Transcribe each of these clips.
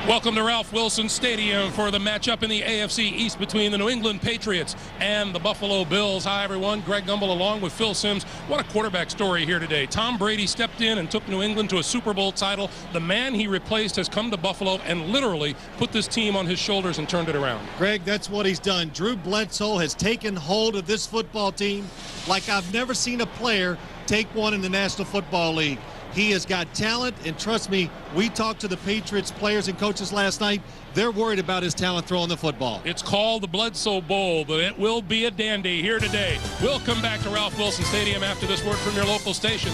Welcome to Ralph Wilson Stadium for the matchup in the AFC East between the New England Patriots and the Buffalo Bills. Hi, everyone. Greg Gumbel along with Phil Simms. What a quarterback story here today. Tom Brady stepped in and took New England to a Super Bowl title. The man he replaced has come to Buffalo and literally put this team on his shoulders and turned it around. Greg, that's what he's done. Drew Bledsoe has taken hold of this football team like I've never seen a player take one in the National Football League. He has got talent, and trust me, we talked to the Patriots players and coaches last night. They're worried about his talent throwing the football. It's called the Bledsoe Bowl, but it will be a dandy here today. We'll come back to Ralph Wilson Stadium after this word from your local station.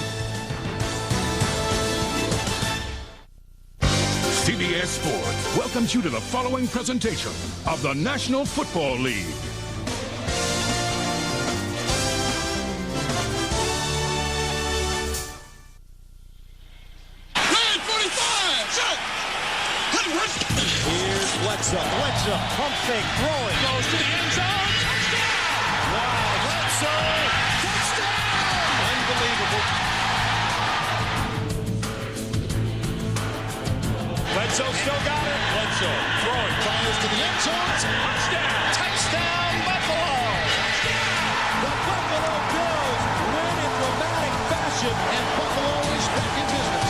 CBS Sports welcomes you to the following presentation of the National Football League. Here's Bledsoe, pump fake, throwing, goes to the end zone, touchdown! Wow, Bledsoe, touchdown! Unbelievable. Bledsoe still got it. Bledsoe throwing, fires to the end zone, touchdown! Touchdown, Buffalo! Touchdown! The Buffalo Bills win in dramatic fashion, and Buffalo is back in business.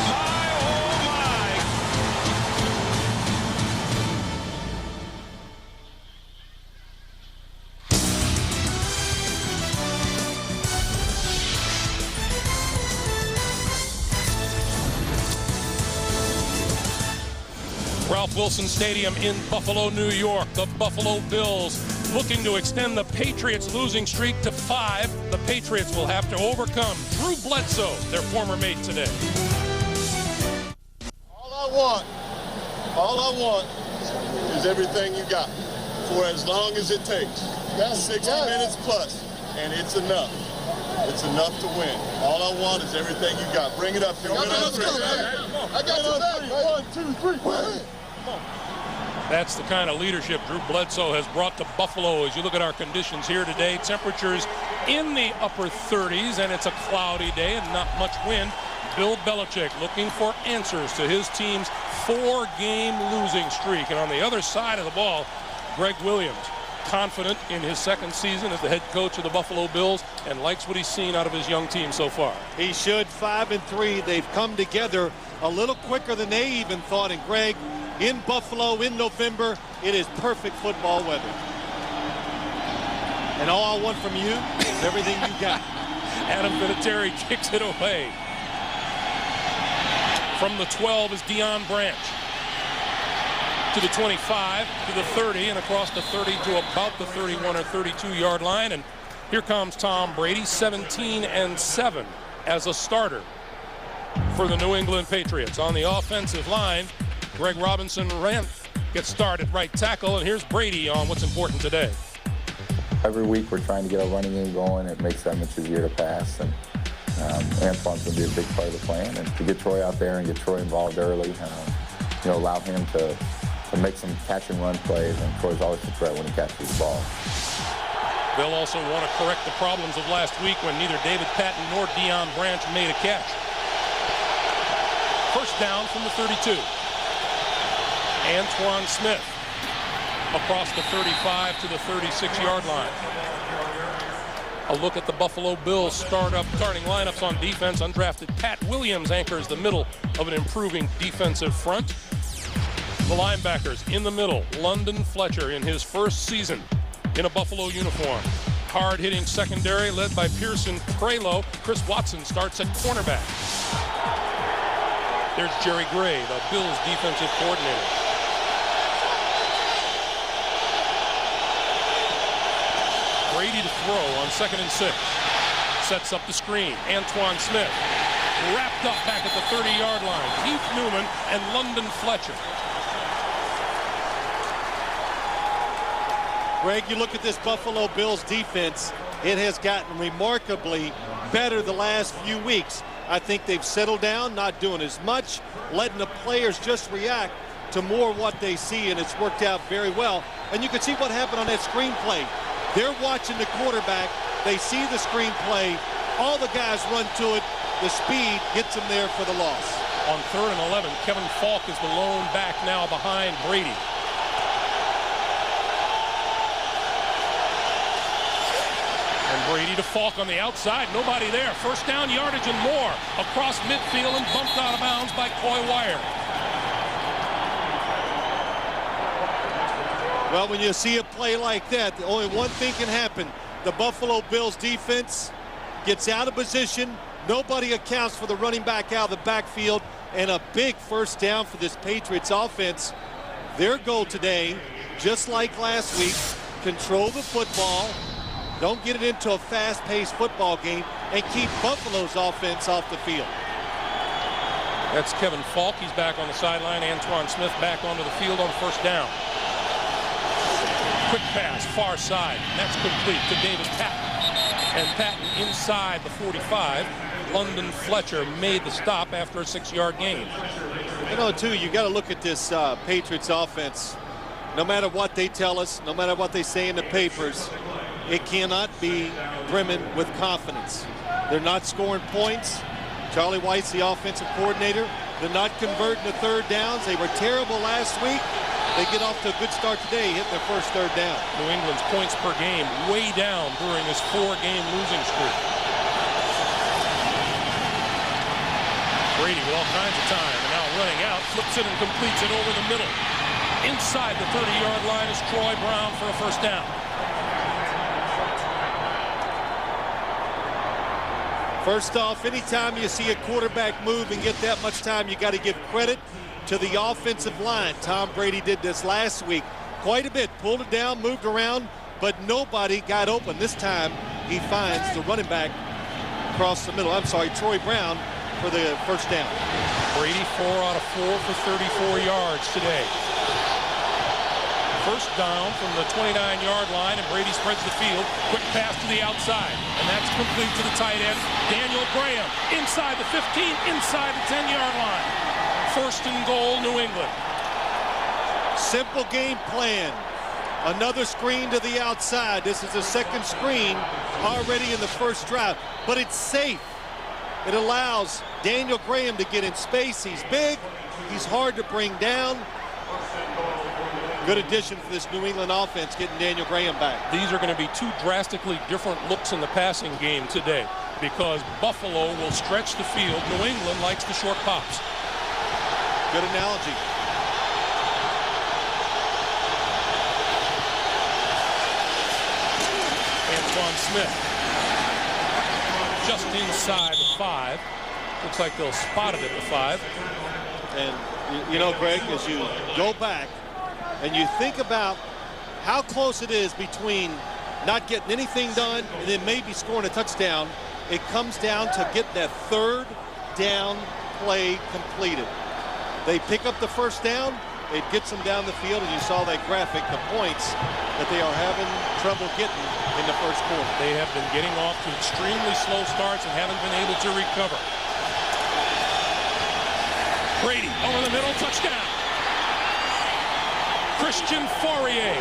Ralph Wilson Stadium in Buffalo, New York. The Buffalo Bills looking to extend the Patriots' losing streak to 5. The Patriots will have to overcome Drew Bledsoe, their former mate today. All I want is everything you got for as long as it takes. That's 60 minutes plus, and it's enough. It's enough to win. All I want is everything you got. Bring it up here. I got your back. 1, 2, 3. That's the kind of leadership Drew Bledsoe has brought to Buffalo. As you look at our conditions here today, temperatures in the upper 30s, and it's a cloudy day and not much wind. Bill Belichick looking for answers to his team's 4-game losing streak. And on the other side of the ball, Greg Williams, confident in his second season as the head coach of the Buffalo Bills and likes what he's seen out of his young team so far. He should. 5-3. They've come together a little quicker than they even thought. And Greg, in Buffalo in November, it is perfect football weather. And all I want from you is everything you got. Adam Vinatieri kicks it away. From the 12 is Deion Branch. To the 25, to the 30, and across the 30 to about the 31 or 32-yard line. And here comes Tom Brady, 17-7 as a starter for the New England Patriots. On the offensive line, Greg Robinson-Rent gets started right tackle, and here's Brady on what's important today. Every week we're trying to get our running game going. It makes that much easier to pass, and Antoine's going to be a big part of the plan. And to get Troy out there and get Troy involved early, allow him to make some catch-and-run plays, and Troy's always a threat when he catches the ball. They'll also want to correct the problems of last week when neither David Patton nor Deion Branch made a catch. First down from the 32. Antoine Smith across the 35 to the 36-yard line. A look at the Buffalo Bills starting lineups on defense. Undrafted Pat Williams anchors the middle of an improving defensive front. The linebackers in the middle, London Fletcher in his first season in a Buffalo uniform. Hard-hitting secondary led by Pearson Prelo. Chris Watson starts at cornerback. There's Jerry Gray, the Bills defensive coordinator. Brady to throw on 2nd and 6. Sets up the screen. Antoine Smith wrapped up back at the 30-yard line. Keith Newman and London Fletcher. Greg, you look at this Buffalo Bills defense, it has gotten remarkably better the last few weeks. I think they've settled down, not doing as much, letting the players just react to more what they see, and it's worked out very well. And you can see what happened on that screenplay. They're watching the quarterback. They see the screenplay. All the guys run to it. The speed gets them there for the loss. On 3rd and 11, Kevin Falk is the lone back now behind Brady. And Brady to Falk on the outside. Nobody there. First down, yardage and more. Across midfield and bumped out of bounds by Coy Wire. Well, when you see a play like that, only one thing can happen. The Buffalo Bills defense gets out of position. Nobody accounts for the running back out of the backfield. And a big first down for this Patriots offense. Their goal today, just like last week, control the football, don't get it into a fast-paced football game, and keep Buffalo's offense off the field. That's Kevin Falk. He's back on the sideline. Antoine Smith back onto the field on first down. Quick pass, far side. That's complete to David Patton. And Patton inside the 45. London Fletcher made the stop after a 6-yard gain. You know, too, you got to look at this Patriots offense. No matter what they tell us, no matter what they say in the papers, it cannot be brimming with confidence. They're not scoring points. Charlie White's the offensive coordinator. They're not converting the third downs. They were terrible last week. They get off to a good start today, hitting their first third down. New England's points per game way down during this 4-game losing streak. Brady with all kinds of time, and now running out, flips it and completes it over the middle. Inside the 30-yard line is Troy Brown for a first down. First off, anytime you see a quarterback move and get that much time, you got to give credit to the offensive line. Tom Brady did this last week quite a bit, pulled it down, moved around, but nobody got open. This time he finds the running back across the middle. I'm sorry, Troy Brown for the first down. Brady 4 out of 4 for 34 yards today. First down from the 29-yard line, and Brady spreads the field. Quick pass to the outside, and that's complete to the tight end, Daniel Graham. Inside the 15, inside the 10-yard line. First and goal, New England. Simple game plan. Another screen to the outside. This is a second screen already in the first drive, but it's safe. It allows Daniel Graham to get in space. He's big. He's hard to bring down. Good addition for this New England offense, getting Daniel Graham back. These are going to be two drastically different looks in the passing game today because Buffalo will stretch the field. New England likes the short pops. Good analogy. Antoine Smith just inside the 5. Looks like they'll spot it at the 5. And you know, Greg, as you go back and you think about how close it is between not getting anything done and then maybe scoring a touchdown, it comes down to get that third down play completed. They pick up the first down, it gets them down the field, and you saw that graphic, the points that they are having trouble getting in the first quarter. They have been getting off to extremely slow starts and haven't been able to recover. Brady over the middle, touchdown. Christian Fourier.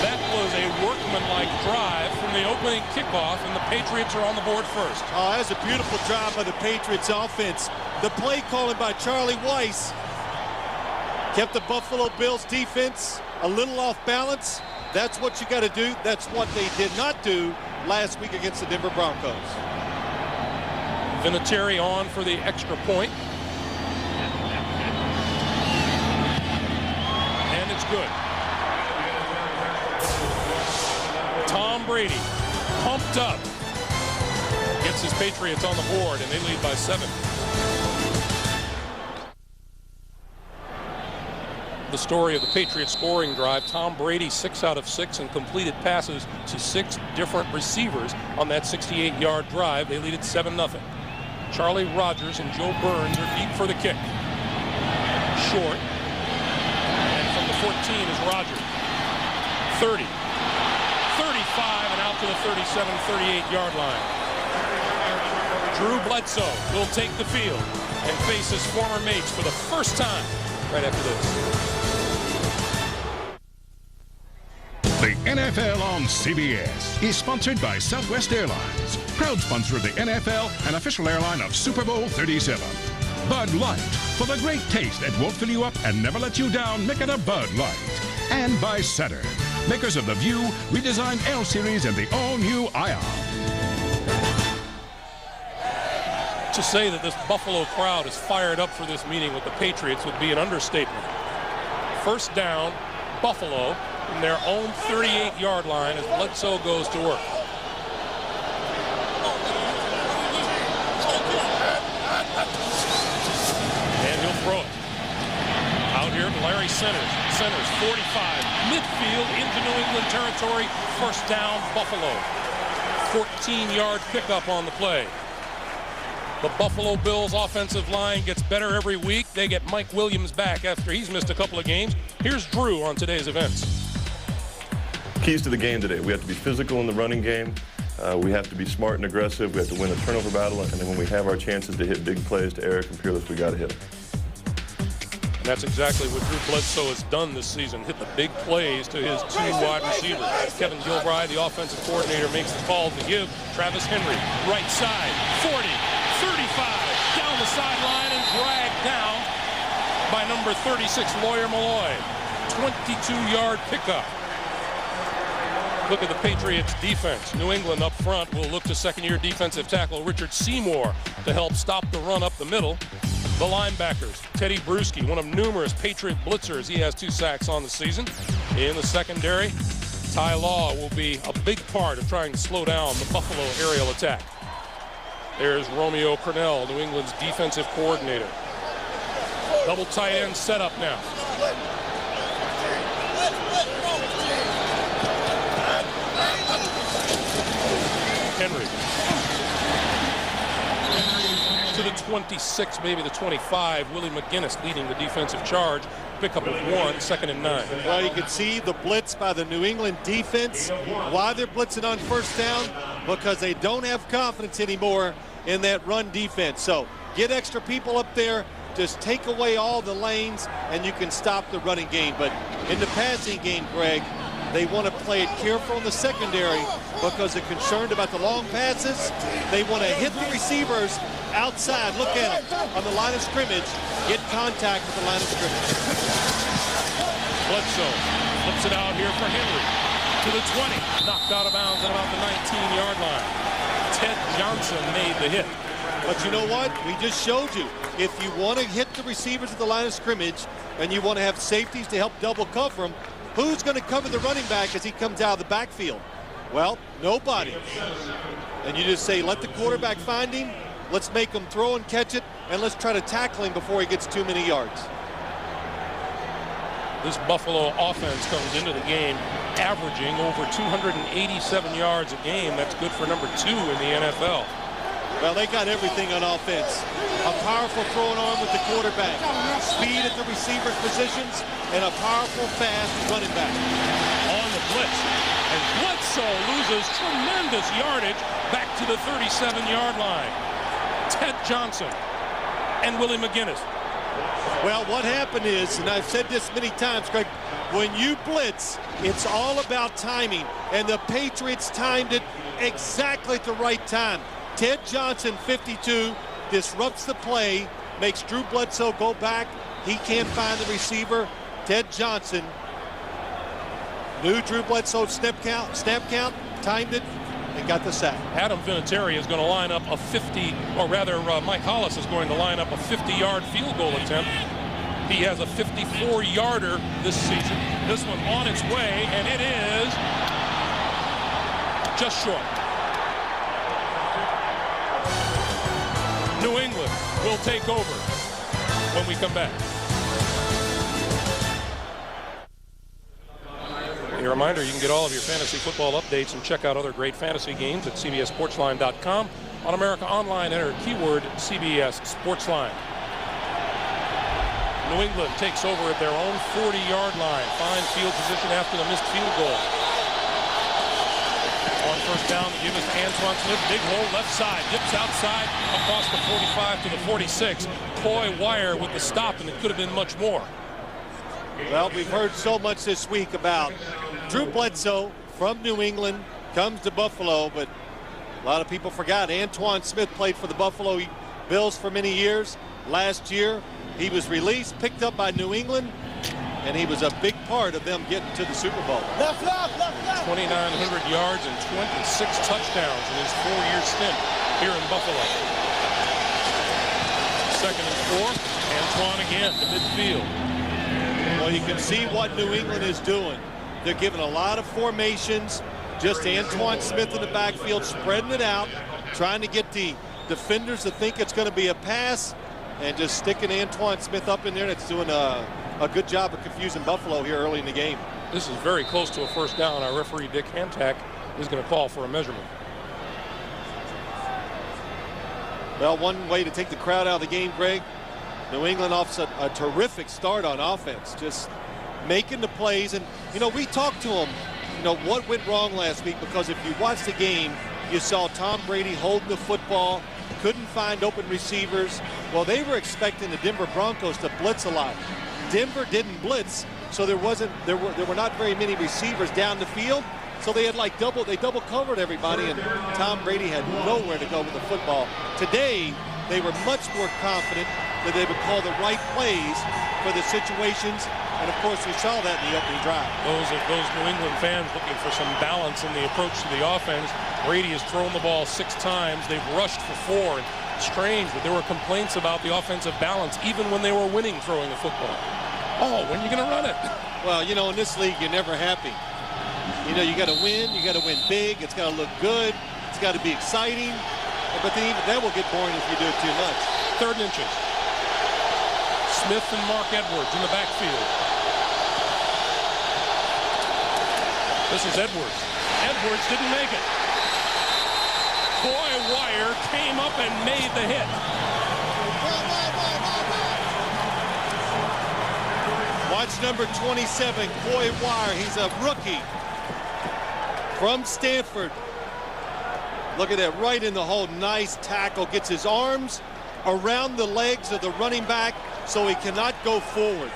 That was a workmanlike drive from the opening kickoff, and the Patriots are on the board first. Oh, that was a beautiful drive by the Patriots offense. The play calling by Charlie Weiss kept the Buffalo Bills defense a little off balance. That's what you got to do. That's what they did not do last week against the Denver Broncos. Vinatieri on for the extra point. And it's good. Tom Brady, pumped up, gets his Patriots on the board, and they lead by 7. The story of the Patriots scoring drive, Tom Brady 6 out of 6 and completed passes to 6 different receivers on that 68-yard drive. They lead at 7-0. Charlie Rogers and Joe Burns are deep for the kick. Short. And from the 14 is Rogers. 30. 35 and out to the 37, 38-yard line. Drew Bledsoe will take the field and face his former mates for the first time right after this. The NFL on CBS is sponsored by Southwest Airlines, proud sponsor of the NFL and official airline of Super Bowl 37. Bud Light, for the great taste that won't fill you up and never let you down, make it a Bud Light. And by Saturn, makers of the View, redesigned L Series and the all-new Ion. To say that this Buffalo crowd is fired up for this meeting with the Patriots would be an understatement. First down, Buffalo from their own 38-yard line as Bledsoe goes to work. And he'll throw it. Out here to Larry Centers. Centers, 45, midfield into New England territory. First down, Buffalo. 14-yard pickup on the play. The Buffalo Bills offensive line gets better every week. They get Mike Williams back after he's missed a couple of games. Here's Drew on today's events. Keys to the game today. We have to be physical in the running game. We have to be smart and aggressive. We have to win a turnover battle. And then when we have our chances to hit big plays to Eric and Peerless, we got to hit them. And that's exactly what Drew Bledsoe has done this season, hit the big plays to his two wide receivers. Kevin Gilbride, the offensive coordinator, makes the call to give Travis Henry. Right side, 40, 35, down the sideline and dragged down by number 36, Lawyer Malloy. 22-yard pickup. Look at the Patriots defense. New England up front will look to second-year defensive tackle Richard Seymour to help stop the run up the middle. The linebackers, Teddy Bruschi, one of numerous Patriot blitzers. He has 2 sacks on the season. In the secondary, Ty Law will be a big part of trying to slow down the Buffalo aerial attack. There's Romeo Crennel, New England's defensive coordinator. Double tight end setup now. Henry. To the 26, maybe the 25. Willie McGinnis leading the defensive charge. Pickup of 1, 2nd and 9. Well, you can see the blitz by the New England defense. Why they're blitzing on first down? Because they don't have confidence anymore in that run defense. So get extra people up there. Just take away all the lanes, and you can stop the running game. But in the passing game, Greg, they want to play it careful in the secondary because they're concerned about the long passes. They want to hit the receivers outside. Look at them on the line of scrimmage. Get contact with the line of scrimmage. Bledsoe flips it out here for Henry. To the 20. Knocked out of bounds at about the 19-yard line. Ted Johnson made the hit. But you know what? We just showed you. If you want to hit the receivers at the line of scrimmage and you want to have safeties to help double cover them, who's going to cover the running back as he comes out of the backfield? Well, nobody. And you just say, let the quarterback find him. Let's make him throw and catch it, and let's try to tackle him before he gets too many yards. This Buffalo offense comes into the game averaging over 287 yards a game. That's good for number 2 in the NFL. Well, they got everything on offense. A powerful throwing arm with the quarterback, speed at the receiver positions, and a powerful, fast running back. On the blitz, and Bledsoe loses tremendous yardage back to the 37-yard line. Ted Johnson and Willie McGinnis. Well, what happened is, and I've said this many times, Greg, when you blitz, it's all about timing, and the Patriots timed it exactly at the right time. Ted Johnson, 52, disrupts the play, makes Drew Bledsoe go back. He can't find the receiver. Ted Johnson knew Drew Bledsoe's snap count, timed it, and got the sack. Adam Vinatieri is going to line up a 50, or rather Mike Hollis is going to line up a 50-yard field goal attempt. He has a 54-yarder this season. This one on its way, and it is just short. New England will take over when we come back. A reminder, you can get all of your fantasy football updates and check out other great fantasy games at CBSSportsline.com. On America Online, enter keyword CBS Sportsline. New England takes over at their own 40-yard line. Fine field position after the missed field goal. On first down, the give is to Antoine Smith. Big hole left side. Dips outside across the 45 to the 46. Coy Wire with the stop, and it could have been much more. Well, we've heard so much this week about Drew Bledsoe, from New England, comes to Buffalo, but a lot of people forgot Antoine Smith played for the Buffalo Bills for many years. Last year, he was released, picked up by New England, and he was a big part of them getting to the Super Bowl. 2,900 yards and 26 touchdowns in his 4-year stint here in Buffalo. 2nd and 4, Antoine again to midfield. Well, you can see what New England is doing. They're giving a lot of formations, just Antoine Smith in the backfield, spreading it out, trying to get the defenders to think it's going to be a pass, and just sticking Antoine Smith up in there. It's doing a good job of confusing Buffalo here early in the game. This is very close to a first down. Our referee, Dick Hantak, is going to call for a measurement. Well, one way to take the crowd out of the game, Greg, New England off a terrific start on offense, just making the plays. And, you know, we talked to them, you know, what went wrong last week, because if you watch the game, you saw Tom Brady holding the football, couldn't find open receivers. Well, they were expecting the Denver Broncos to blitz a lot. Denver didn't blitz, so there were not very many receivers down the field. So they had they double covered everybody, and Tom Brady had nowhere to go with the football. Today, they were much more confident that they would call the right plays for the situations. And of course, we saw that in the opening drive. Those New England fans looking for some balance in the approach to the offense. Brady has thrown the ball 6 times. They've rushed for 4. And strange that there were complaints about the offensive balance even when they were winning throwing the football. Oh, when are you going to run it? Well, you know, in this league, you're never happy. You know, you got to win. You got to win big. It's got to look good. It's got to be exciting. But then even that will get boring if you do it too much. 3rd and inches. Smith and Mark Edwards in the backfield. This is Edwards. Edwards didn't make it. Coy Wire came up and made the hit. Watch number 27, Coy Wire. He's a rookie from Stanford. Look at that, right in the hole. Nice tackle. Gets his arms around the legs of the running back so he cannot go forward.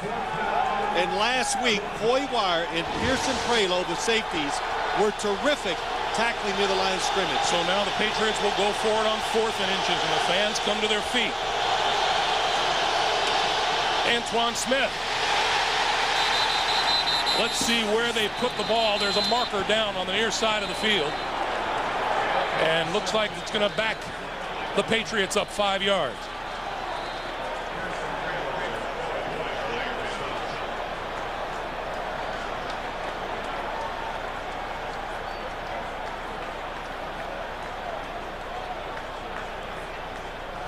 And last week, Coy Wire and Pearson Prelo, the safeties, were terrific tackling near the line of scrimmage. So now the Patriots will go for it on 4th and inches, and the fans come to their feet. Antoine Smith. Let's see where they put the ball. There's a marker down on the near side of the field. And looks like it's going to back the Patriots up 5 yards.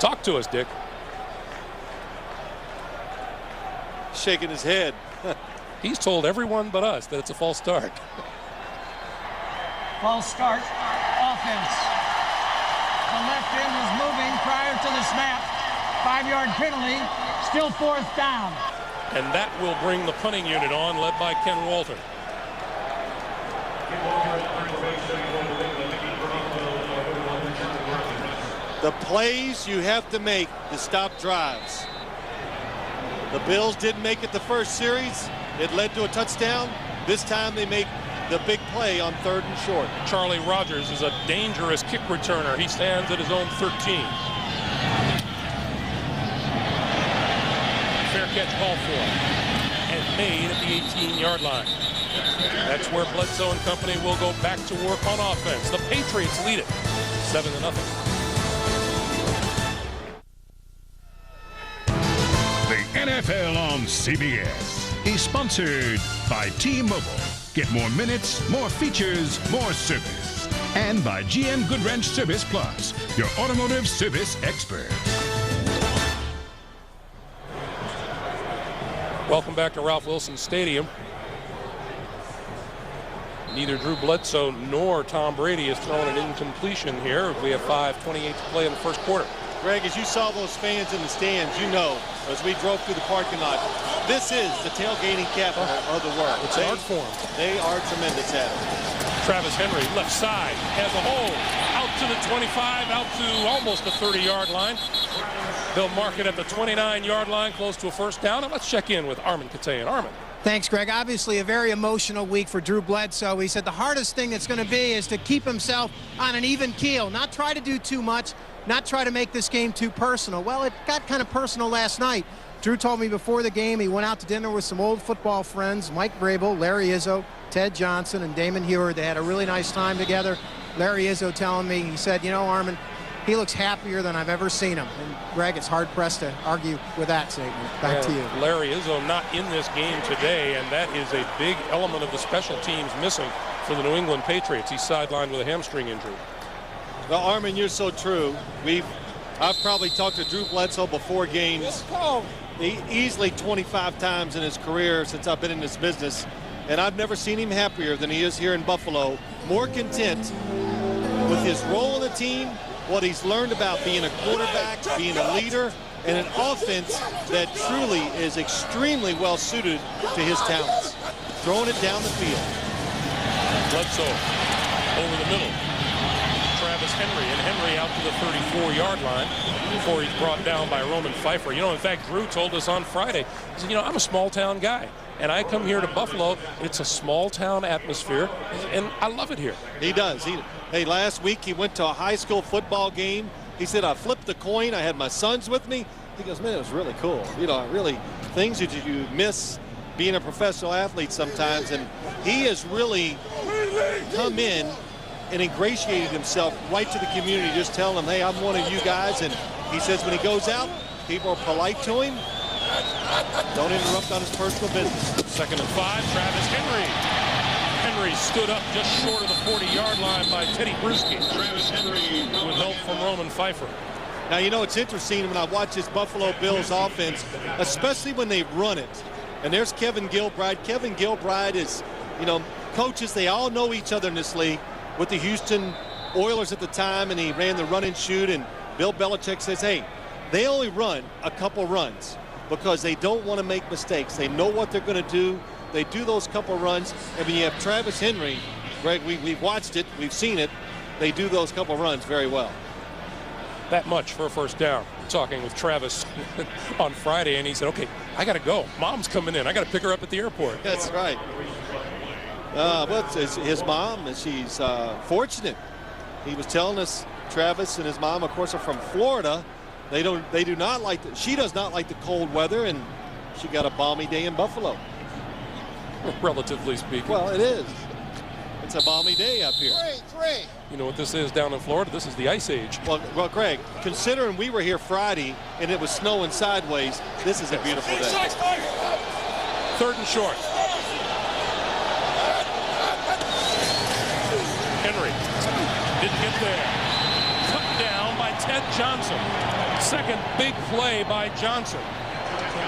Talk to us, Dick. Shaking his head. He's told everyone but us that it's a false start. False start. Offense. The left end was moving prior to the snap. 5-yard penalty. Still 4th down. And that will bring the punting unit on, led by Ken Walter. The plays you have to make to stop drives. The Bills didn't make it the first series. It led to a touchdown. This time they make the big play on 3rd and short. Charlie Rogers is a dangerous kick returner. He stands at his own 13. Fair catch called for and made at the 18-yard line. That's where Bledsoe and company will go back to work on offense. The Patriots lead it 7-0. The NFL on CBS is sponsored by T-Mobile. Get more minutes, more features, more service. And by GM Goodwrench Service Plus, your automotive service expert. Welcome back to Ralph Wilson Stadium. Neither Drew Bledsoe nor Tom Brady has thrown an incompletion here. We have 5:28 to play in the first quarter. Greg, as you saw those fans in the stands, you know, as we drove through the parking lot, this is the tailgating capital of the world. It's an art form. They are tremendous at it. Travis Henry, left side, has a hole. Out to the 25, out to almost the 30-yard line. They'll mark it at the 29-yard line, close to a first down. And let's check in with Armin Katayan. Armin. Thanks, Greg. Obviously a very emotional week for Drew Bledsoe. He said the hardest thing it's going to be is to keep himself on an even keel, not try to do too much, not try to make this game too personal. Well, it got kind of personal last night. Drew told me before the game he went out to dinner with some old football friends, Mike Vrabel, Larry Izzo, Ted Johnson, and Damon Heward. They had a really nice time together. Larry Izzo telling me, he said, you know, Armin, he looks happier than I've ever seen him. And Greg, it's hard-pressed to argue with that statement. Back to you. Larry Izzo not in this game today, and that is a big element of the special teams missing for the New England Patriots. He's sidelined with a hamstring injury. Well, Armin, you're so true. I've probably talked to Drew Bledsoe before games easily 25 times in his career since I've been in this business, and I've never seen him happier than he is here in Buffalo, more content with his role in the team, what he's learned about being a quarterback, being a leader, and an offense that truly is extremely well suited to his talents. Throwing it down the field. Bledsoe over the middle. Travis Henry, and Henry out to the 34-yard line before he's brought down by Roman Pfeiffer. You know, in fact, Drew told us on Friday, he said, you know, I'm a small-town guy, and I come here to Buffalo. It's a small-town atmosphere, and I love it here. He does. Hey, last week he went to a high school football game. He said, I flipped the coin. I had my sons with me. He goes, man, it was really cool. You know, really things that you miss being a professional athlete sometimes, and he has really come in and ingratiated himself right to the community, just telling them, hey, I'm one of you guys. And he says when he goes out, people are polite to him. Don't interrupt on his personal business. 2nd and 5, Travis Henry. Henry stood up just short of the 40-yard line by Teddy Bruschi. Travis Henry with help from Roman Pfeiffer. Now, you know, it's interesting when I watch this Buffalo Bills offense, especially when they run it. And there's Kevin Gilbride. Kevin Gilbride is, you know, coaches, they all know each other in this league. With the Houston Oilers at the time, and he ran the run and shoot, and Bill Belichick says, hey, they only run a couple runs because they don't want to make mistakes. They know what they're going to do. They do those couple runs, and when you have Travis Henry, Greg, we've watched it, we've seen it, they do those couple runs very well. That much for a first down. Talking with Travis on Friday, and he said, okay, I got to go. Mom's coming in. I got to pick her up at the airport. That's right. Well, his mom, she's fortunate. He was telling us Travis and his mom, of course, are from Florida. They do not like she does not like the cold weather, and she got a balmy day in Buffalo. Relatively speaking. Well, it is. It's a balmy day up here. You know what this is down in Florida? This is the Ice Age. Well, Greg, considering we were here Friday and it was snowing sideways, this is a beautiful day. 3rd and short. Henry didn't get there. Cut down by Ted Johnson. 2nd big play by Johnson.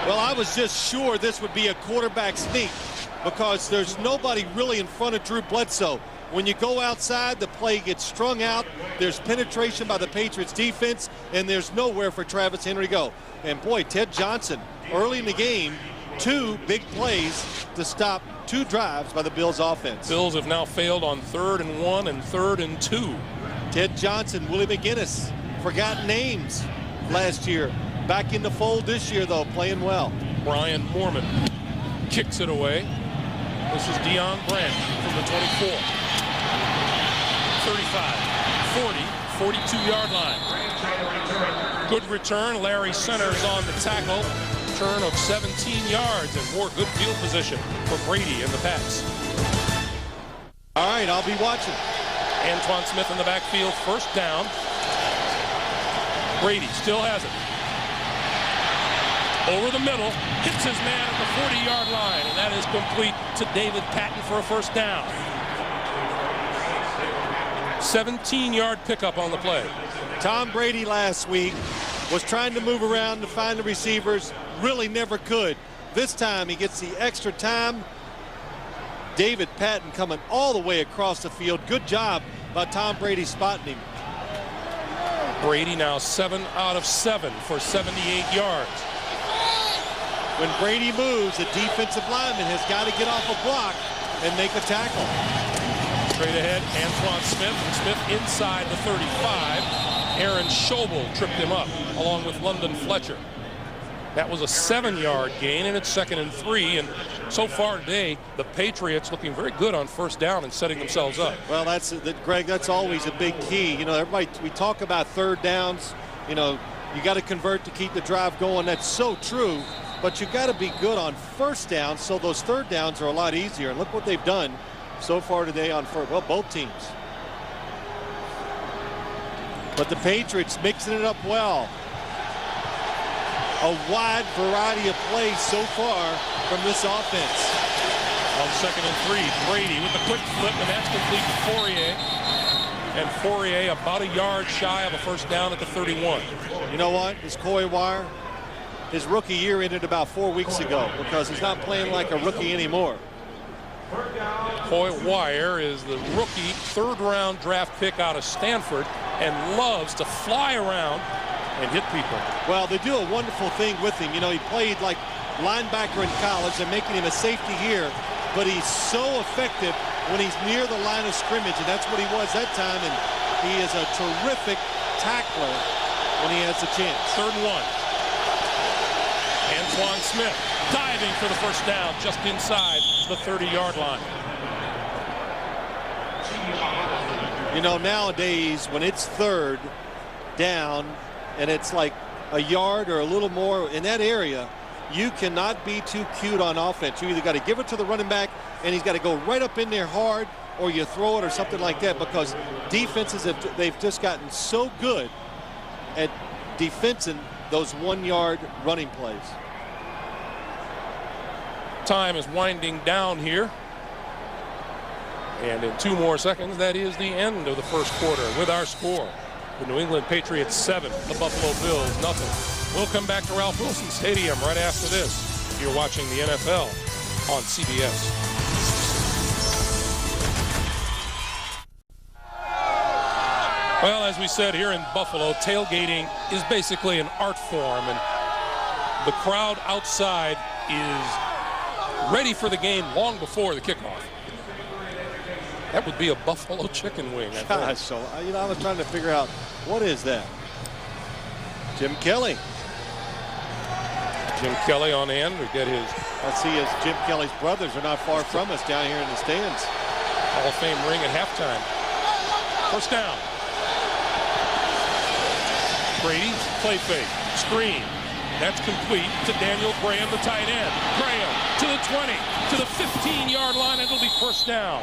Well, I was just sure this would be a quarterback sneak because there's nobody really in front of Drew Bledsoe. When you go outside, the play gets strung out. There's penetration by the Patriots defense, and there's nowhere for Travis Henry to go. And boy, Ted Johnson, early in the game, 2 big plays to stop 2 drives by the Bills offense. Bills have now failed on 3rd and 1 and 3rd and 2. Ted Johnson, Willie McGinnis, forgotten names last year. Back in the fold this year, though, playing well. Brian Moorman kicks it away. This is Deion Branch from the 24. 35, 40, 42-yard line. Good return. Larry Centers on the tackle. Turn of 17 yards and more good field position for Brady and the Pats. All right, I'll be watching. Antoine Smith in the backfield, 1st down. Brady still has it. Over the middle, hits his man at the 40-yard line, and that is complete to David Patton for a 1st down. 17-yard pickup on the play. Tom Brady last week was trying to move around to find the receivers, really never could. This time he gets the extra time. David Patton coming all the way across the field. Good job by Tom Brady spotting him. Brady now 7 out of 7 for 78 yards. When Brady moves, the defensive lineman has got to get off a block and make a tackle. Straight ahead, Antoine Smith. Smith inside the 35. Aaron Schobel tripped him up, along with London Fletcher. That was a 7-yard gain, and it's 2nd and 3. And so far today, the Patriots looking very good on first down and setting themselves up. Well, Greg, that's always a big key. You know, everybody, we talk about third downs. You know, you got to convert to keep the drive going. That's so true. But you got to be good on first down, so those third downs are a lot easier. And look what they've done so far today on first. Well, both teams. But the Patriots mixing it up well. A wide variety of plays so far from this offense. On 2nd and 3, Brady with the quick flip, and that's complete to Fourier. And Fourier about a yard shy of a first down at the 31. You know what? This Coy Wire, his rookie year ended about 4 weeks ago because he's not playing like a rookie anymore. Coy Wire is the rookie 3rd-round draft pick out of Stanford and loves to fly around and hit people. Well, they do a wonderful thing with him. You know, he played like linebacker in college. They're making him a safety here, but he's so effective when he's near the line of scrimmage, and that's what he was that time, and he is a terrific tackler when he has a chance. 3rd and 1. Antoine Smith diving for the first down just inside the 30-yard line. You know, nowadays when it's 3rd down and it's like a yard or a little more in that area, you cannot be too cute on offense. You either got to give it to the running back and he's got to go right up in there hard, or you throw it or something like that, because defenses they've just gotten so good at defensing those 1-yard running plays. Time is winding down here. And in 2 more seconds, that is the end of the first quarter with our score. The New England Patriots 7, the Buffalo Bills nothing. We'll come back to Ralph Wilson Stadium right after this. You're watching the NFL on CBS. Well, as we said here in Buffalo, tailgating is basically an art form, and the crowd outside is ready for the game long before the kickoff. That would be a buffalo chicken wing. Gosh, so you know, I was trying to figure out what is that. Jim Kelly. Jim Kelly on hand to get his. Let's see, as Jim Kelly's brothers are not far from us down here in the stands. Hall of Fame ring at halftime. First down. Brady, play fake, screen. That's complete to Daniel Graham, the tight end. Graham to the 20, to the 15-yard line, and it'll be first down.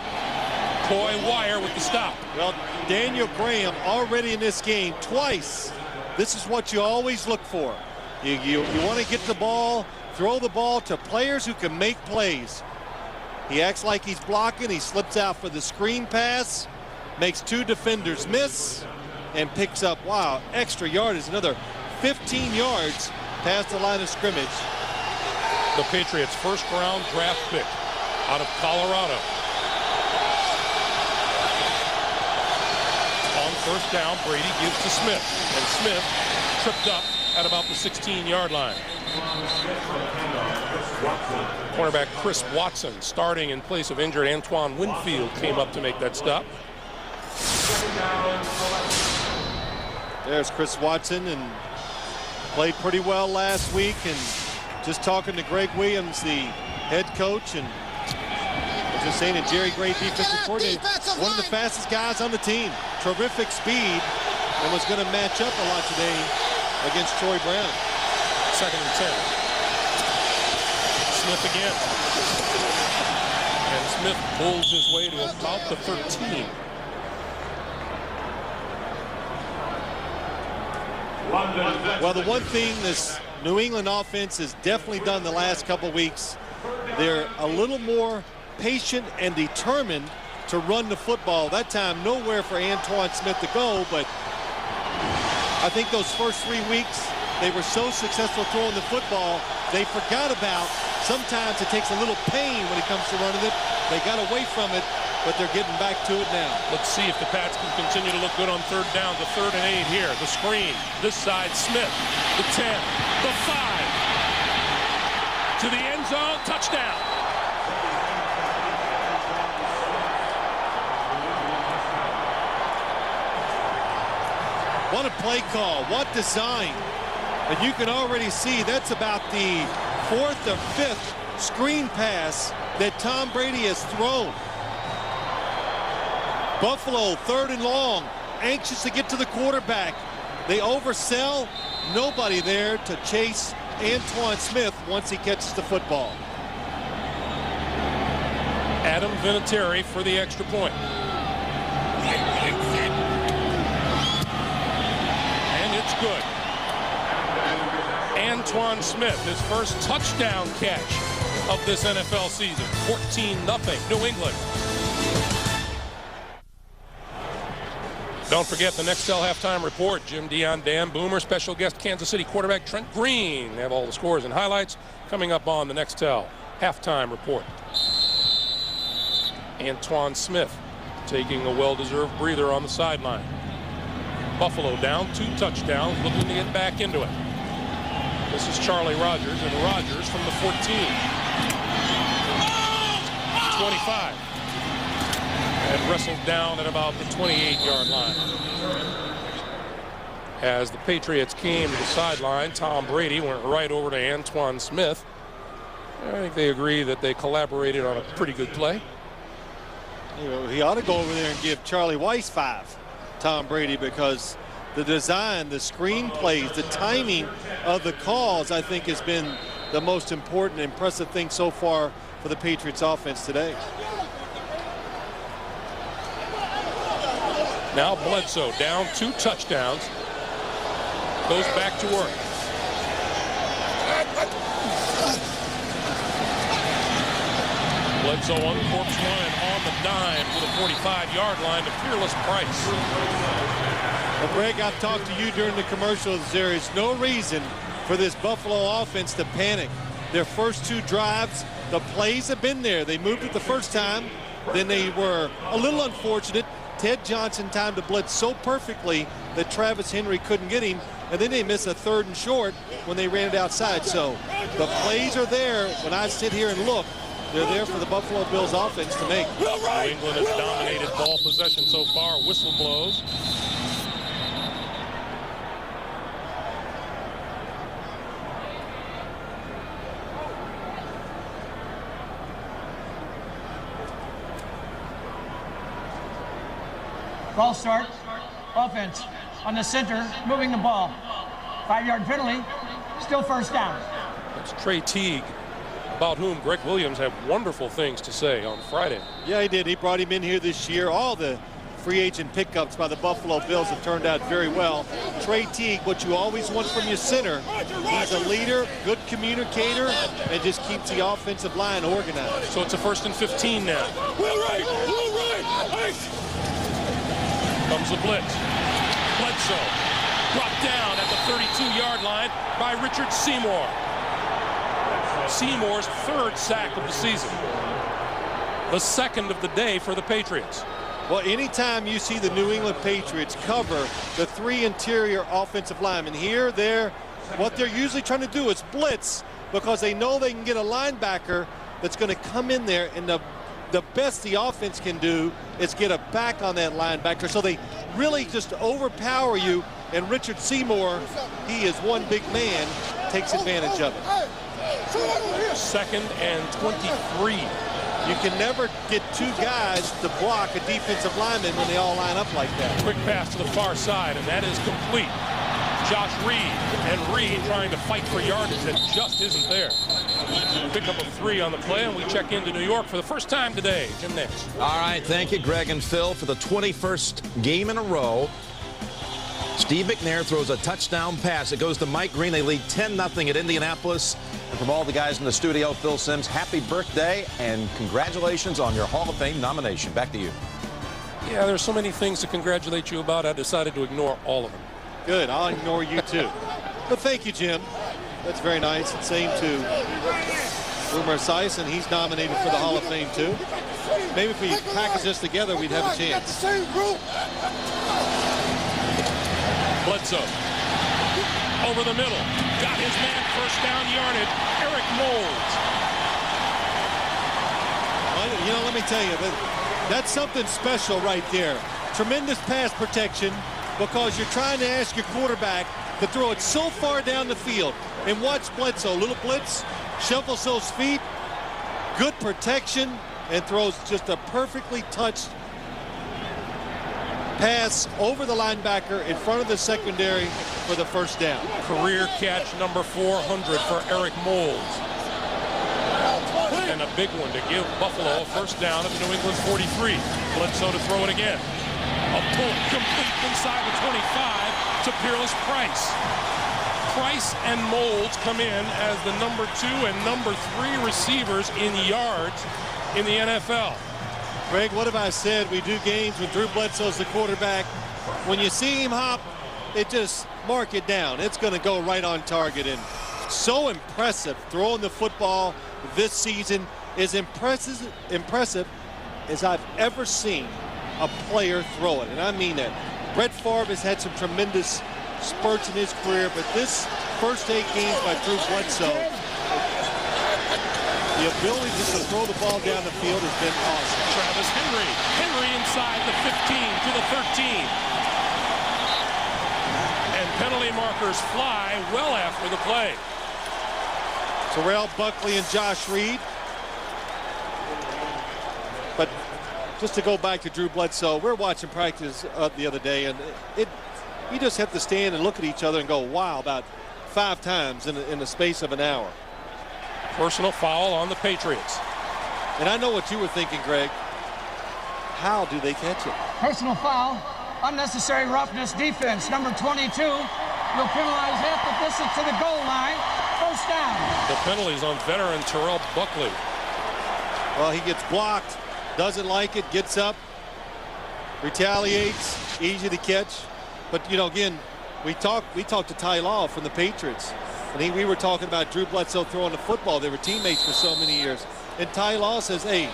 Coy Wire with the stop. Well, Daniel Graham already in this game twice. This is what you always look for. You want to get the ball, throw the ball to players who can make plays. He acts like he's blocking. He slips out for the screen pass, makes 2 defenders miss, and picks up, wow, extra yardage, another 15 yards past the line of scrimmage. The Patriots' first-round draft pick out of Colorado. On first down, Brady gives to Smith, and Smith tripped up at about the 16-yard line. Cornerback Chris Watson, starting in place of injured Antoine Winfield, came up to make that stop. There's Chris Watson, and played pretty well last week. And just talking to Greg Williams, the head coach, and just saying that Jerry Gray, defensive coordinator, one of the fastest guys on the team. Terrific speed, and was going to match up a lot today against Troy Brown. 2nd and 10. Smith again. And Smith pulls his way to about the 13. Well, the one thing this New England offense has definitely done the last couple of weeks, they're a little more patient and determined to run the football. That time, nowhere for Antoine Smith to go, but I think those first 3 weeks, they were so successful throwing the football, they forgot about sometimes it takes a little pain when it comes to running it. They got away from it, but they're getting back to it now. Let's see if the Pats can continue to look good on third down. The 3rd and 8 here. The screen. This side, Smith. The 10. The 5. To the end zone. Touchdown. What a play call. What design. And you can already see that's about the 4th or 5th screen pass that Tom Brady has thrown. Buffalo 3rd and long, anxious to get to the quarterback. They oversell. Nobody there to chase Antoine Smith once he catches the football. Adam Vinatieri for the extra point. And it's good. Antoine Smith, his first touchdown catch of this NFL season. 14-0, New England. Don't forget the Nextel halftime report. Jim Dion, Dan Boomer, special guest Kansas City quarterback Trent Green. They have all the scores and highlights coming up on the Nextel halftime report. Antoine Smith taking a well-deserved breather on the sideline. Buffalo down 2 touchdowns, looking to get back into it. This is Charlie Rogers, and Rogers from the 14. 25. And wrestled down at about the 28-yard line. As the Patriots came to the sideline, Tom Brady went right over to Antoine Smith. I think they agree that they collaborated on a pretty good play. You know, he ought to go over there and give Charlie Weiss 5, Tom Brady, because the design, the screen plays, the timing of the calls, I think, has been the most important, impressive thing so far for the Patriots offense today. Now Bledsoe down 2 touchdowns. Goes back to work. Bledsoe uncorks one on the dime to the 45-yard line to Fearless Price. Well, Greg, I've talked to you during the commercials. There is no reason for this Buffalo offense to panic. Their first 2 drives, the plays have been there. They moved it the first time. Then they were a little unfortunate. Ted Johnson timed the blitz so perfectly that Travis Henry couldn't get him. And then they missed a 3rd and short when they ran it outside. So the plays are there. When I sit here and look, they're there for the Buffalo Bills offense to make. New England has dominated ball possession so far. Whistle blows. Ball start. Offense on the center, moving the ball. 5-yard penalty. Still first down. That's Trey Teague, about whom Greg Williams had wonderful things to say on Friday. Yeah, he did. He brought him in here this year. All the free agent pickups by the Buffalo Bills have turned out very well. Trey Teague, what you always want from your center. He's a leader, good communicator, and just keeps the offensive line organized. So it's a 1st and 15 now. Comes the blitz. Bledsoe brought down at the 32-yard line by Richard Seymour. Seymour's 3rd sack of the season. The 2nd of the day for the Patriots. Well, anytime you see the New England Patriots cover the 3 interior offensive linemen here, what they're usually trying to do is blitz, because they know they can get a linebacker that's going to come in there, and the best the offense can do is get a back on that linebacker. So they really just overpower you, and Richard Seymour, he is one big man, takes advantage of it. 2nd and 23. You can never get 2 guys to block a defensive lineman when they all line up like that. Quick pass to the far side, and that is complete. Josh Reed, and Reed trying to fight for yardage that just isn't there. Pickup of 3 on the play, and we check into New York for the first time today. Jim Nance. All right, thank you, Greg and Phil, for the 21st game in a row. Steve McNair throws a touchdown pass. It goes to Mike Green. They lead 10-0 at Indianapolis. And from all the guys in the studio, Phil Simms, happy birthday and congratulations on your Hall of Fame nomination. Back to you. Yeah, there's so many things to congratulate you about. I decided to ignore all of them. Good. I'll ignore you, too. But thank you, Jim. That's very nice. And same to Boomer Esiason. He's nominated for the Hall of Fame, too. Maybe if we package this together, we'd have a chance. Bledsoe over the middle, got his man, first down yardage. Eric Moulds. Well, you know, let me tell you, that's something special right there. Tremendous pass protection, because you're trying to ask your quarterback to throw it so far down the field. And watch Bledsoe, little blitz, shuffles those feet, good protection, and throws just a perfectly touched pass over the linebacker in front of the secondary for the first down. Career catch number 400 for Eric Moulds. And a big one to give Buffalo a first down at the New England 43. Bledsoe to throw it again. A pull complete inside the 25 to Peerless Price. Price and Moulds come in as the number 2 and number 3 receivers in yards in the NFL. Greg, what have I said? We do games when Drew Bledsoe's the quarterback. When you see him hop, it just mark it down. It's going to go right on target. And so impressive throwing the football this season. As impressive as I've ever seen a player throw it. And I mean that. Brett Favre has had some tremendous spurts in his career, but this first 8 games by Drew Bledsoe, the ability just to throw the ball down the field has been awesome. Travis Henry. Henry inside the 15 to the 13. And penalty markers fly well after the play. Terrell Buckley and Josh Reed. But just to go back to Drew Bledsoe, we're watching practice the other day, and you just have to stand and look at each other and go, wow, about 5 times in the space of an hour. Personal foul on the Patriots. And I know what you were thinking, Greg. How do they catch it? Personal foul, unnecessary roughness defense. Number 22 will penalize half the distance to the goal line. First down. The penalties on veteran Terrell Buckley. Well, he gets blocked, doesn't like it, gets up, retaliates, easy to catch. But, you know, again, we talked to Ty Law from the Patriots. And we were talking about Drew Bledsoe throwing the football. They were teammates for so many years. And Ty Law says, hey,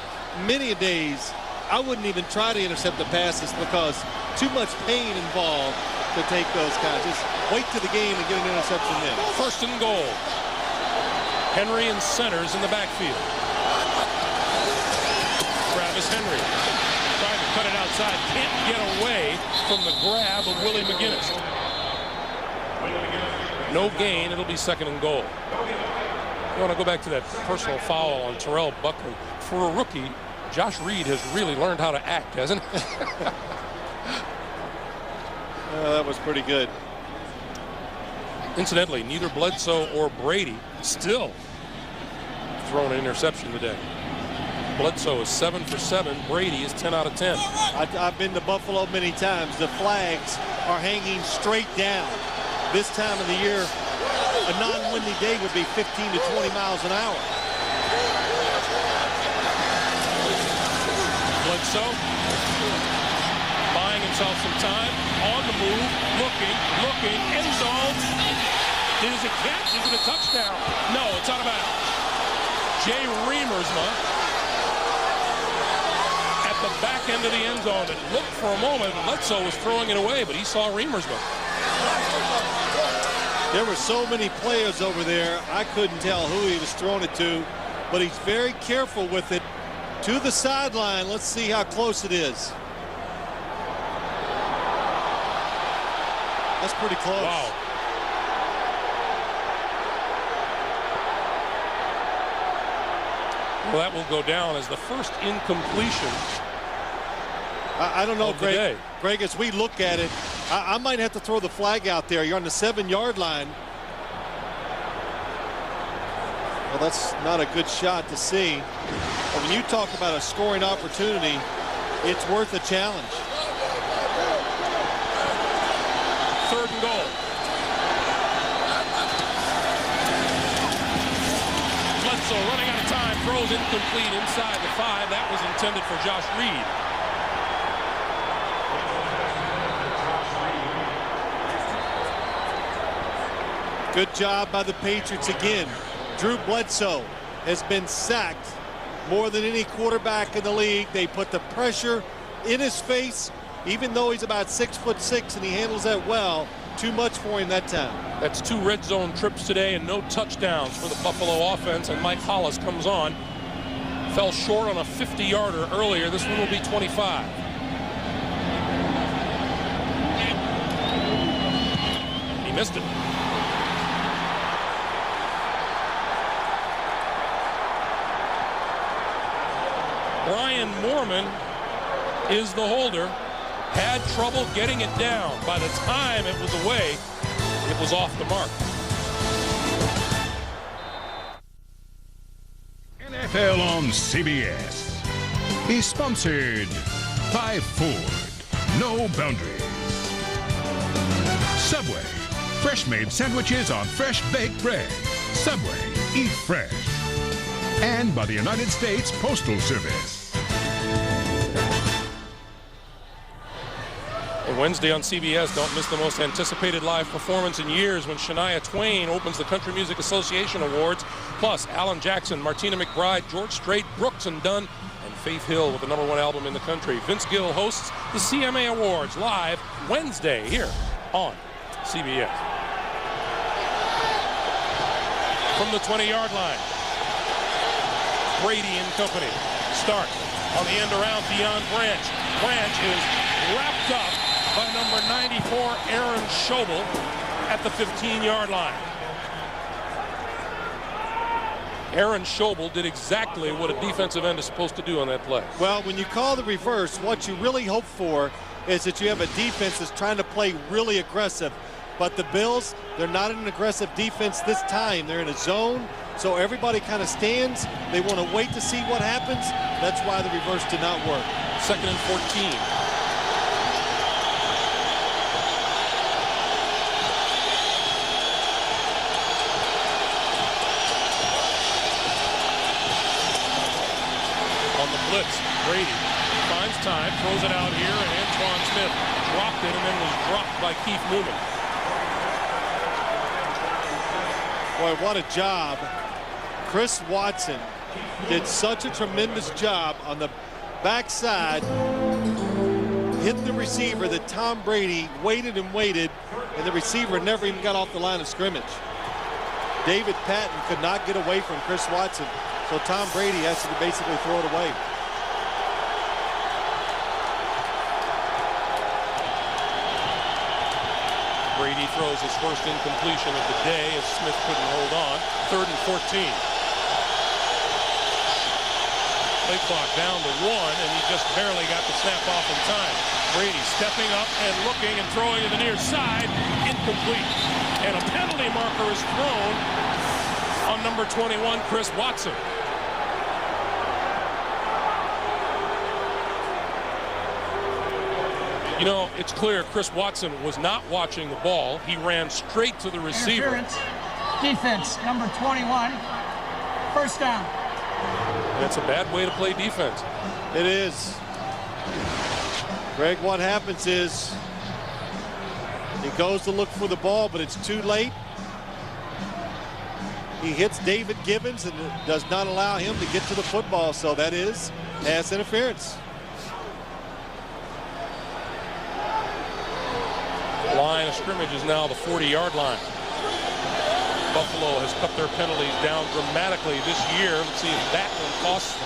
many a days I wouldn't even try to intercept the passes because too much pain involved to take those guys. Just wait to the game and get an interception then. First and goal. Henry and centers in the backfield. Travis Henry trying to cut it outside. Can't get away from the grab of Willie McGinnis. No gain. It'll be second and goal. You want to go back to that personal foul on Terrell Buckley. For a rookie, Josh Reed has really learned how to act, hasn't he? That was pretty good. Incidentally, neither Bledsoe or Brady still thrown an interception today. Bledsoe is 7 for 7. Brady is 10 out of 10. I've been to Buffalo many times. The flags are hanging straight down. This time of the year, a non-windy day would be 15 to 20 miles an hour. Bledsoe buying himself some time, on the move, looking, end zone. Is it a catch? Is it a touchdown? No, it's out of bounds. Jay Reamersma at the back end of the end zone. It looked for a moment, Bledsoe was throwing it away, but he saw Reamersma. There were so many players over there, I couldn't tell who he was throwing it to, but he's very careful with it to the sideline. Let's see how close it is. That's pretty close. Wow. Well, that will go down as the first incompletion. I don't know, Greg. Day. Greg, as we look at it, I might have to throw the flag out there. You're on the 7-yard line. Well, that's not a good shot to see. But when you talk about a scoring opportunity, it's worth a challenge. Third and goal. Bledsoe running out of time, throws incomplete inside the 5. That was intended for Josh Reed. Good job by the Patriots again. Drew Bledsoe has been sacked more than any quarterback in the league. They put the pressure in his face, even though he's about 6'6" and he handles that well. Too much for him that time. That's 2 red zone trips today and no touchdowns for the Buffalo offense, and Mike Hollis comes on. Fell short on a 50-yarder earlier. This one will be 25. He missed it. Mormon is the holder. Had trouble getting it down. By the time it was away, it was off the mark. NFL on CBS is sponsored by Ford. No boundaries. Subway. Fresh-made sandwiches on fresh baked bread. Subway. Eat fresh. And by the United States Postal Service. And Wednesday on CBS, don't miss the most anticipated live performance in years when Shania Twain opens the Country Music Association Awards. Plus, Alan Jackson, Martina McBride, George Strait, Brooks and Dunn, and Faith Hill with the #1 album in the country. Vince Gill hosts the CMA Awards live Wednesday here on CBS. From the 20-yard line, Brady and company start on the end around beyond Branch. Branch is wrapped up by number 94, Aaron Schobel, at the 15-yard line. Aaron Schobel did exactly what a defensive end is supposed to do on that play. Well, when you call the reverse, what you really hope for is that you have a defense that's trying to play really aggressive. But the Bills, they're not an aggressive defense this time. They're in a zone, so everybody kind of stands. They want to wait to see what happens. That's why the reverse did not work. 2nd and 14. On the blitz, Brady finds time, throws it out here, and Antoine Smith dropped it and then was dropped by Keith Newman. Boy, what a job. Chris Watson did such a tremendous job on the backside, hit the receiver that Tom Brady waited and waited, and the receiver never even got off the line of scrimmage. David Patton could not get away from Chris Watson, so Tom Brady has to basically throw it away. Brady throws his first incompletion of the day as Smith couldn't hold on. 3rd and 14. Play clock down to 1, and he just barely got the snap off in time. Brady stepping up and looking and throwing to the near side. Incomplete. And a penalty marker is thrown on number 21, Chris Watson. You know, it's clear Chris Watson was not watching the ball. He ran straight to the receiver. Interference. Defense, number 21. First down. That's a bad way to play defense. It is. Greg, what happens is he goes to look for the ball, but it's too late. He hits David Gibbons and does not allow him to get to the football, so that is pass interference. Line of scrimmage is now the 40-yard line. Buffalo has cut their penalties down dramatically this year. Let's see if that one costs them.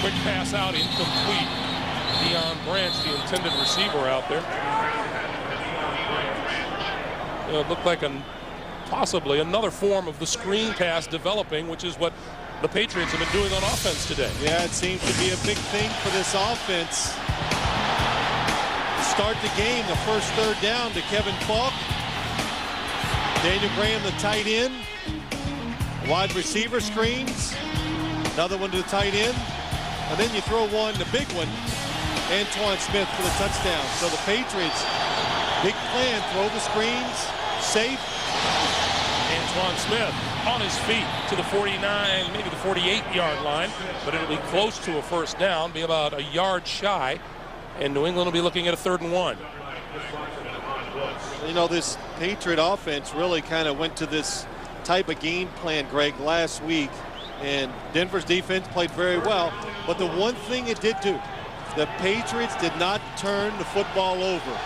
Quick pass out, incomplete. Deion Branch, the intended receiver out there. It looked like possibly another form of the screen pass developing, which is what the Patriots have been doing on offense today. Yeah, it seems to be a big thing for this offense. Start the game, the first 3rd down to Kevin Falk. Daniel Graham, the tight end. Wide receiver screens. Another one to the tight end. And then you throw one, the big one, Antoine Smith for the touchdown. So the Patriots, big plan, throw the screens, safe. Antoine Smith on his feet to the 49, maybe the 48-yard line, but it'll be close to a first down, be about a yard shy, and New England will be looking at a 3rd and 1. You know, this Patriot offense really kind of went to this type of game plan, Greg, last week, and Denver's defense played very well, but the one thing it did do, the Patriots did not turn the football over.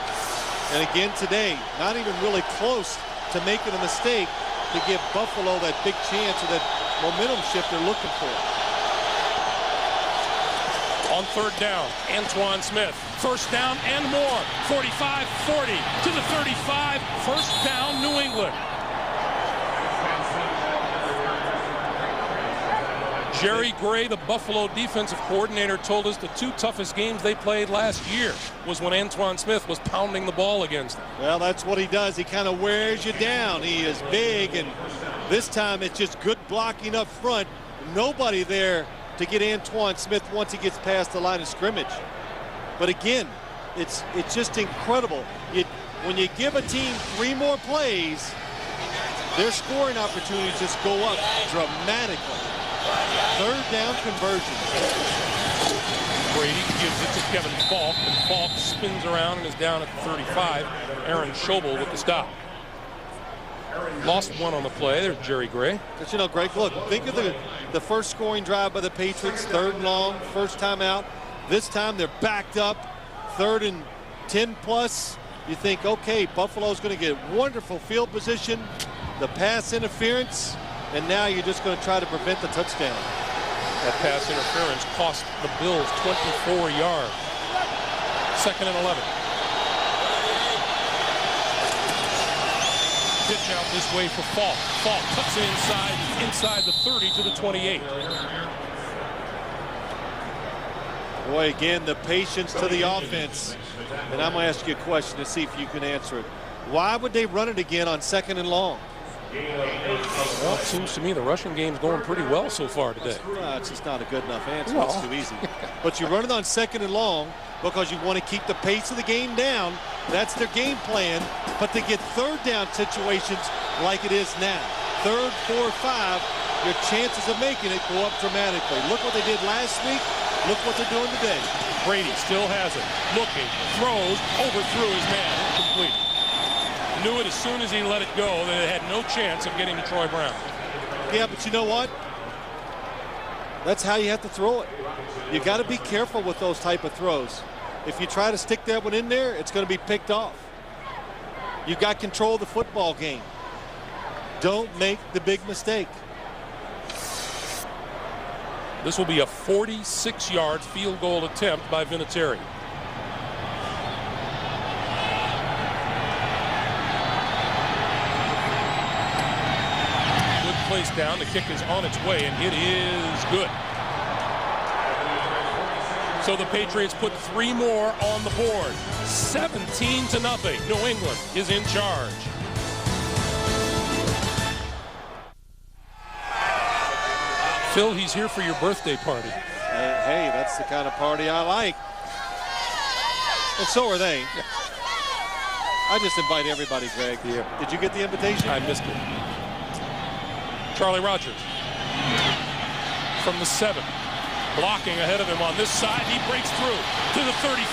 And again today, not even really close to making a mistake to give Buffalo that big chance or that momentum shift they're looking for. On 3rd down, Antoine Smith. First down and more. 45-40 to the 35. First down, New England. Jerry Gray, the Buffalo defensive coordinator, told us the 2 toughest games they played last year was when Antoine Smith was pounding the ball against them. Well, that's what he does. He kind of wears you down. He is big, and this time it's just good blocking up front. Nobody there to get Antoine Smith once he gets past the line of scrimmage. But again, it's just incredible. When you give a team 3 more plays, their scoring opportunities just go up dramatically. 3rd down conversion. Brady gives it to Kevin Falk, and Falk spins around and is down at the 35. Aaron Schobel with the stop. Lost 1 on the play. There's Jerry Gray. But, you know, Greg, look, think of the first scoring drive by the Patriots, 3rd and long, first time out. This time they're backed up, 3rd and 10 plus. You think, okay, Buffalo's going to get wonderful field position, the pass interference, and now you're just going to try to prevent the touchdown. That pass interference cost the Bills 24 yards. 2nd and 11. Pitch out this way for Falk. Falk cuts it inside the 30 to the 28. Boy, again, the patience to the offense. And I'm going to ask you a question to see if you can answer it. Why would they run it again on 2nd and long? Well, it seems to me the rushing game's going pretty well so far today. It's just not a good enough answer. Well, it's too easy. But you run it on 2nd and long because you want to keep the pace of the game down. That's their game plan. But to get 3rd down situations like it is now, 3rd, 4, 5, your chances of making it go up dramatically. Look what they did last week. Look what they're doing today. Brady still has it. Looking, throws, overthrew his man. Incomplete. Knew it as soon as he let it go that it had no chance of getting to Troy Brown. Yeah, but you know what? That's how you have to throw it. You got to be careful with those type of throws. If you try to stick that one in there, it's going to be picked off. You got control of the football game. Don't make the big mistake. This will be a 46-yard field goal attempt by Vinatieri. Good place down. The kick is on its way, and it is good. So the Patriots put 3 more on the board. 17-0. New England is in charge. Phil, he's here for your birthday party. Hey, that's the kind of party I like. And so are they. I just invite everybody, Greg. Yeah. Did you get the invitation? I missed it. Charlie Rogers from the 7. Blocking ahead of him on this side. He breaks through to the 35.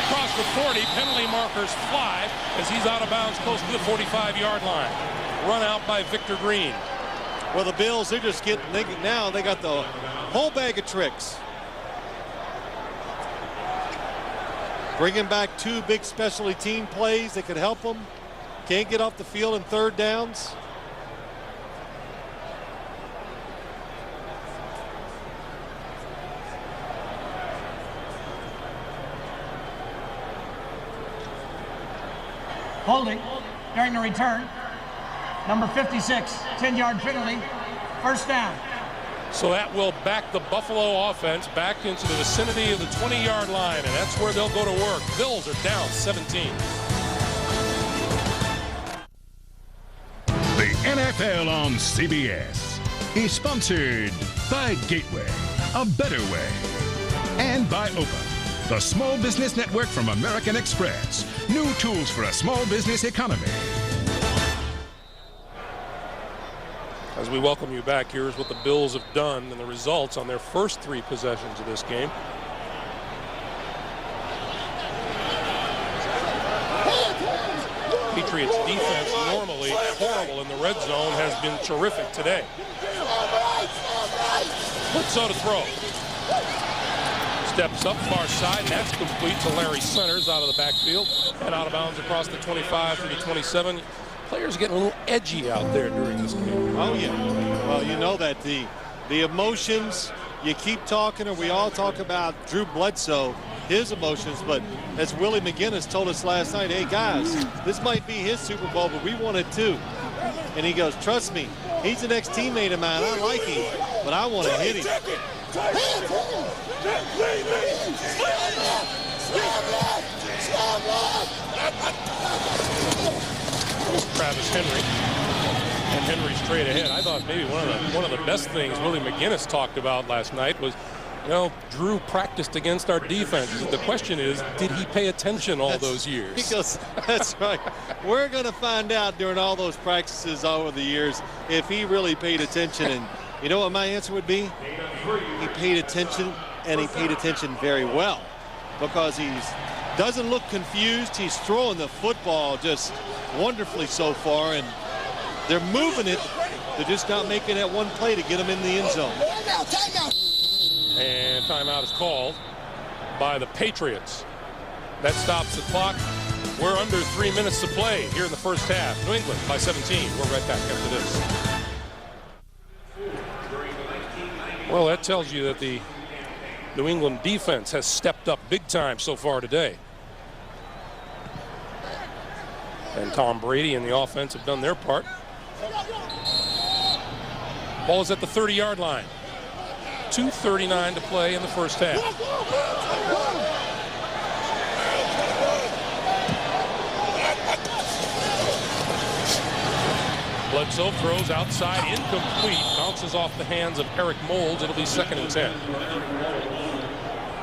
Across the 40. Penalty markers fly as he's out of bounds close to the 45-yard line. Run out by Victor Green. Well, the Bills, they're just getting, now they got the whole bag of tricks. Bringing back 2 big specialty team plays that could help them. Can't get off the field in 3rd downs. Holding during the return. Number 56, 10-yard penalty, 1st down. So that will back the Buffalo offense back into the vicinity of the 20-yard line, and that's where they'll go to work. Bills are down 17. The NFL on CBS is sponsored by Gateway, a better way, and by Open, the small business network from American Express. New tools for a small business economy. As we welcome you back, here's what the Bills have done and the results on their first 3 possessions of this game. Patriots defense, normally horrible in the red zone, has been terrific today. Bledsoe to throw. Steps up far side, and that's complete to Larry Centers out of the backfield and out of bounds across the 25 to the 27. Players getting a little edgy out there during this game. Oh, yeah. Well, you know that the emotions, you keep talking, or we all talk about Drew Bledsoe, his emotions, but as Willie McGinnis told us last night, hey, guys, this might be his Super Bowl, but we want it too. And he goes, trust me, he's an ex-teammate of mine. I like him. but I want to hit him. Travis Henry, and Henry straight ahead. I thought maybe one of the best things Willie McGinnis talked about last night was, you know, Drew practiced against our defense. The question is, did he pay attention all those years? He goes, that's right. We're going to find out during all those practices over the years if he really paid attention. And you know what my answer would be? He paid attention, and he paid attention very well, because he doesn't look confused. He's throwing the football just wonderfully so far, and they're moving it. They're just not making that one play to get him in the end zone. And timeout is called by the Patriots. That stops the clock. We're under 3 minutes to play here in the first half. New England by 17. We're right back after this. Well, that tells you that the New England defense has stepped up big time so far today. And Tom Brady and the offense have done their part. Ball is at the 30-yard line. 2:39 to play in the first half. Bledsoe throws outside, incomplete, bounces off the hands of Eric Moulds. It'll be 2nd and 10.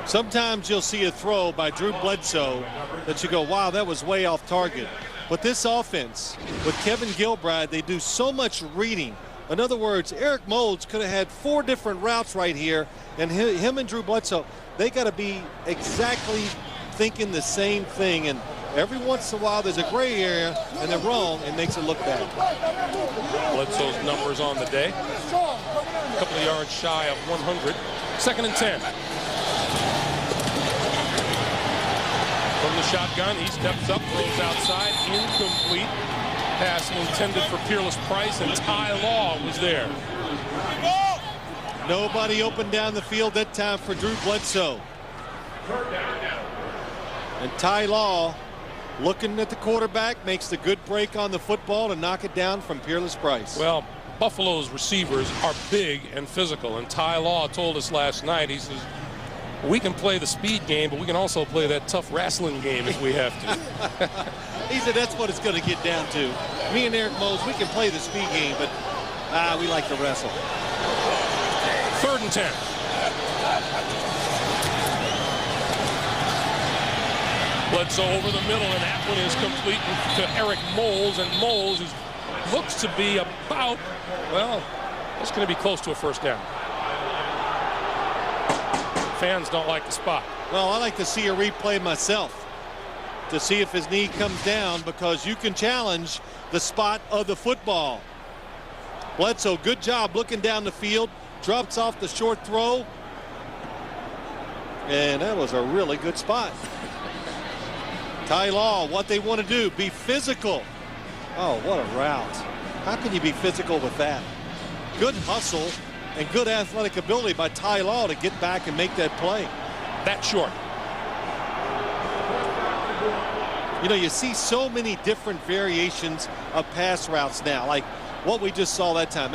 Sometimes you'll see a throw by Drew Bledsoe that you go, wow, that was way off target. But this offense, with Kevin Gilbride, they do so much reading. In other words, Eric Moulds could have had 4 different routes right here, and him and Drew Bledsoe, they got to be exactly thinking the same thing. And every once in a while, there's a gray area, and they're wrong, and makes it look bad. Bledsoe's numbers on the day. A couple of yards shy of 100. 2nd and 10. From the shotgun, he steps up, throws outside, incomplete. Pass intended for Peerless Price, and Ty Law was there. Nobody open down the field that time for Drew Bledsoe. And Ty Law, looking at the quarterback, makes the good break on the football to knock it down from Peerless Price. Well, Buffalo's receivers are big and physical, and Ty Law told us last night, he says, we can play the speed game, but we can also play that tough wrestling game if we have to. He said that's what it's going to get down to. Me and Eric Moulds, we can play the speed game, but we like to wrestle. 3rd and 10. Bledsoe over the middle, and that one is complete to Eric Moulds, and Moulds looks to be about, well, it's going to be close to a first down. Fans don't like the spot. Well, I like to see a replay myself to see if his knee comes down, because you can challenge the spot of the football. Bledsoe, good job looking down the field, drops off the short throw, and that was a really good spot. Ty Law, what they want to do, be physical. Oh, what a route. How can you be physical with that? Good hustle and good athletic ability by Ty Law to get back and make that play. That short. You know, you see so many different variations of pass routes now, like what we just saw that time.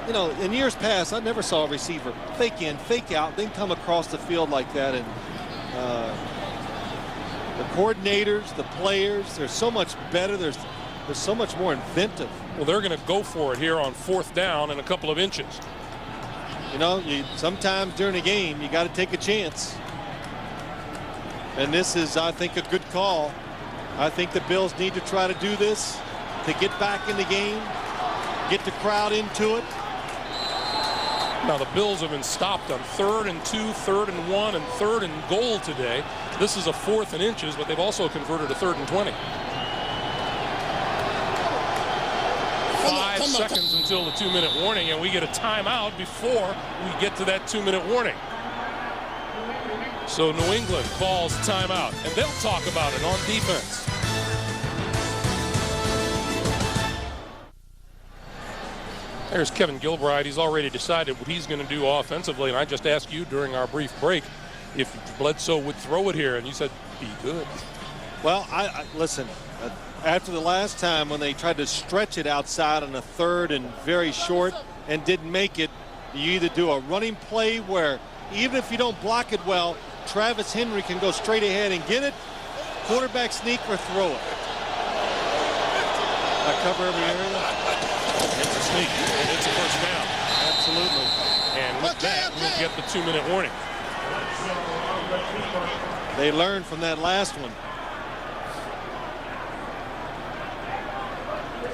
You know, in years past, I never saw a receiver fake in, fake out, then come across the field like that. And the coordinators, the players, they're so much better. They're so much more inventive. Well, they're going to go for it here on 4th down and a couple of inches. You know, sometimes during a game, you got to take a chance. And this is, I think, a good call. I think the Bills need to try to do this to get back in the game, get the crowd into it. Now, the Bills have been stopped on 3rd and 2, 3rd and 1, and 3rd and goal today. This is a 4th and inches, but they've also converted a 3rd and 20. 5 seconds until the 2-minute warning, and we get a timeout before we get to that 2-minute warning. So New England calls a timeout, and they'll talk about it on defense. There's Kevin Gilbride. He's already decided what he's going to do offensively, and I just asked you during our brief break if Bledsoe would throw it here, and you said he could. Well, I listen, after the last time when they tried to stretch it outside on a 3rd and very short and didn't make it, You either do a running play where even if you don't block it well, Travis Henry can go straight ahead and get it, quarterback sneak, or throw it. I cover every area. It's a sneak, and it's a first down. Absolutely. And with that, we'll get the 2-minute warning. They learned from that last one.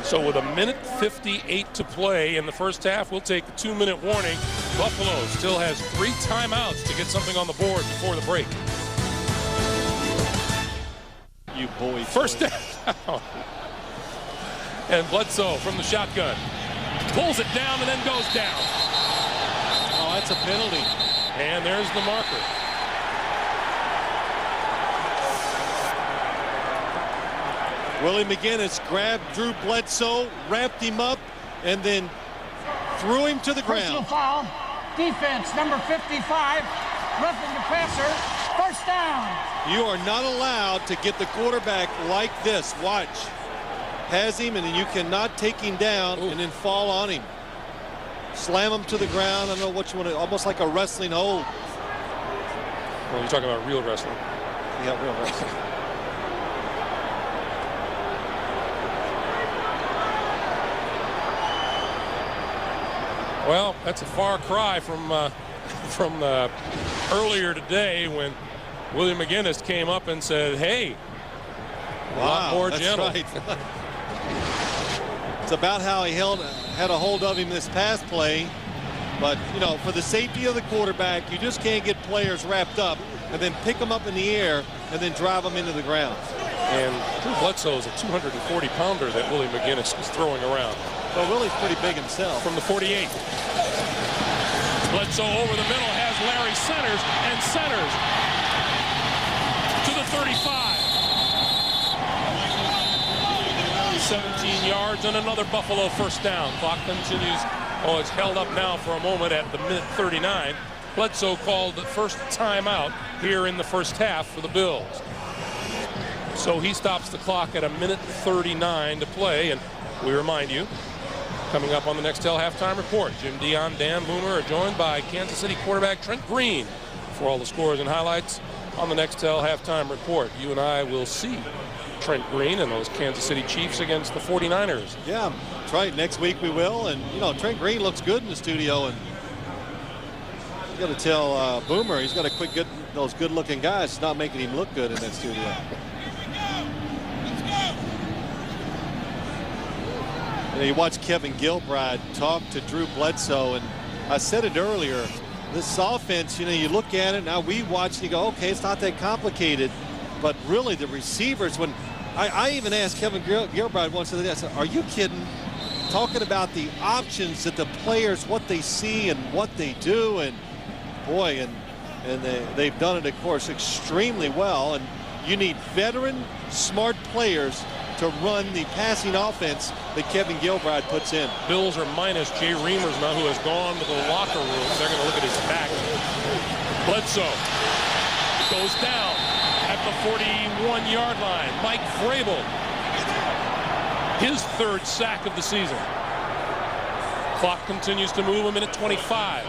So with 1:58 to play in the first half, we'll take the 2-minute warning. Buffalo still has 3 timeouts to get something on the board before the break. You boy. First down. And Bledsoe from the shotgun pulls it down and then goes down. Oh, that's a penalty. And there's the marker. Willie McGinnis grabbed Drew Bledsoe, wrapped him up, and then threw him to the Personal ground. foul. Defense, number 55. Roughing the passer. First down. You are not allowed to get the quarterback like this. Watch. Has him, and then you cannot take him down and then fall on him. Slam him to the ground. I don't know what you want to, almost like a wrestling hold. Well, you're talking about real wrestling. Yeah, real wrestling. Well, that's a far cry from earlier today when William McGinnis came up and said, "Hey, a lot more that's gentle." Right. It's about how he had a hold of him this past play, but you know, for the safety of the quarterback, you just can't get players wrapped up and then pick them up in the air and then drive them into the ground. And Drew Bledsoe is a 240-pounder that William McGinnis is throwing around. Well, Willie's pretty big himself. From the 48. Bledsoe over the middle has Larry centers and centers to the 35. 17 yards and another Buffalo first down. Clock continues. Oh, it's held up now for a moment at the minute 39. Bledsoe called the first timeout here in the first half for the Bills. So he stops the clock at a minute 39 to play, and we remind you, coming up on the Nextel halftime report, Jim Dion, Dan Boomer are joined by Kansas City quarterback Trent Green for all the scores and highlights on the Nextel halftime report. You and I will see Trent Green and those Kansas City Chiefs against the 49ers. Yeah, that's right. Next week we will. And, you know, Trent Green looks good in the studio. And you got to tell Boomer he's got to quit those good-looking guys. It's not making him look good in that studio. You know, you watch Kevin Gilbride talk to Drew Bledsoe, and I said it earlier, this offense, you know, you look at it, now we watch and you go, okay, it's not that complicated, but really the receivers, when I even asked Kevin Gilbride once the other day, I said, are you kidding? Talking about the options that the players, what they see and what they do, and boy, and they've done it, of course, extremely well, and you need veteran, smart players to run the passing offense that Kevin Gilbride puts in. Bills are minus Jay Reimers now, who has gone to the locker room. They're going to look at his back. Bledsoe goes down at the 41-yard line. Mike Vrabel, his third sack of the season. Clock continues to move, a minute 25.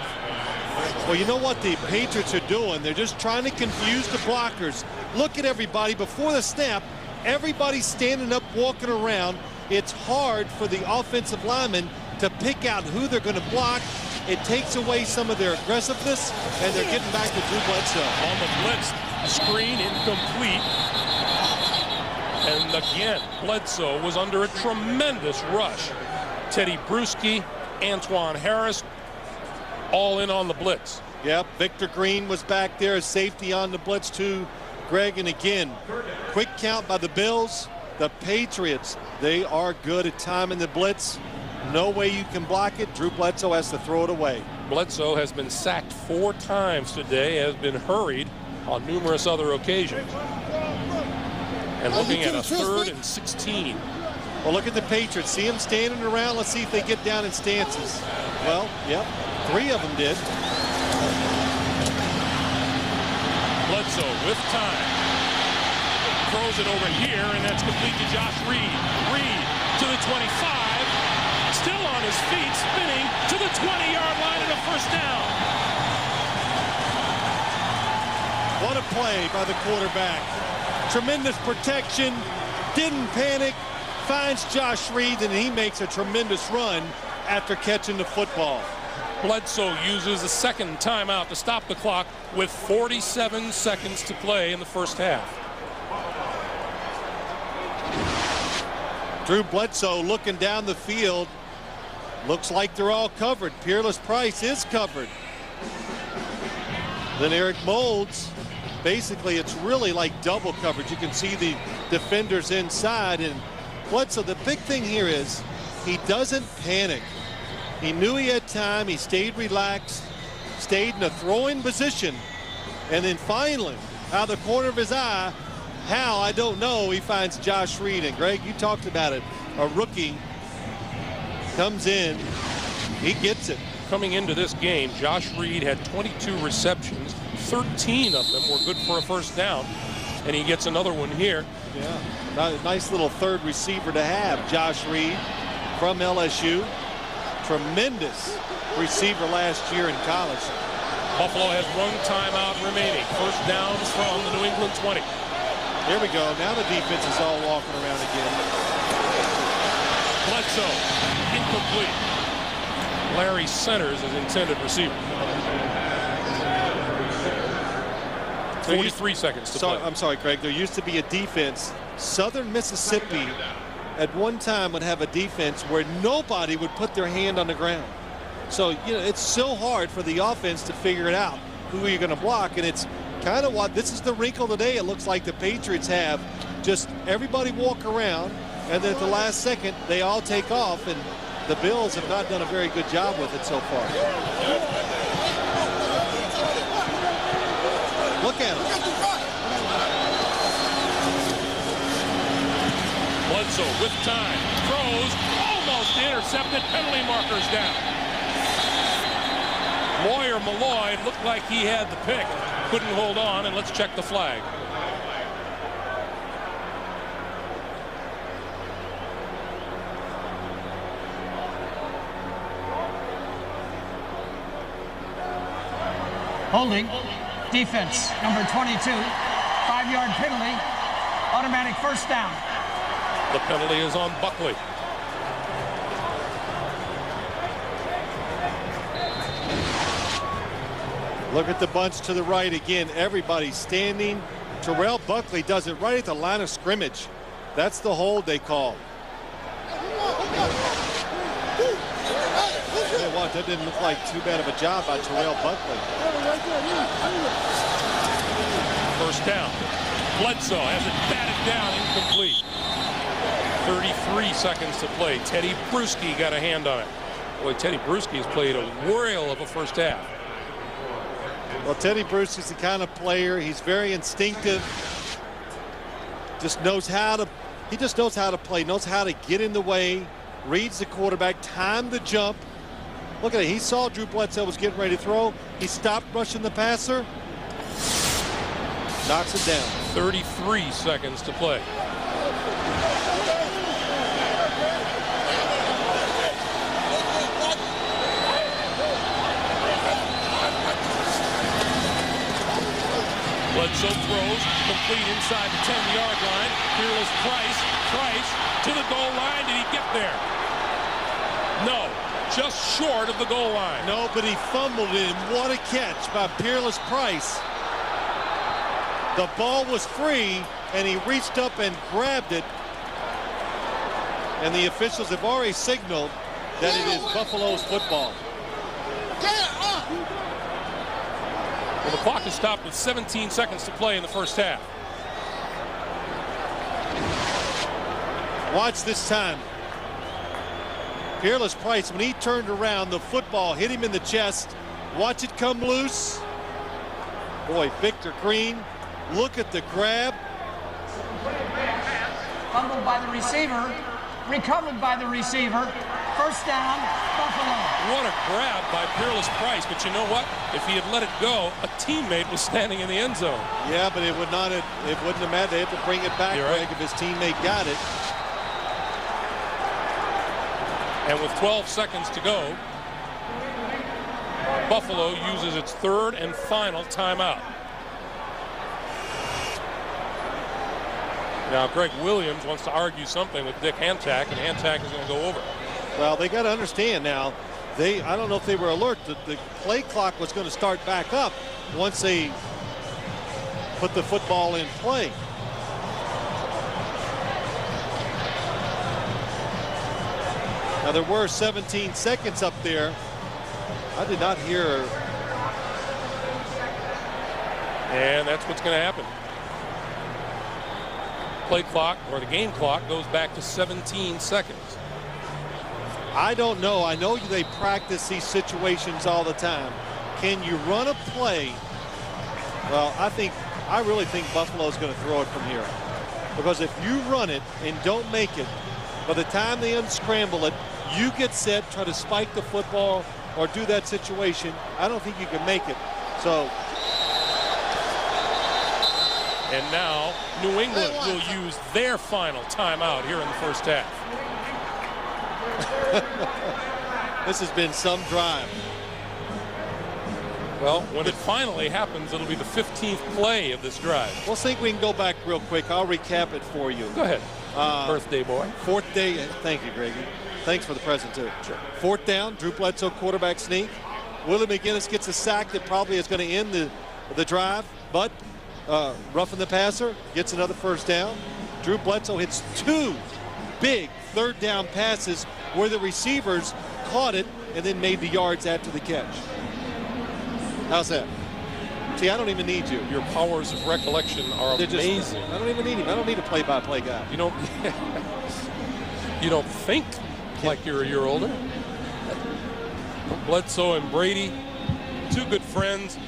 Well, you know what the Patriots are doing? They're just trying to confuse the blockers. Look at everybody before the snap. Everybody's standing up, walking around. It's hard for the offensive linemen to pick out who they're going to block. It takes away some of their aggressiveness, and they're getting back to Drew Bledsoe. On the blitz, screen incomplete. And again, Bledsoe was under a tremendous rush. Teddy Bruschi, Antoine Harris, all in on the blitz. Yep, Victor Green was back there as safety on the blitz too. Greg, and again, quick count by the Bills. The Patriots, they are good at timing the blitz. No way you can block it. Drew Bledsoe has to throw it away. Bledsoe has been sacked 4 times today, has been hurried on numerous other occasions. And looking at a 3rd and 16. Well, look at the Patriots. See them standing around. Let's see if they get down in stances. Well, yep, 3 of them did. Bledsoe with time. Throws it over here, and that's complete to Josh Reed. Reed to the 25. Still on his feet, spinning to the 20-yard line, and a first down. What a play by the quarterback. Tremendous protection, didn't panic, finds Josh Reed, and he makes a tremendous run after catching the football. Bledsoe uses a second timeout to stop the clock with 47 seconds to play in the first half. Drew Bledsoe looking down the field. Looks like they're all covered. Peerless Price is covered. Then Eric Moulds, basically it's really like double coverage. You can see the defenders inside, and Bledsoe, the big thing here is he doesn't panic. He knew he had time. He stayed relaxed, stayed in a throwing position, and then finally, out of the corner of his eye, how, I don't know, he finds Josh Reed. And Greg, you talked about it. A rookie comes in, he gets it. Coming into this game, Josh Reed had 22 receptions. 13 of them were good for a first down, and he gets another one here. Yeah, nice little third receiver to have. Josh Reed from LSU. Tremendous receiver last year in college. Buffalo has one timeout remaining. First down from the New England 20. Here we go. Now the defense is all walking around again. Bledsoe, incomplete. Larry Centers is intended receiver. 43 seconds to play. I'm sorry, Craig. There used to be a defense. Southern Mississippi at one time would have a defense where nobody would put their hand on the ground. So, you know, it's so hard for the offense to figure it out. Who are you going to block? And it's kind of what this is the wrinkle today. It looks like the Patriots have just everybody walk around, and then at the last second, they all take off, and the Bills have not done a very good job with it so far. Look at him. Bledsoe with time, throws, almost intercepted, penalty markers down. Lawyer Malloy looked like he had the pick, couldn't hold on, and let's check the flag. Holding, defense, number 22, 5-yard penalty, automatic first down. The penalty is on Buckley. Look at the bunch to the right again. Everybody standing. Terrell Buckley does it right at the line of scrimmage. That's the hold they call. What, that didn't look like too bad of a job by Terrell Buckley. First down. Bledsoe has it batted down, incomplete. 33 seconds to play. Teddy Bruschi got a hand on it. Boy, Teddy Bruschi has played a whale of a first half. Well, Teddy Bruschi is the kind of player, he's very instinctive. Just knows how to, he just knows how to play, knows how to get in the way, reads the quarterback, time the jump. Look at it, he saw Drew Bledsoe was getting ready to throw. He stopped rushing the passer. Knocks it down. 33 seconds to play. Bledsoe throws, complete inside the 10-yard line. Peerless Price to the goal line. Did he get there? No, just short of the goal line. No, but he fumbled it, and what a catch by Peerless Price. The ball was free, and he reached up and grabbed it. And the officials have already signaled that it is Buffalo's football. Well, the clock is stopped with 17 seconds to play in the first half. Watch this time. Peerless Price, when he turned around, the football hit him in the chest. Watch it come loose. Boy, Victor Green, look at the grab. Fumbled by the receiver, recovered by the receiver. First down, Buffalo. What a grab by Peerless Price, but you know what? If he had let it go, a teammate was standing in the end zone. Yeah, but it wouldn't have mattered. They had to bring it back, Greg, if his teammate got it. And with 12 seconds to go, Buffalo uses its third and final timeout. Now, Greg Williams wants to argue something with Dick Hantak, and Hantak is going to go over. Well, they got to understand now, I don't know if they were alert that the play clock was going to start back up once they put the football in play. Now, there were 17 seconds up there. I did not hear. And that's what's going to happen. Play clock, or the game clock, goes back to 17 seconds. I don't know. I know they practice these situations all the time. Can you run a play? Well, I really think Buffalo's going to throw it from here. Because if you run it and don't make it, by the time they unscramble it, you get set, try to spike the football or do that situation. I don't think you can make it. So. And now New England will use their final timeout here in the first half. This has been some drive. Well, when it finally happens, it'll be the 15th play of this drive. We'll think we can go back real quick. I'll recap it for you. Go ahead. Birthday boy. Fourth day. Thank you, Greggy. Thanks for the present, too. Sure. Fourth down, Drew Bledsoe quarterback sneak. Willie McGinnis gets a sack that probably is going to end the drive, but roughing the passer, gets another first down. Drew Bledsoe hits two big third down passes where the receivers caught it and then made the yards after the catch. How's that? See, I don't even need you. Your powers of recollection are amazing. I don't even need him. I don't need a play-by-play guy. You don't think like you're a year older. Bledsoe and Brady, two good friends.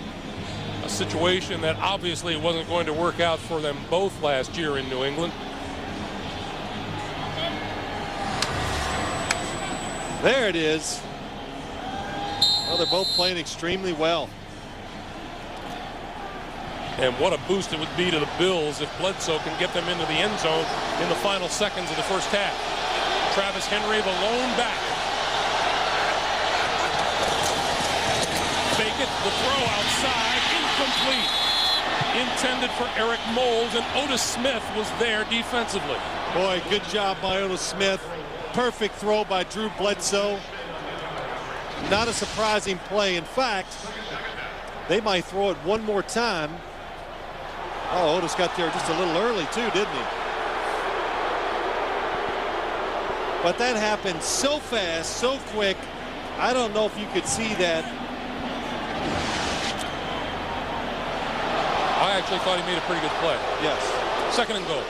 A situation that obviously wasn't going to work out for them both last year in New England. There it is. Well, they're both playing extremely well. And what a boost it would be to the Bills if Bledsoe can get them into the end zone in the final seconds of the first half. Travis Henry, the lone back. Fake it, the throw outside, incomplete. Intended for Eric Moles, and Otis Smith was there defensively. Boy, good job by Otis Smith. Perfect throw by Drew Bledsoe. Not a surprising play. In fact, they might throw it one more time. Oh, Otis got there just a little early too, didn't he? But that happened so fast, so quick. I don't know if you could see that. I actually thought he made a pretty good play. Yes. Second and goal.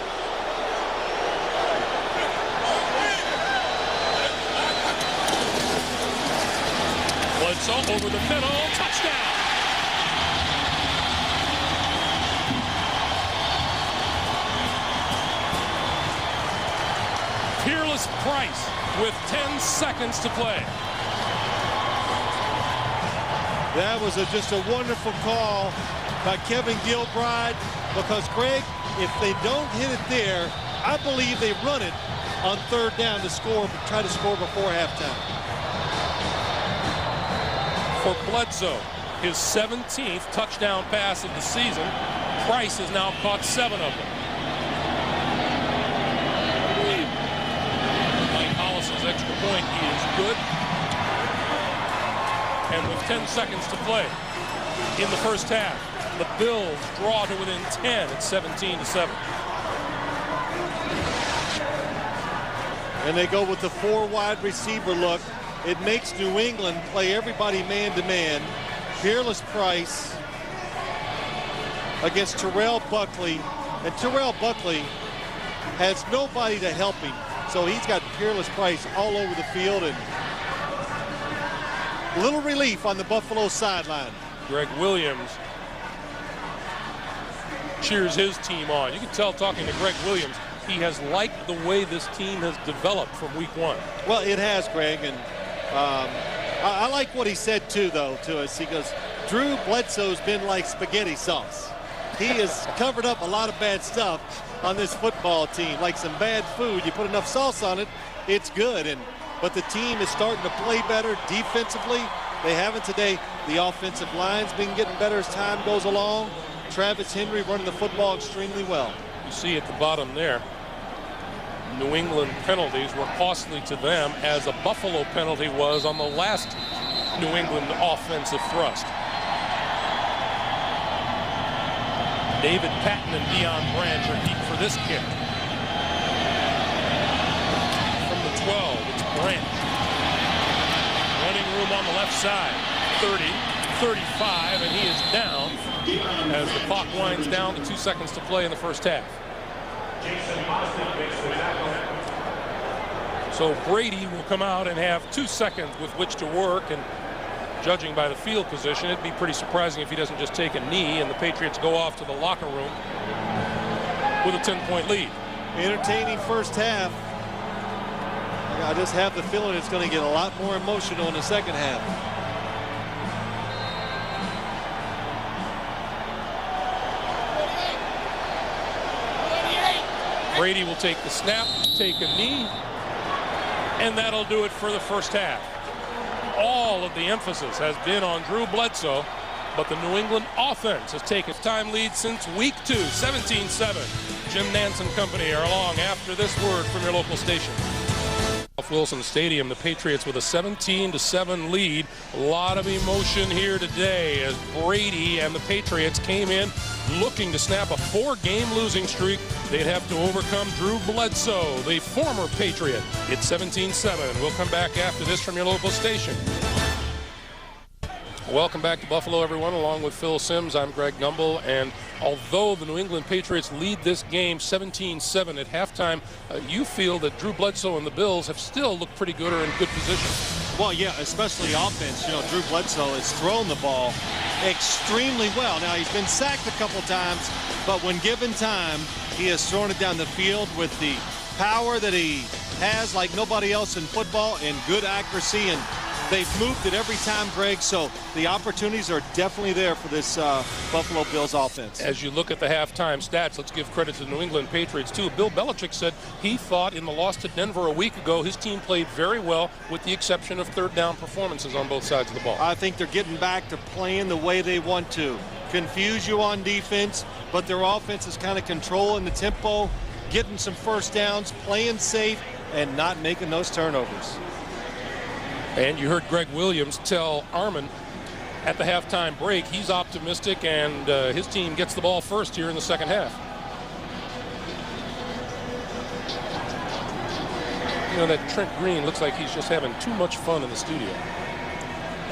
Bledsoe over the middle, touchdown. Peerless Price with 10 seconds to play. That was just a wonderful call by Kevin Gilbride, because, Greg, if they don't hit it there, I believe they run it on third down to score, try to score before halftime. For Bledsoe, his 17th touchdown pass of the season. Price has now caught 7 of them. Mike Hollis's extra point, he is good. And with 10 seconds to play in the first half, the Bills draw to within 10 at 17-7. And they go with the 4 wide receiver look. It makes New England play everybody man-to-man. Peerless Price against Terrell Buckley. And Terrell Buckley has nobody to help him. So he's got Peerless Price all over the field. And little relief on the Buffalo sideline. Greg Williams cheers his team on. You can tell, talking to Greg Williams, he has liked the way this team has developed from week 1. Well, it has, Greg, and I like what he said too, though, to us. He goes, Drew Bledsoe's been like spaghetti sauce. He has covered up a lot of bad stuff on this football team, like some bad food. You put enough sauce on it, it's good. But the team is starting to play better defensively. They haven't today. The offensive line's been getting better as time goes along. Travis Henry running the football extremely well. You see at the bottom there, New England penalties were costly to them, as a Buffalo penalty was on the last New England offensive thrust. David Patton and Deion Branch are deep for this kick. From the 12, it's Branch. Running room on the left side. 30, 35, and he is down as the clock winds down to 2 seconds to play in the first half. So Brady will come out and have 2 seconds with which to work, and judging by the field position, it'd be pretty surprising if he doesn't just take a knee and the Patriots go off to the locker room with a 10-point lead. Entertaining first half. I just have the feeling it's going to get a lot more emotional in the second half. Brady will take the snap, take a knee, and that'll do it for the first half. All of the emphasis has been on Drew Bledsoe, but the New England offense has taken time lead since week 2, 17-7. Jim Nantz and company are along after this word from your local station. Off Wilson Stadium, the Patriots with a 17-7 lead. A lot of emotion here today as Brady and the Patriots came in looking to snap a 4-game losing streak. They'd have to overcome Drew Bledsoe, the former Patriot. It's 17-7. We'll come back after this from your local station. Welcome back to Buffalo, everyone. Along with Phil Simms, I'm Greg Gumbel. And although the New England Patriots lead this game 17-7 at halftime, you feel that Drew Bledsoe and the Bills have still looked pretty good or in good position. Well, yeah, especially offense. You know, Drew Bledsoe has thrown the ball extremely well. Now, he's been sacked a couple times, but when given time, he has thrown it down the field with the power that he has like nobody else in football, and good accuracy, and they've moved it every time, Greg, so the opportunities are definitely there for this Buffalo Bills offense. As you look at the halftime stats, let's give credit to the New England Patriots, too. Bill Belichick said he thought in the loss to Denver a week ago, his team played very well with the exception of third down performances on both sides of the ball. I think they're getting back to playing the way they want to. Confuse you on defense, but their offense is kind of controlling the tempo, getting some first downs, playing safe, and not making those turnovers. And you heard Greg Williams tell Armin at the halftime break he's optimistic and his team gets the ball first here in the second half. You know, that Trent Green looks like he's just having too much fun in the studio.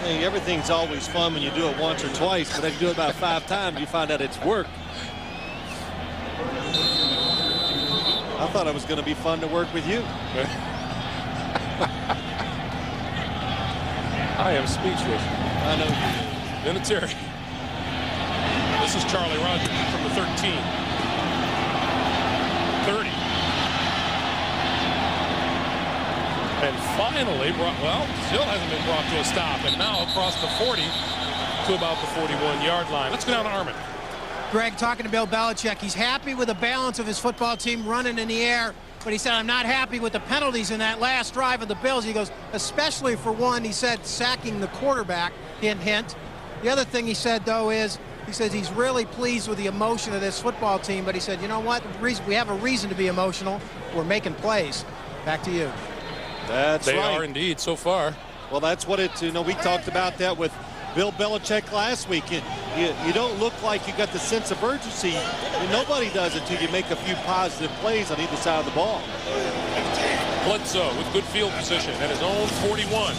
Hey, everything's always fun when you do it once or twice, but if you do it about 5 times, you find out it's work. I thought it was going to be fun to work with you. I am speechless. I know you do. Vinatieri. This is Charlie Rogers from the 13. 30. And finally, still hasn't been brought to a stop. And now across the 40 to about the 41-yard line. Let's go down to Armin. Greg, talking to Bill Belichick, he's happy with the balance of his football team running in the air. But he said, I'm not happy with the penalties in that last drive of the Bills. He goes, especially for one, he said, sacking the quarterback, hint, hint. The other thing he said, though, is he says he's really pleased with the emotion of this football team. But he said, you know what? We have a reason to be emotional. We're making plays. Back to you. That's right. They are indeed so far. Well, that's what it's, you know, we talked about that with Bill Belichick last week. You don't look like you got the sense of urgency. Nobody does until you make a few positive plays on either side of the ball. Bledsoe with good field position at his own 41.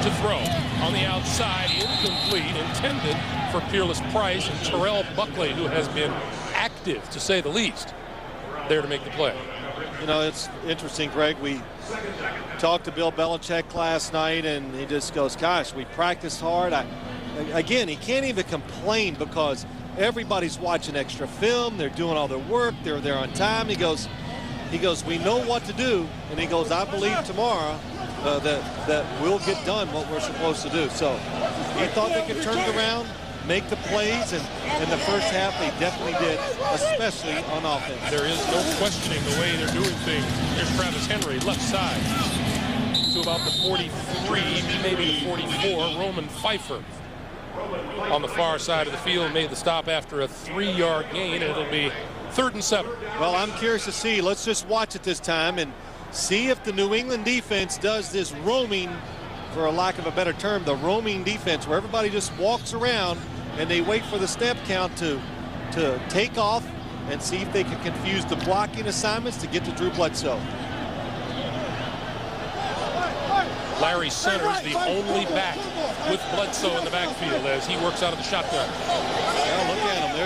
To throw on the outside, incomplete, intended for Peerless Price and Terrell Buckley, who has been active, to say the least, there to make the play. You know, it's interesting, Greg. We talked to Bill Belichick last night, and he just goes, gosh, we practiced hard. Again, he can't even complain because everybody's watching extra film. They're doing all their work. They're there on time. He goes, we know what to do. And he goes, I believe tomorrow that we'll get done what we're supposed to do. So he thought they could turn it around, make the plays, and in the first half they definitely did, especially on offense. There is no questioning the way they're doing things. Here's Travis Henry, left side. to about the 43, maybe the 44. Roman Pfeiffer on the far side of the field made the stop after a 3-yard gain, and it'll be 3rd and 7. Well, I'm curious to see. Let's just watch it this time and see if the New England defense does this roaming, for a lack of a better term, the roaming defense, where everybody just walks around and they wait for the snap count to take off, and see if they can confuse the blocking assignments to get to Drew Bledsoe. Larry Centers, the only back with Bledsoe in the backfield as he works out of the shotgun. Well, look at him.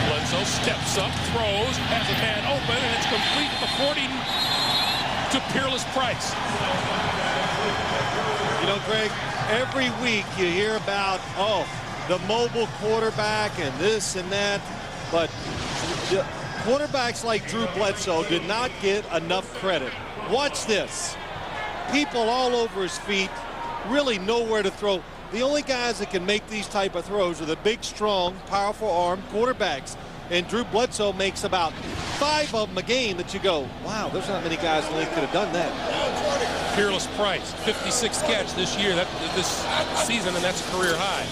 Bledsoe steps up, throws, has a man open, and it's complete at the 40 to Peerless Price. You know, Greg, every week you hear about, the mobile quarterback and this and that, but quarterbacks like Drew Bledsoe did not get enough credit. Watch this. People all over his feet, really nowhere to throw. The only guys that can make these type of throws are the big, strong, powerful arm quarterbacks. And Drew Bledsoe makes about 5 of them a game that you go, wow, there's not many guys in the league could have done that. Peerless Price, 56th catch this year, this season, and that's a career high.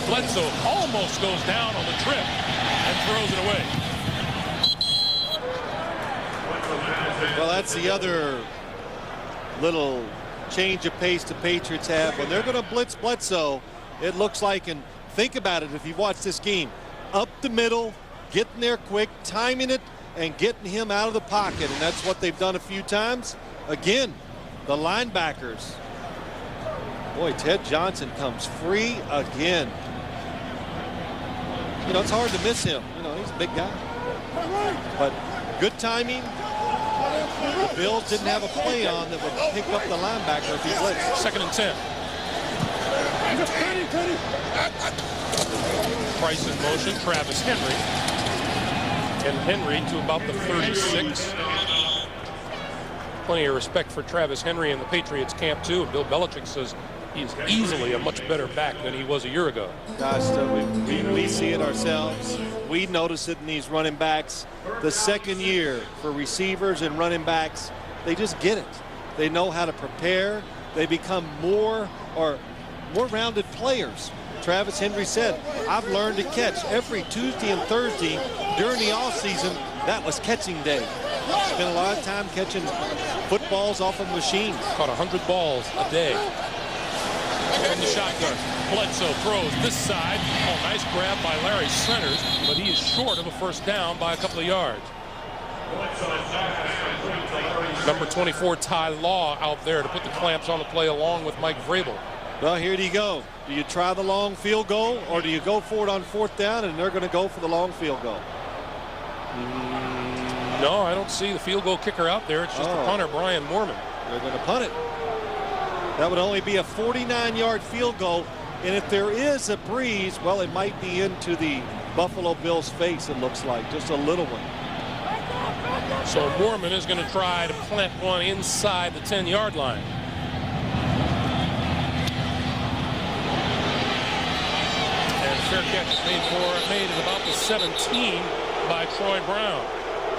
Bledsoe almost goes down on the trip and throws it away. Well, that's the other little change of pace the Patriots have. When they're going to blitz Bledsoe, it looks like, and think about it if you watch this game, up the middle, getting there quick, timing it, and getting him out of the pocket. And that's what they've done a few times. Again, the linebackers. Boy, Ted Johnson comes free again. You know, it's hard to miss him. You know, he's a big guy. But good timing. The Bills didn't have a play on that would pick up the linebacker if he blitzed. 2nd and 10. Price in motion, Travis Henry. And Henry to about the 36. Plenty of respect for Travis Henry in the Patriots camp, too. And Bill Belichick says he's easily a much better back than he was a year ago. Gosh, we see it ourselves. We notice it in these running backs. The second year for receivers and running backs, they just get it. They know how to prepare. They become more rounded players. Travis Henry said, I've learned to catch every Tuesday and Thursday during the offseason. That was catching day. Spent a lot of time catching footballs off of machines. Caught 100 balls a day. From the shotgun, Bledsoe throws this side. Oh, nice grab by Larry Centers, but he is short of a first down by a couple of yards. Number 24, Ty Law, out there to put the clamps on the play along with Mike Vrabel. Well, here you go. Do you try the long field goal, or do you go for it on 4th down, and they're going to go for the long field goal? No, I don't see the field goal kicker out there. It's just the punter, Brian Moorman. They're going to punt it. That would only be a 49-yard field goal. And if there is a breeze, well, it might be into the Buffalo Bills' face, it looks like. Just a little one. So Moorman is going to try to plant one inside the 10-yard line. And fair catch is made at about the 17 by Troy Brown.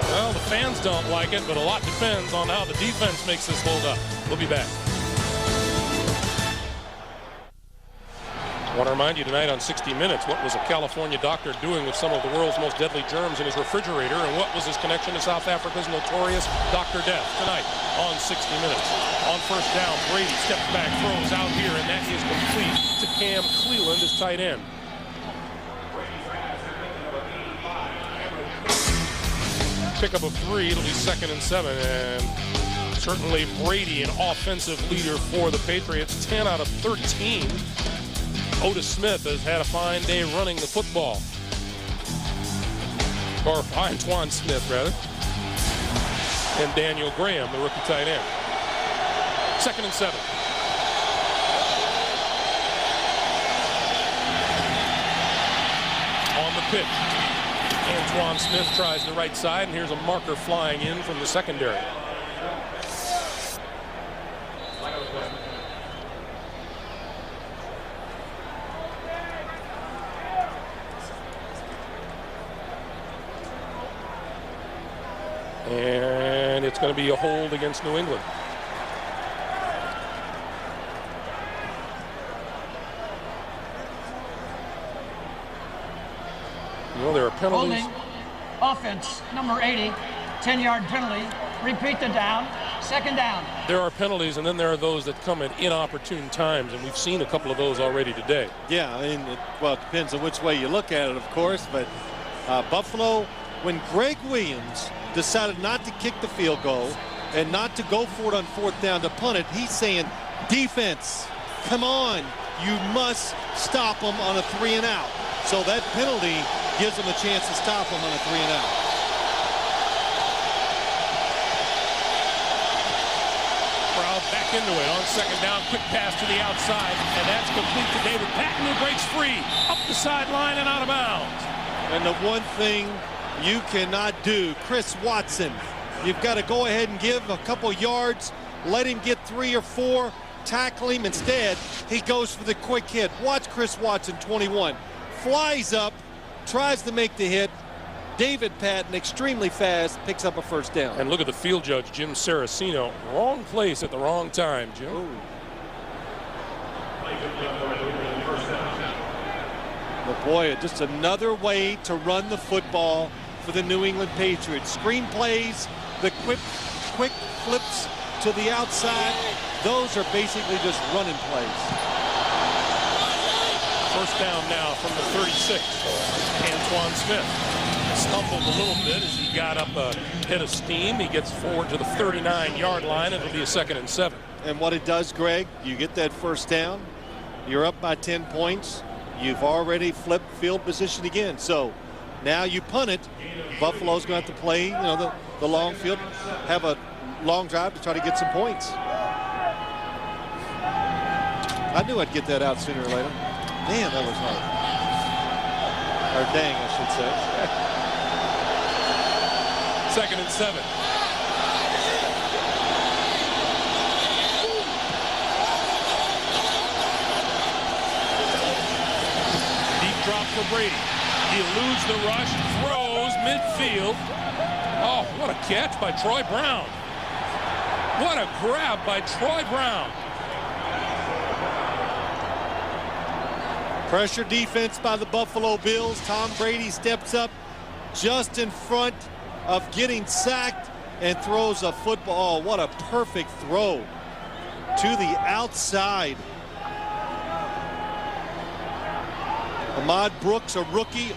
Well, the fans don't like it, but a lot depends on how the defense makes this hold up. We'll be back. I want to remind you tonight on 60 Minutes, what was a California doctor doing with some of the world's most deadly germs in his refrigerator, and what was his connection to South Africa's notorious Dr. Death? Tonight on 60 Minutes. On first down, Brady steps back, throws out here, and that is complete to Cam Cleland, his tight end. Pickup of 3, it'll be 2nd and 7, and certainly Brady, an offensive leader for the Patriots, 10 out of 13. Otis Smith has had a fine day running the football. Or Antoine Smith, rather. And Daniel Graham, the rookie tight end. 2nd and 7. On the pitch. Antoine Smith tries the right side, and here's a marker flying in from the secondary. And And it's going to be a hold against New England. You know, there are penalties. Holding, offense, number 80, 10-yard penalty. Repeat the down, second down. There are penalties, and then there are those that come at inopportune times, and we've seen a couple of those already today. Yeah, I mean, well, it depends on which way you look at it, of course, but Buffalo, when Greg Williams decided not to kick the field goal and not to go for it on fourth down to punt it, he's saying, defense, come on, you must stop them on a 3-and-out. So that penalty gives them a chance to stop them on a 3-and-out. Back into it on second down, quick pass to the outside, and that's complete to David Patton, who breaks free up the sideline and out of bounds. And the one thing you cannot do, Chris Watson, you've got to go ahead and give a couple yards, let him get 3 or 4, tackle him. Instead, he goes for the quick hit. Watch Chris Watson, 21, flies up, tries to make the hit. David Patton, extremely fast, picks up a first down. And look at the field judge, Jim Saraceno. Wrong place at the wrong time, Jim. Ooh. But boy, just another way to run the football for the New England Patriots. Screen plays, the quick flips to the outside. Those are basically just running plays. First down now from the 36. Antoine Smith stumbled a little bit as he got up a head of steam. He gets forward to the 39-yard line. It'll be a 2nd and 7. And what it does, Greg, you get that first down. You're up by 10 points. You've already flipped field position again. So now you punt it. Buffalo's going to have to play, you know, the long field, have a long drive to try to get some points. I knew I'd get that out sooner or later. Damn, that was hard. Or dang, I should say. 2nd and 7. Deep drop for Brady. He eludes the rush, throws midfield. Oh, what a catch by Troy Brown. What a grab by Troy Brown. Pressure defense by the Buffalo Bills. Tom Brady steps up just in front of getting sacked and throws a football. Oh, what a perfect throw to the outside. Ahmad Brooks, a rookie,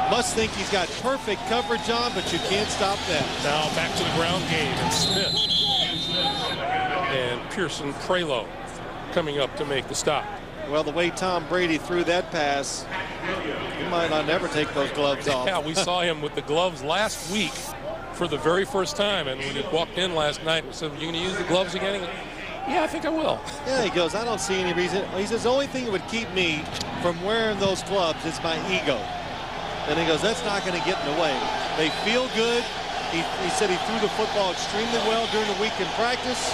must think he's got perfect coverage on, but you can't stop that. Now back to the ground game, and Smith and Pearson Prelo coming up to make the stop. Well, the way Tom Brady threw that pass, he might not never take those gloves off. Yeah, we saw him with the gloves last week for the very first time, and when he walked in last night, we said, "Are you going to use the gloves again?" Yeah, I think I will. Yeah, he goes, I don't see any reason. He says, the only thing that would keep me from wearing those gloves is my ego. And he goes, that's not going to get in the way. They feel good. He said he threw the football extremely well during the week in practice.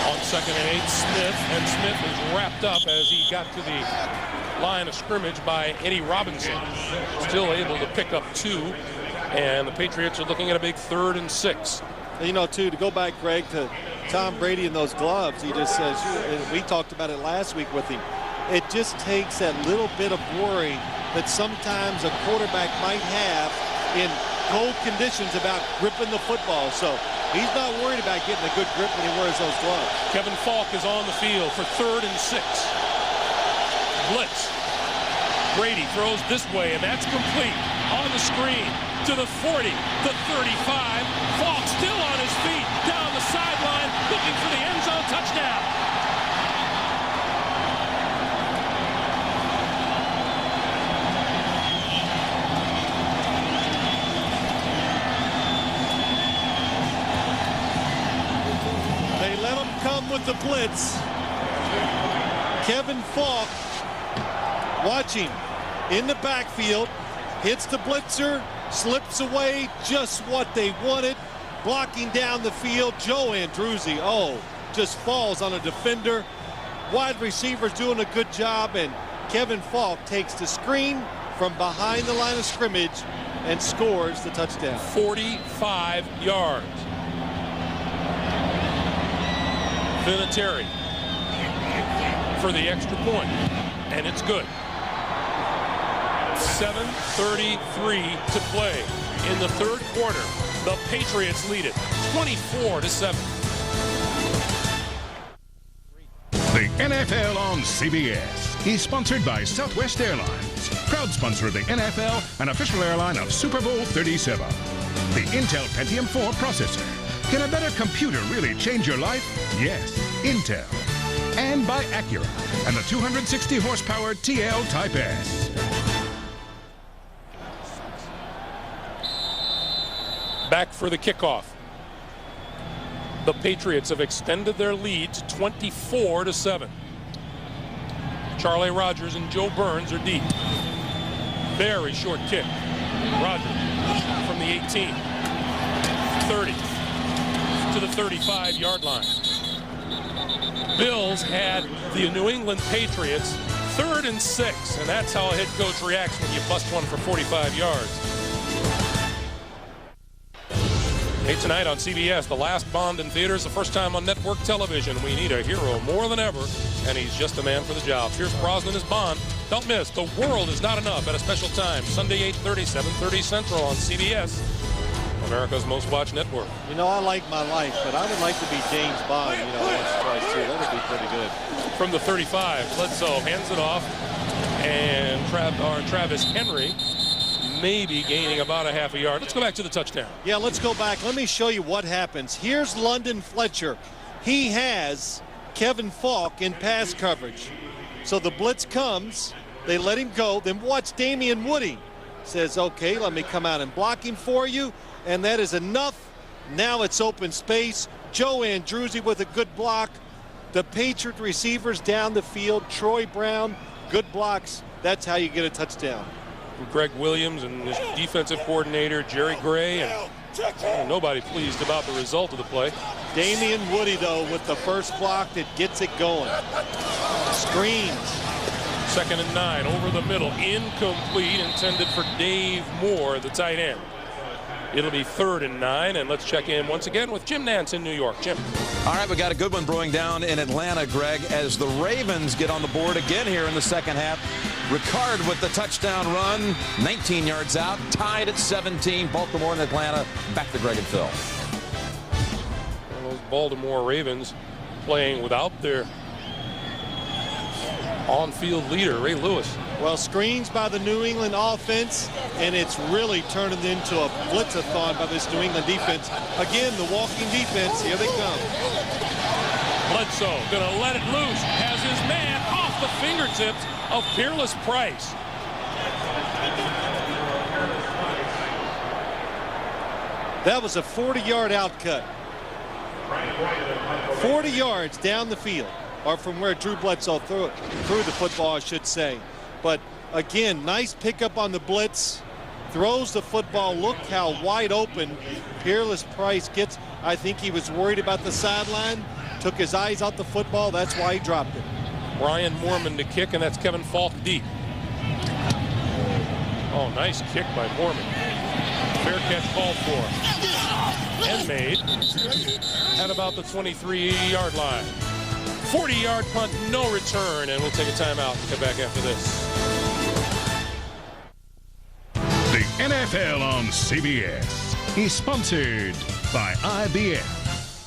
On 2nd and 8, Smith is wrapped up as he got to the line of scrimmage by Eddie Robinson. Still able to pick up 2, and the Patriots are looking at a big 3rd and 6. You know, too, to go back, Greg, to Tom Brady and those gloves, he just says, and we talked about it last week with him, it just takes that little bit of worry that sometimes a quarterback might have in cold conditions about gripping the football. So he's not worried about getting a good grip when he wears those gloves. Kevin Falk is on the field for 3rd and 6. Blitz. Brady throws this way, and that's complete. On the screen to the 40, the 35. Falk still on his feet, down the sideline, looking for the end zone touchdown. They let him come with the blitz. Kevin Falk, watch him in the backfield, hits the blitzer, slips away, just what they wanted. Blocking down the field, Joe Andruzzi, just falls on a defender. Wide receivers doing a good job, and Kevin Falk takes the screen, from behind the line of scrimmage and scores the touchdown. 45 yards. Vinatieri for the extra point, and it's good. 7:33 to play in the third quarter. The Patriots lead it 24-7. The NFL on CBS is sponsored by Southwest Airlines, proud sponsor of the NFL and official airline of Super Bowl 37. The Intel Pentium 4 processor. Can a better computer really change your life? Yes, Intel. And by Acura and the 260 horsepower TL Type S. Back for the kickoff. The Patriots have extended their lead to 24-7. Charlie Rogers and Joe Burns are deep. Very short kick. Rogers from the 18, 30 to the 35-yard line. Bills had the New England Patriots 3rd and 6, and that's how a head coach reacts when you bust one for 45 yards. Hey, tonight on CBS, the last Bond in theaters, the first time on network television. We need a hero more than ever, and he's just the man for the job. Pierce Brosnan is Bond. Don't miss The World Is Not Enough at a special time, Sunday 8:30, 7:30 Central on CBS, America's most watched network. You know, I like my life, but I would like to be James Bond, you know, once or twice too. That would be pretty good. From the 35, Bledsoe hands it off, and Travis Henry maybe gaining about a half a yard. Let's go back to the touchdown. Yeah, let's go back. Let me show you what happens. Here's London Fletcher. He has Kevin Falk in pass coverage. So the blitz comes, they let him go. Then watch Damian Woody. Says, okay, let me come out and block him for you. And that is enough. Now it's open space. Joe Andruzzi with a good block. The Patriot receivers down the field. Troy Brown, good blocks. That's how you get a touchdown. Greg Williams and his defensive coordinator, Jerry Gray, and nobody pleased about the result of the play. Damian Woody, though, with the first block that gets it going. Screens. 2nd and 9 over the middle. Incomplete, intended for Dave Moore, the tight end. It'll be 3rd and 9, and let's check in once again with Jim Nantz in New York. Jim. All right, we got a good one brewing down in Atlanta, Greg, as the Ravens get on the board again here in the second half. Ricard with the touchdown run, 19 yards out, tied at 17. Baltimore and Atlanta. Back to Greg and Phil. Well, those Baltimore Ravens playing without their on-field leader, Ray Lewis. Well, screens by the New England offense, and it's really turning into a blitzathon by this New England defense. Again, the walking defense, here they come. Bledsoe gonna let it loose, has his man off the fingertips of Peerless Price. That was a 40-yard outcut. 40 yards down the field, or from where Drew Bledsoe threw the football, I should say. But again, nice pickup on the blitz. Throws the football. Look how wide open Peerless Price gets. I think he was worried about the sideline. Took his eyes out the football. That's why he dropped it. Brian Moorman to kick, and that's Kevin Falk deep. Oh, nice kick by Moorman. Fair catch called for. And made at about the 23-yard line. 40-yard punt, no return, and we'll take a timeout and come back after this. The NFL on CBS is sponsored by IBM.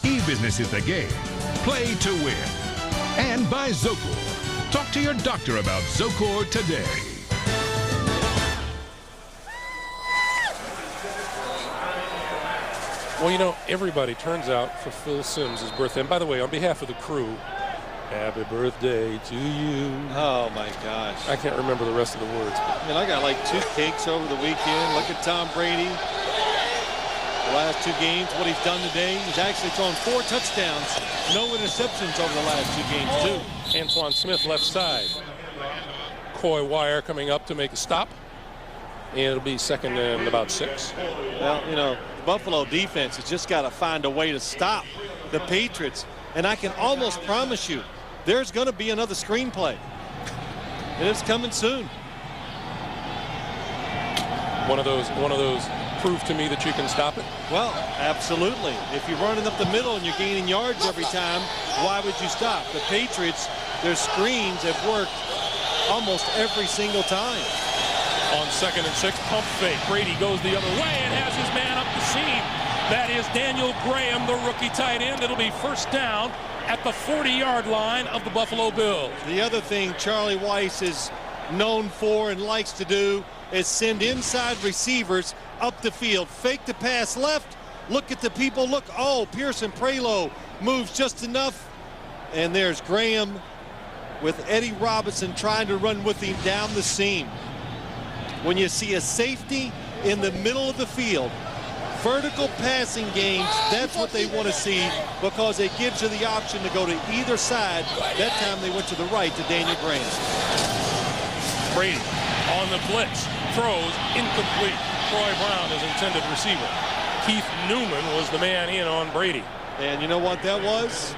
E-business is the game. Play to win. And by Zocor. Talk to your doctor about Zocor today. Well, you know, everybody turns out for Phil Simms' birthday. And by the way, on behalf of the crew, happy birthday to you. Oh, my gosh. I can't remember the rest of the words. Man, I got like 2 cakes over the weekend. Look at Tom Brady. The last 2 games, what he's done today. He's actually thrown 4 touchdowns. No interceptions over the last 2 games, too. Antoine Smith left side. Coy Wire coming up to make a stop. And it'll be 2nd and about 6. Well, you know, Buffalo defense has just got to find a way to stop the Patriots. And I can almost promise you there's going to be another screenplay. And it's coming soon. One of those prove to me that you can stop it? Well, absolutely. If you're running up the middle and you're gaining yards every time, why would you stop? The Patriots, their screens have worked almost every single time. On 2nd and 6, pump fake. Brady goes the other way and has his man up the seam. That is Daniel Graham, the rookie tight end. It'll be first down at the 40-yard line of the Buffalo Bills. The other thing Charlie Weiss is known for and likes to do is send inside receivers up the field. Fake the pass left. Look at the people. Look. Oh, Pearson Prelo moves just enough. And there's Graham with Eddie Robinson trying to run with him down the seam. When you see a safety in the middle of the field, vertical passing games, that's what they want to see, because it gives you the option to go to either side. That time they went to the right to Daniel Graham. Brady on the blitz, throws incomplete. Troy Brown is intended receiver. Keith Newman was the man in on Brady. And you know what that was?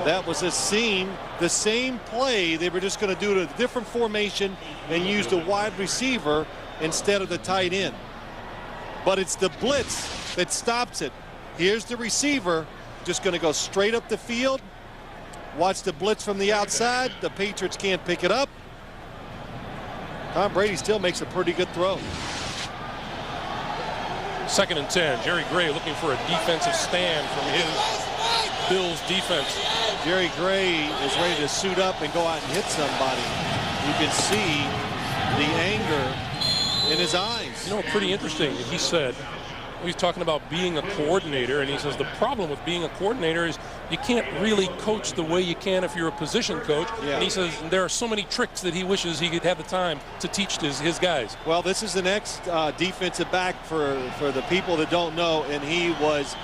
That was a seam, the same play. They were just going to do it in a different formation and use the wide receiver instead of the tight end. But it's the blitz that stops it. Here's the receiver, just going to go straight up the field. Watch the blitz from the outside. The Patriots can't pick it up. Tom Brady still makes a pretty good throw. 2nd and 10. Jerry Gray looking for a defensive stand from his Bills defense. Jerry Gray is ready to suit up and go out and hit somebody. You can see the anger in his eyes. You know, pretty interesting. He said, he's talking about being a coordinator, and he says the problem with being a coordinator is you can't really coach the way you can if you're a position coach. Yeah. And he says there are so many tricks that he wishes he could have the time to teach his guys. Well, this is the next defensive back for the people that don't know, and he was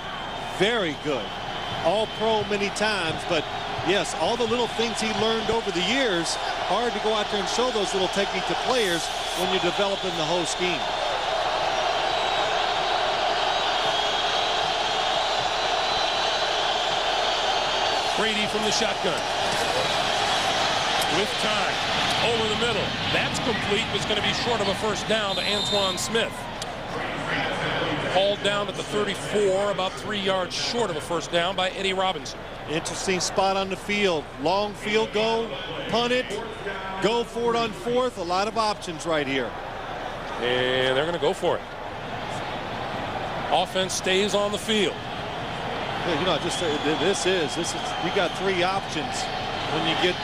very good. All-pro many times, but yes, all the little things he learned over the years, hard to go out there and show those little techniques to players when you're developing the whole scheme. Brady from the shotgun. With time. Over the middle. That's complete. It's going to be short of a first down to Antoine Smith. Hauled down at the 34, about 3 yards short of a first down by Eddie Robinson. Interesting spot on the field. Long field goal, punt it, go for it on 4th. A lot of options right here. And they're going to go for it. Offense stays on the field. Yeah, you know, just this is you got 3 options when you get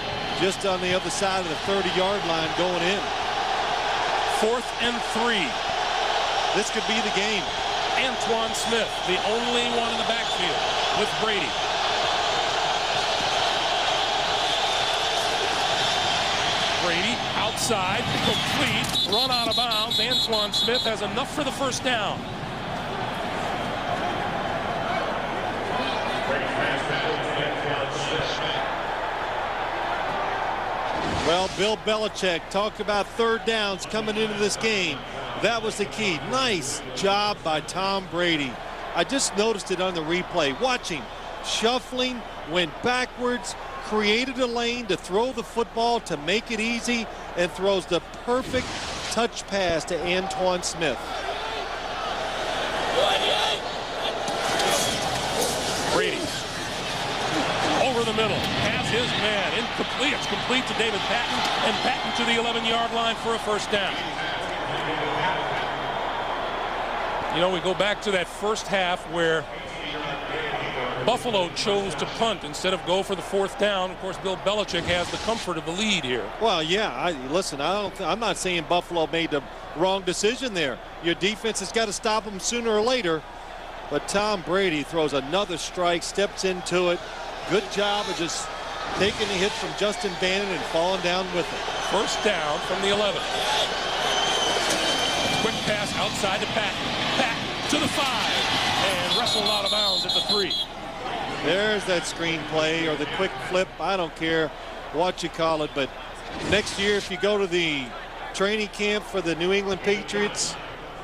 just on the other side of the 30-yard line going in. 4th and 3. This could be the game. Antoine Smith, the only one in the backfield with Brady. Brady outside, complete, run out of bounds. Antoine Smith has enough for the first down. Well, Bill Belichick talked about 3rd downs coming into this game. That was the key. Nice job by Tom Brady. I just noticed it on the replay. Watch him. Shuffling, went backwards, created a lane to throw the football to make it easy, and throws the perfect touch pass to Antoine Smith. Brady over the middle, has his man, incomplete. It's complete to David Patton, and Patton to the 11-yard line for a first down. You know, we go back to that first half where Buffalo chose to punt instead of go for the 4th down. Of course, Bill Belichick has the comfort of the lead here. Well, yeah, listen, I'm not saying Buffalo made the wrong decision there. Your defense has got to stop them sooner or later. But Tom Brady throws another strike, steps into it. Good job of just taking the hit from Justin Bannon and falling down with it. First down from the 11. Quick pass outside to Patton. Patton to the 5. And wrestled out of bounds at the 3. There's that screen play or the quick flip. I don't care what you call it, but next year if you go to the training camp for the New England Patriots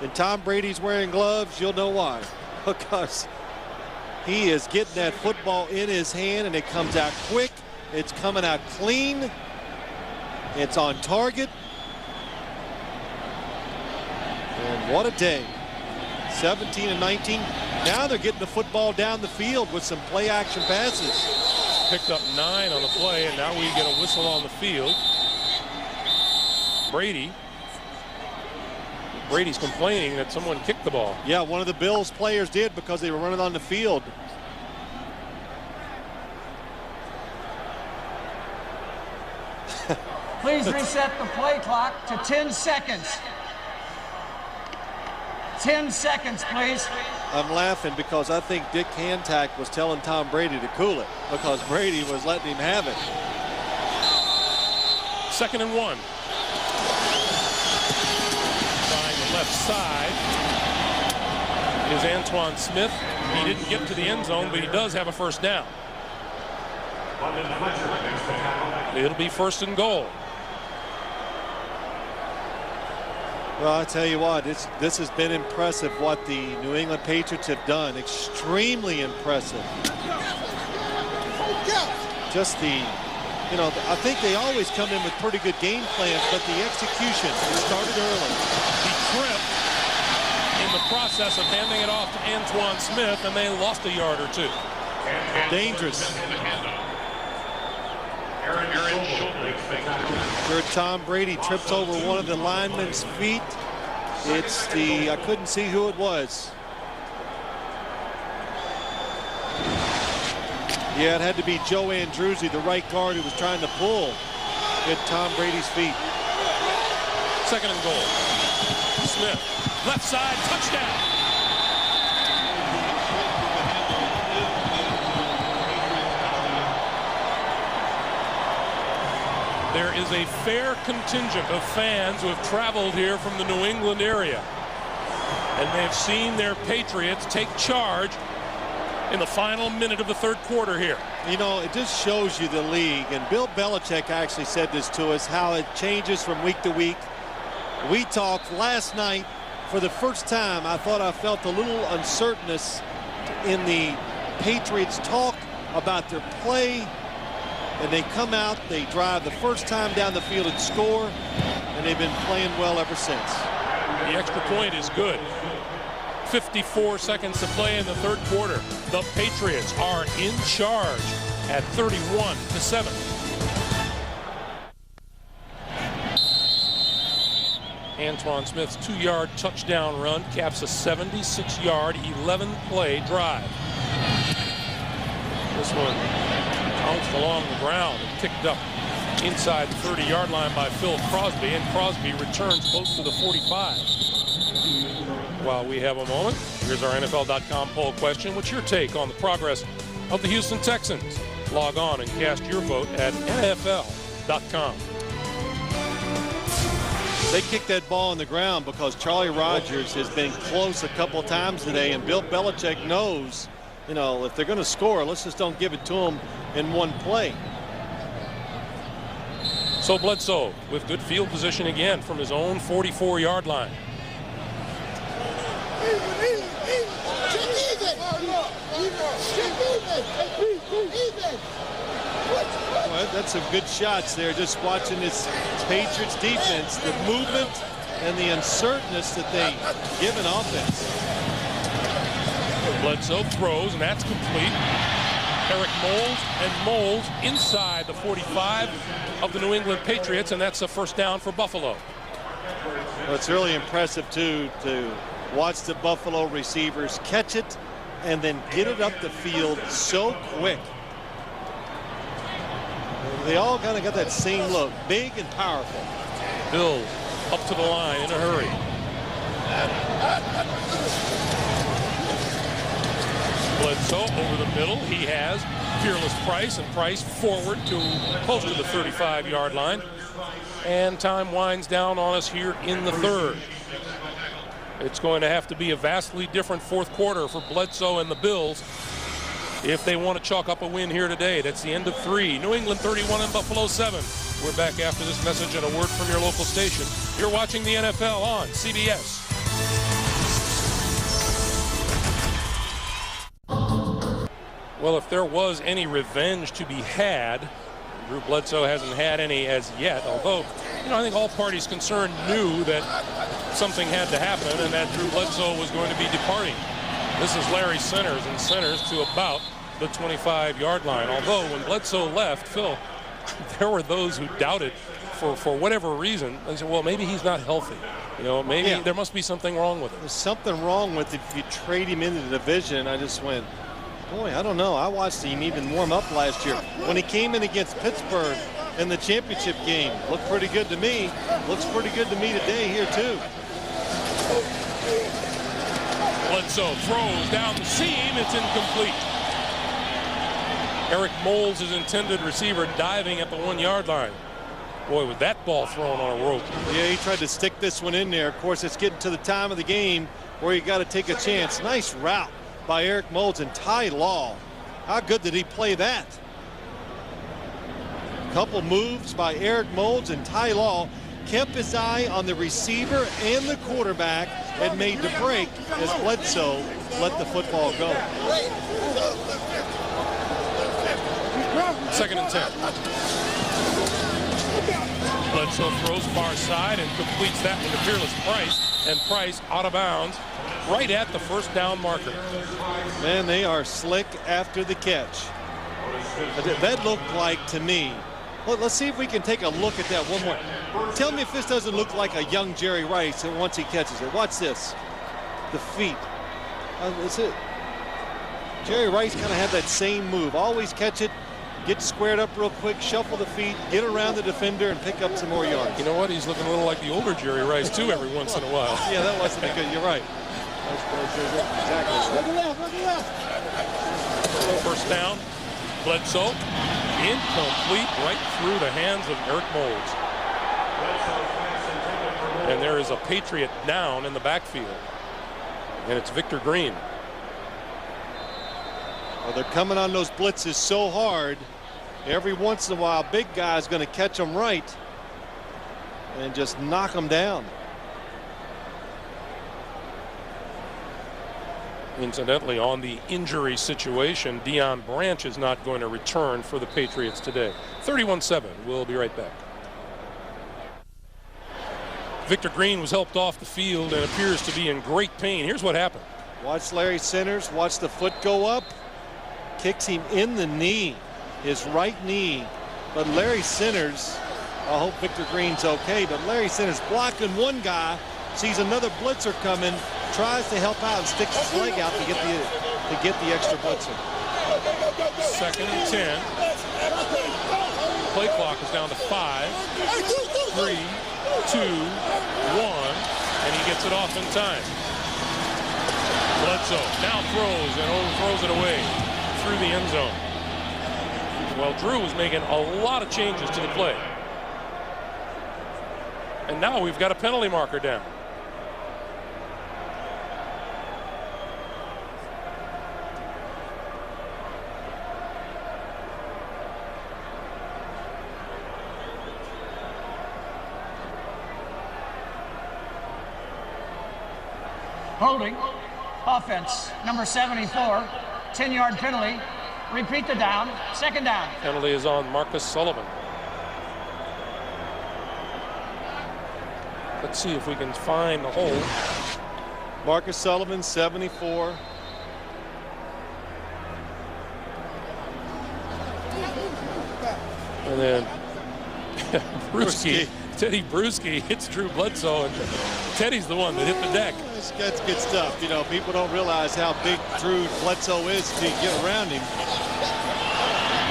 and Tom Brady's wearing gloves, you'll know why. Because he is getting that football in his hand and it comes out quick. It's coming out clean. It's on target. And What a day. 17 and 19. Now they're getting the football down the field with some play action passes. Picked up 9 on the play, and now we get a whistle on the field. Brady's complaining that someone kicked the ball. Yeah, one of the Bills players did because they were running on the field. Please reset the play clock to 10 seconds. 10 seconds, please. I'm laughing because I think Dick Hantack was telling Tom Brady to cool it because Brady was letting him have it. 2nd and 1. Trying the left side is Antoine Smith. He didn't get to the end zone, but he does have a first down. It'll be 1st and goal. Well, I tell you what, this has been impressive what the New England Patriots have done. Extremely impressive. Just the, you know, I think they always come in with pretty good game plans, but the execution started early. He tripped in the process of handing it off to Antoine Smith, and they lost a yard or 2. Dangerous. Sure, Tom Brady trips over one of the linemen's feet. It's the, I couldn't see who it was. Yeah, it had to be Joe Andruzzi, the right guard, who was trying to pull at Tom Brady's feet. 2nd and goal. Smith, left side, touchdown. There is a fair contingent of fans who have traveled here from the New England area, and they've seen their Patriots take charge in the final minute of the 3rd quarter here. You know, it just shows you the league, and Bill Belichick actually said this to us, how it changes from week to week. We talked last night. For the first time, I thought I felt a little uncertainness in the Patriots talk about their play. And they come out, they drive the first time down the field and score, and they've been playing well ever since. The extra point is good. 54 seconds to play in the 3rd quarter. The Patriots are in charge at 31-7. Antoine Smith's 2-yard touchdown run caps a 76-yard, 11-play drive. This one bounced along the ground and picked up inside the 30-yard line by Phil Crosby, and Crosby returns close to the 45. While we have a moment, here's our NFL.com poll question. What's your take on the progress of the Houston Texans? Log on and cast your vote at NFL.com. They kicked that ball on the ground because Charlie Rodgers has been close a couple of times today, and Bill Belichick knows, you know, if they're going to score, let's just don't give it to them in one play. So Bledsoe with good field position again from his own 44-yard line. Well, that's some good shots there, just watching this Patriots defense, the movement and the uncertainness that they give in offense. Bledsoe throws, and that's complete. Eric Moles inside the 45 of the New England Patriots, and that's a first down for Buffalo. Well, it's really impressive, too, to watch the Buffalo receivers catch it and then get it up the field so quick. They all kind of got that same look, big and powerful. Bills up to the line in a hurry. Bledsoe over the middle. He has Fearless Price, and Price forward to close to the 35-yard line. And time winds down on us here in the 3rd. It's going to have to be a vastly different 4th quarter for Bledsoe and the Bills if they want to chalk up a win here today. That's the end of 3. New England 31 and Buffalo 7. We're back after this message and a word from your local station. You're watching the NFL on CBS. Well, if there was any revenge to be had, Drew Bledsoe hasn't had any as yet, although You know, I think all parties concerned knew that something had to happen and that Drew Bledsoe was going to be departing. This is Larry Centers, and Centers to about the 25-yard line. Although when Bledsoe left, Phil, there were those who doubted for whatever reason. They said, well, maybe he's not healthy. You know, maybe there must be something wrong with him. There's something wrong with if you trade him into the division. I just went, boy, I don't know. I watched him even warm up last year. When he came in against Pittsburgh in the championship game, looked pretty good to me. Looks pretty good to me today here, too. Bledsoe throws down the seam. It's incomplete. Eric Moles, his intended receiver, diving at the 1-yard line. Boy, was that ball thrown on a rope. Yeah, he tried to stick this one in there. Of course, it's getting to the time of the game where you got to take a chance. Nice route by Eric Moles and Ty Law. How good did he play that? Couple moves by Eric Moles and Ty Law kept his eye on the receiver and the quarterback and made the break as Bledsoe let the football go. 2nd and 10. Bledsoe throws far side and completes that one to Fearless Price, and Price out of bounds right at the first down marker. Man, they are slick after the catch. That looked like to me. Well, let's see if we can take a look at that one more. Tell me if this doesn't look like a young Jerry Rice once he catches it. Watch this. The feet. That's it. Jerry Rice kind of had that same move. Always catch it, get squared up real quick, shuffle the feet, get around the defender, and pick up some more yards. You know what? He's looking a little like the older Jerry Rice, too, every once in a while. Yeah, that wasn't good. You're right. Exactly. Look at that. First down. Bledsoe. Incomplete, right through the hands of Eric Moles. And there is a Patriot down in the backfield. And it's Victor Green. Well, they're coming on those blitzes so hard. Every once in a while, big guy's going to catch them right and just knock them down. Incidentally, on the injury situation, Deion Branch is not going to return for the Patriots today. 31-7. We'll be right back. Victor Green was helped off the field and appears to be in great pain. Here's what happened. Watch Larry Centers. Watch the foot go up. Kicks him in the knee, his right knee. But Larry Centers, I hope Victor Green's okay, but Larry Centers blocking one guy, sees another blitzer coming, tries to help out and sticks his leg out to get the extra blitzer. 2nd and 10. Play clock is down to 5, 3, 2, 1, and he gets it off in time. Bledsoe now throws and overthrows it away through the end zone. Well, Drew was making a lot of changes to the play. And now we've got a penalty marker down. Holding. Offense. Number 74. 10-yard penalty. Repeat the down. 2nd down. Penalty is on Marcus Sullivan. Let's see if we can find the hole. Marcus Sullivan, 74. And then Bruschi, Teddy Bruschi hits Drew Bledsoe, and Teddy's the one that hit the deck. That's good stuff. You know, people don't realize how big Drew Bledsoe is to get around him.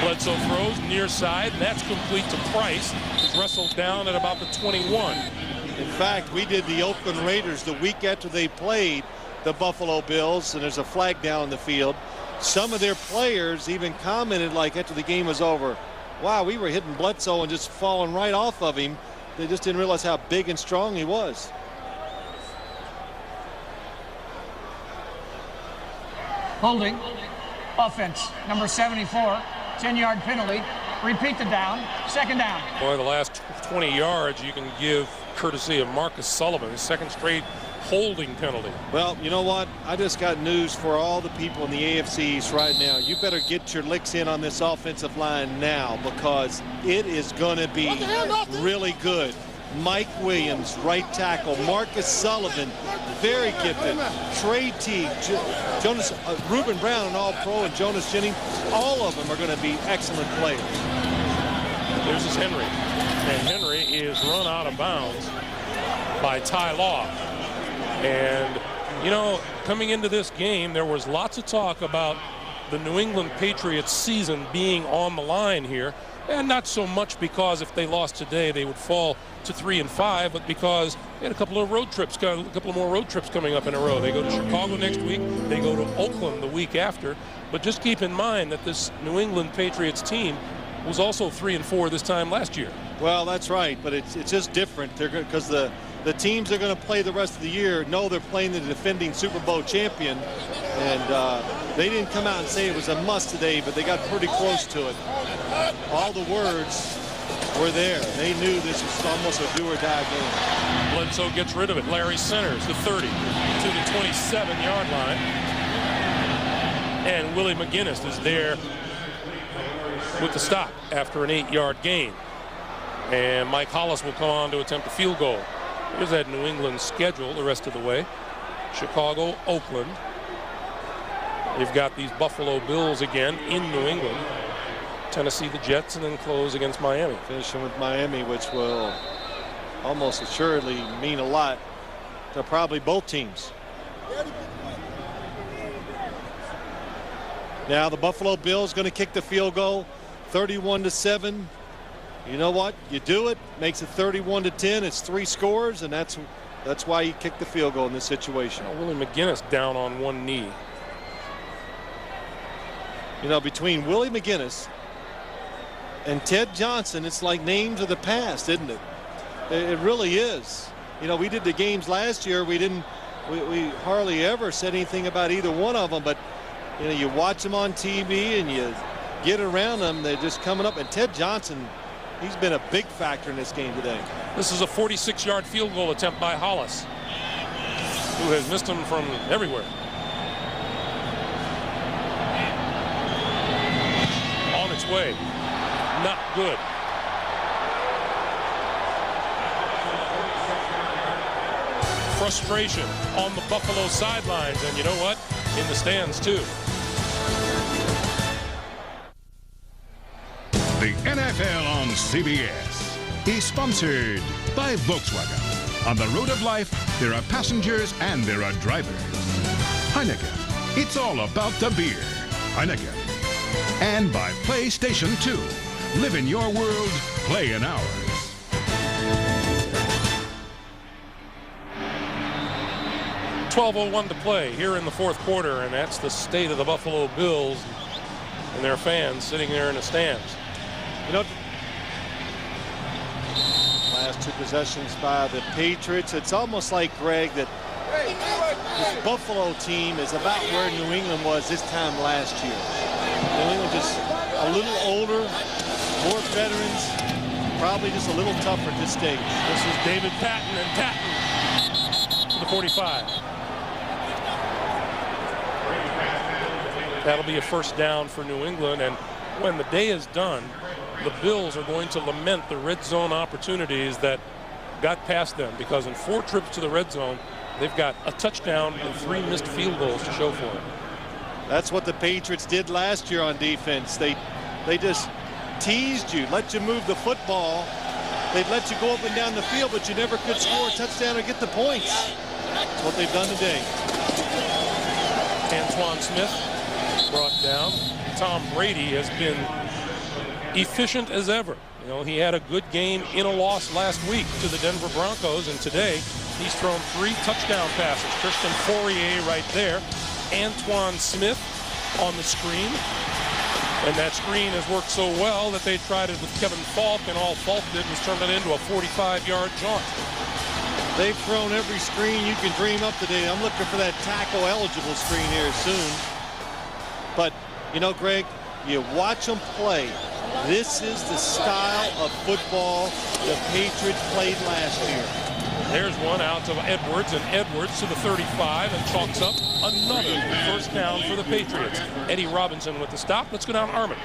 Bledsoe throws near side, and that's complete to Price, who's wrestled down at about the 21. In fact, we did the Oakland Raiders the week after they played the Buffalo Bills, and there's a flag down the field. Some of their players even commented, like after the game was over, wow, we were hitting Bledsoe and just falling right off of him. They just didn't realize how big and strong he was. Holding. Offense. Number 74. 10-yard penalty. Repeat the down. 2nd down. Boy, the last 20 yards you can give courtesy of Marcus Sullivan, his 2nd straight holding penalty. Well, you know what? I just got news for all the people in the AFC East right now. You better get your licks in on this offensive line now, because it is going to be really good Mike Williams, right tackle. Marcus Sullivan, very gifted. Trey Teague, Reuben Brown, an All-Pro, and Jonas Jennings. All of them are going to be excellent players. There's his Henry. And Henry is run out of bounds by Ty Law. And, you know, coming into this game, there was lots of talk about the New England Patriots season being on the line here. And not so much because if they lost today, they would fall to 3-5, but because they had a couple of more road trips coming up in a row. They go to Chicago next week. They go to Oakland the week after. But just keep in mind that this New England Patriots team was also 3-4 this time last year. Well, that's right, but it's just different. They're because the teams they're going to play the rest of the year know they're playing the defending Super Bowl champion, and they didn't come out and say it was a must today, but they got pretty close to it. All the words were there. They knew this was almost a do-or-die game. Bledsoe gets rid of it. Larry centers the 30 to the 27-yard line, and Willie McGinnis is there with the stop after an 8-yard gain. And Mike Hollis will come on to attempt a field goal. Here's that New England schedule the rest of the way. Chicago, Oakland. You've got these Buffalo Bills again in New England. Tennessee, the Jets, and then close against Miami. Finishing with Miami, which will almost assuredly mean a lot to probably both teams. Now the Buffalo Bills going to kick the field goal, 31-7. You know what? You do it, makes it 31-10. It's 3 scores, and that's why you kick the field goal in this situation. Willie McGinnis down on one knee. You know, between Willie McGinnis and Ted Johnson, it's like names of the past, isn't it? It really is. You know, we did the games last year. We hardly ever said anything about either one of them, but you know, you watch them on TV and you get around them, they're just coming up. And Ted Johnson, he's been a big factor in this game today. This is a 46-yard field goal attempt by Hollis, who has missed him from everywhere. On its way. Not good. Frustration on the Buffalo sidelines, and you know what? In the stands, too. The NFL on CBS is sponsored by Volkswagen. On the road of life, there are passengers and there are drivers. Heineken, it's all about the beer. Heineken. And by PlayStation 2. Live in your world, play in ours. .12:01 to play here in the fourth quarter, and that's the state of the Buffalo Bills and their fans sitting there in the stands. You know, last 2 possessions by the Patriots, it's almost like, Greg, that this Buffalo team is about where New England was this time last year. New England just a little older, more veterans, probably just a little tougher at this stage. This is David Patton, and Patton to the 45. That'll be a first down for New England, and when the day is done, the Bills are going to lament the red zone opportunities that got past them, because in 4 trips to the red zone, they've got a touchdown and 3 missed field goals to show for it. That's what the Patriots did last year on defense. They just teased you, let you move the football. They'd let you go up and down the field, but you never could score a touchdown or get the points. That's what they've done today. Antoine Smith brought down. Tom Brady has been efficient as ever. You know, he had a good game in a loss last week to the Denver Broncos, and today he's thrown 3 touchdown passes. Christian Fourier right there. Antoine Smith on the screen. And that screen has worked so well that they tried it with Kevin Falk, and all Falk did was turn it into a 45-yard jaunt. They've thrown every screen you can dream up today. I'm looking for that tackle-eligible screen here soon. But, you know, Greg, you watch them play. This is the style of football the Patriots played last year. There's one out to Edwards, and Edwards to the 35 and chalks up another first down for the Patriots. Eddie Robinson with the stop. Let's go down Armin.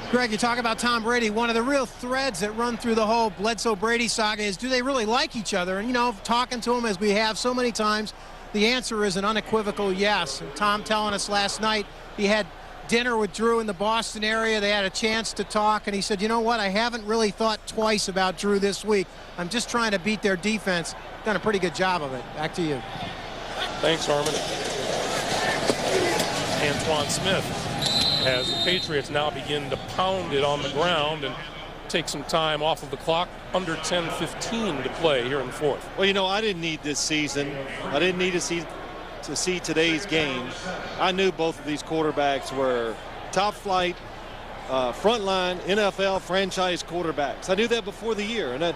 Greg, you talk about Tom Brady. One of the real threads that run through the whole Bledsoe-Brady saga is, do they really like each other? And, you know, talking to him as we have so many times, the answer is an unequivocal yes. And Tom telling us last night he had dinner with Drew in the Boston area. They had a chance to talk, and he said, you know what, I haven't really thought twice about Drew this week. I'm just trying to beat their defense. Done a pretty good job of it. Back to you. Thanks, Harmon. Antoine Smith, as the Patriots now begin to pound it on the ground and take some time off of the clock. Under 10:15 to play here in the fourth. Well, you know, I didn't need this season. I didn't need to see today's game. I knew both of these quarterbacks were top flight, frontline NFL franchise quarterbacks. I knew that before the year, and that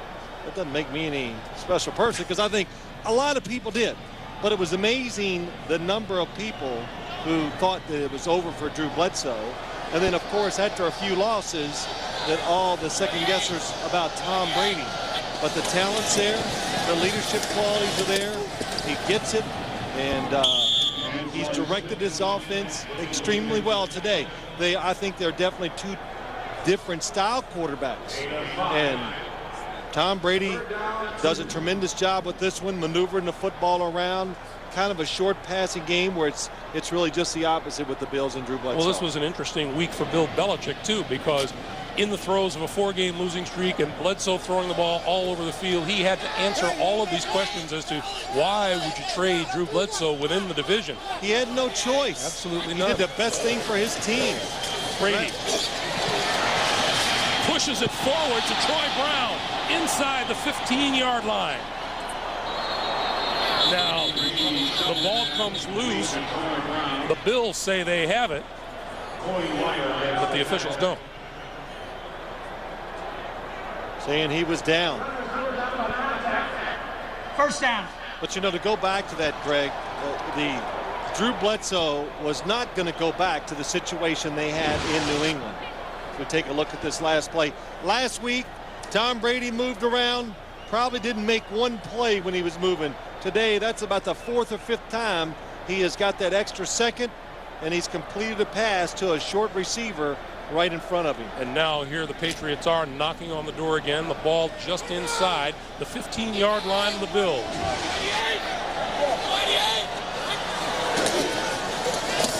doesn't make me any special person, because I think a lot of people did. But it was amazing the number of people who thought that it was over for Drew Bledsoe. And then, of course, after a few losses, that all the second guessers about Tom Brady. But the talent's there, the leadership qualities are there. He gets it, and he's directed his offense extremely well today. I think they're definitely two different style quarterbacks. And Tom Brady does a tremendous job with this one, maneuvering the football around. Kind of a short passing game where it's really just the opposite with the Bills and Drew Bledsoe. Well, this was an interesting week for Bill Belichick, too, because in the throes of a 4-game losing streak and Bledsoe throwing the ball all over the field, he had to answer all of these questions as to why would you trade Drew Bledsoe within the division. He had no choice. Absolutely not. He did the best thing for his team. Brady pushes it forward to Troy Brown inside the 15-yard line. Now, the ball comes loose. The Bills say they have it, but the officials don't. Saying he was down. First down. But, you know, to go back to that, Greg, the Drew Bledsoe was not going to go back to the situation they had in New England. If we take a look at this last play. Last week, Tom Brady moved around, probably didn't make one play when he was moving. Today, that's about the 4th or 5th time he has got that extra second, and he's completed a pass to a short receiver right in front of him. And now here the Patriots are knocking on the door again. The ball just inside the 15-yard line of the Bills.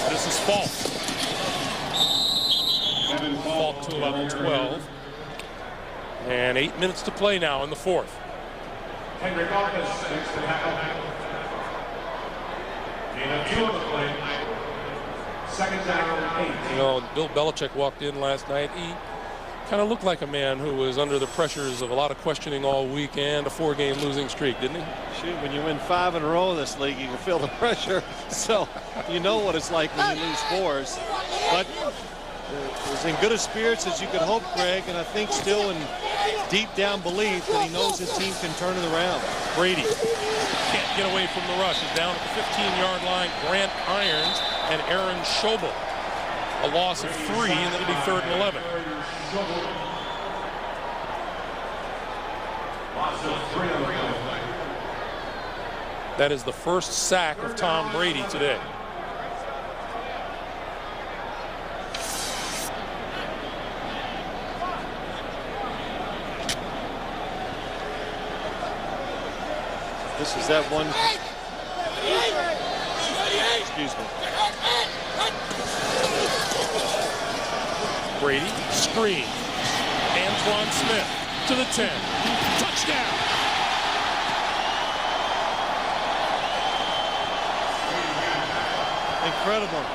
This is Falk. Falk to about the 12. And 8 minutes to play now in the fourth. Hendrick Office, next to tackle. Gain of 2 on the play. Second down, 8. You know, Bill Belichick walked in last night. He kind of looked like a man who was under the pressures of a lot of questioning all week and a 4-game losing streak, didn't he? Shoot, when you win 5 in a row in this league, you can feel the pressure. So you know what it's like when you lose 4s. But was in good of spirits as you could hope, Greg, and I think still in deep down belief that he knows his team can turn it around. Brady can't get away from the rush. He's down at the 15-yard line. Grant Irons and Aaron Schobel. A loss of 3, and it'll be 3rd and 11. That is the first sack of Tom Brady today. This is that one. Excuse me. Brady, screen. Antoine Smith to the 10. Touchdown. Incredible.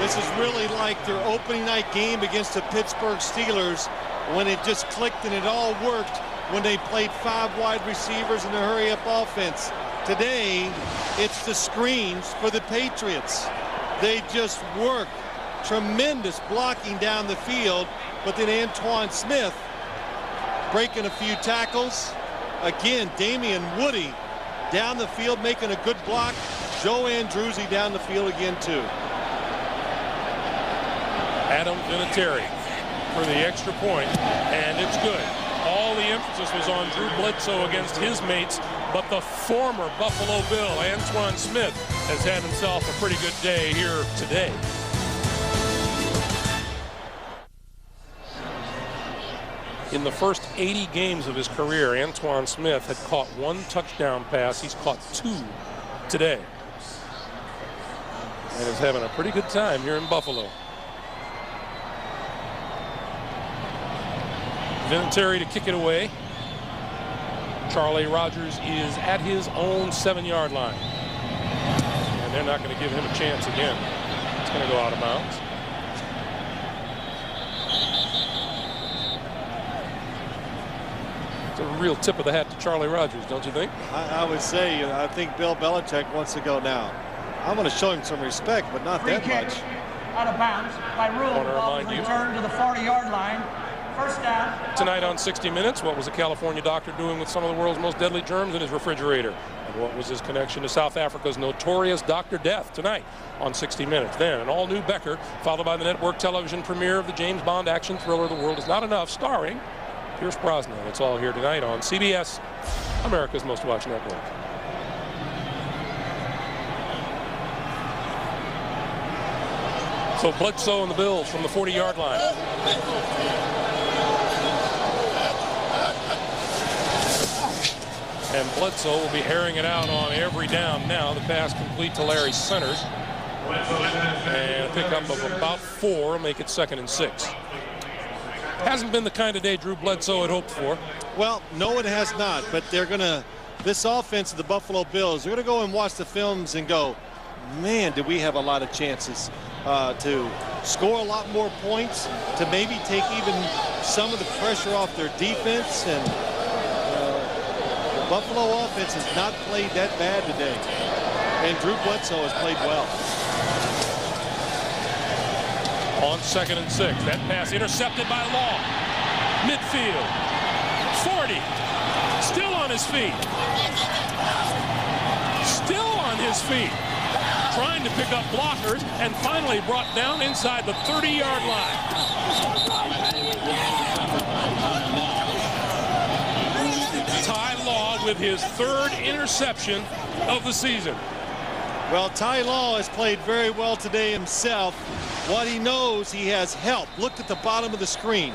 This is really like their opening night game against the Pittsburgh Steelers when it just clicked and it all worked when they played 5 wide receivers in the hurry-up offense. Today, it's the screens for the Patriots. They just work. Tremendous blocking down the field, but then Antoine Smith breaking a few tackles. Again, Damian Woody down the field making a good block. Joe Andruzzi down the field again, too. Adam Vinatieri for the extra point, and it's good. All the emphasis was on Drew Bledsoe against his mates, but the former Buffalo Bill, Antoine Smith, has had himself a pretty good day here today. In the first 80 games of his career, Antoine Smith had caught 1 touchdown pass. He's caught 2 today. And is having a pretty good time here in Buffalo. Vinatieri to kick it away. Charlie Rogers is at his own 7-yard line. And they're not going to give him a chance again. It's going to go out of bounds. It's a real tip of the hat to Charlie Rogers, don't you think? I would say, I think Bill Belichick wants to go now. I'm going to show him some respect, but not that much. Out of bounds by rule. The ball was returned to the 40-yard line. First down. Tonight on 60 Minutes, what was a California doctor doing with some of the world's most deadly germs in his refrigerator? And what was his connection to South Africa's notorious Dr. Death? Tonight on 60 Minutes. Then an all-new Becker, followed by the network television premiere of the James Bond action thriller The World Is Not Enough, starring Pierce Brosnan. It's all here tonight on CBS, America's most watched network. So Bledsoe and the Bills from the 40-yard line. And Bledsoe will be airing it out on every down now. The pass complete to Larry Centers. And a pickup of about 4 will make it 2nd and 6. Hasn't been the kind of day Drew Bledsoe had hoped for. Well, no, it has not. But they're going to, this offense of the Buffalo Bills, they're going to go and watch the films and go, man, did we have a lot of chances to score a lot more points, to maybe take even some of the pressure off their defense. And the Buffalo offense has not played that bad today. And Drew Bledsoe has played well. On 2nd and 6, that pass intercepted by Law. Midfield, 40, still on his feet. Still on his feet. Trying to pick up blockers and finally brought down inside the 30-yard line. Ty Law with his 3rd interception of the season. Well, Ty Law has played very well today himself. What he knows, he has help. Look at the bottom of the screen.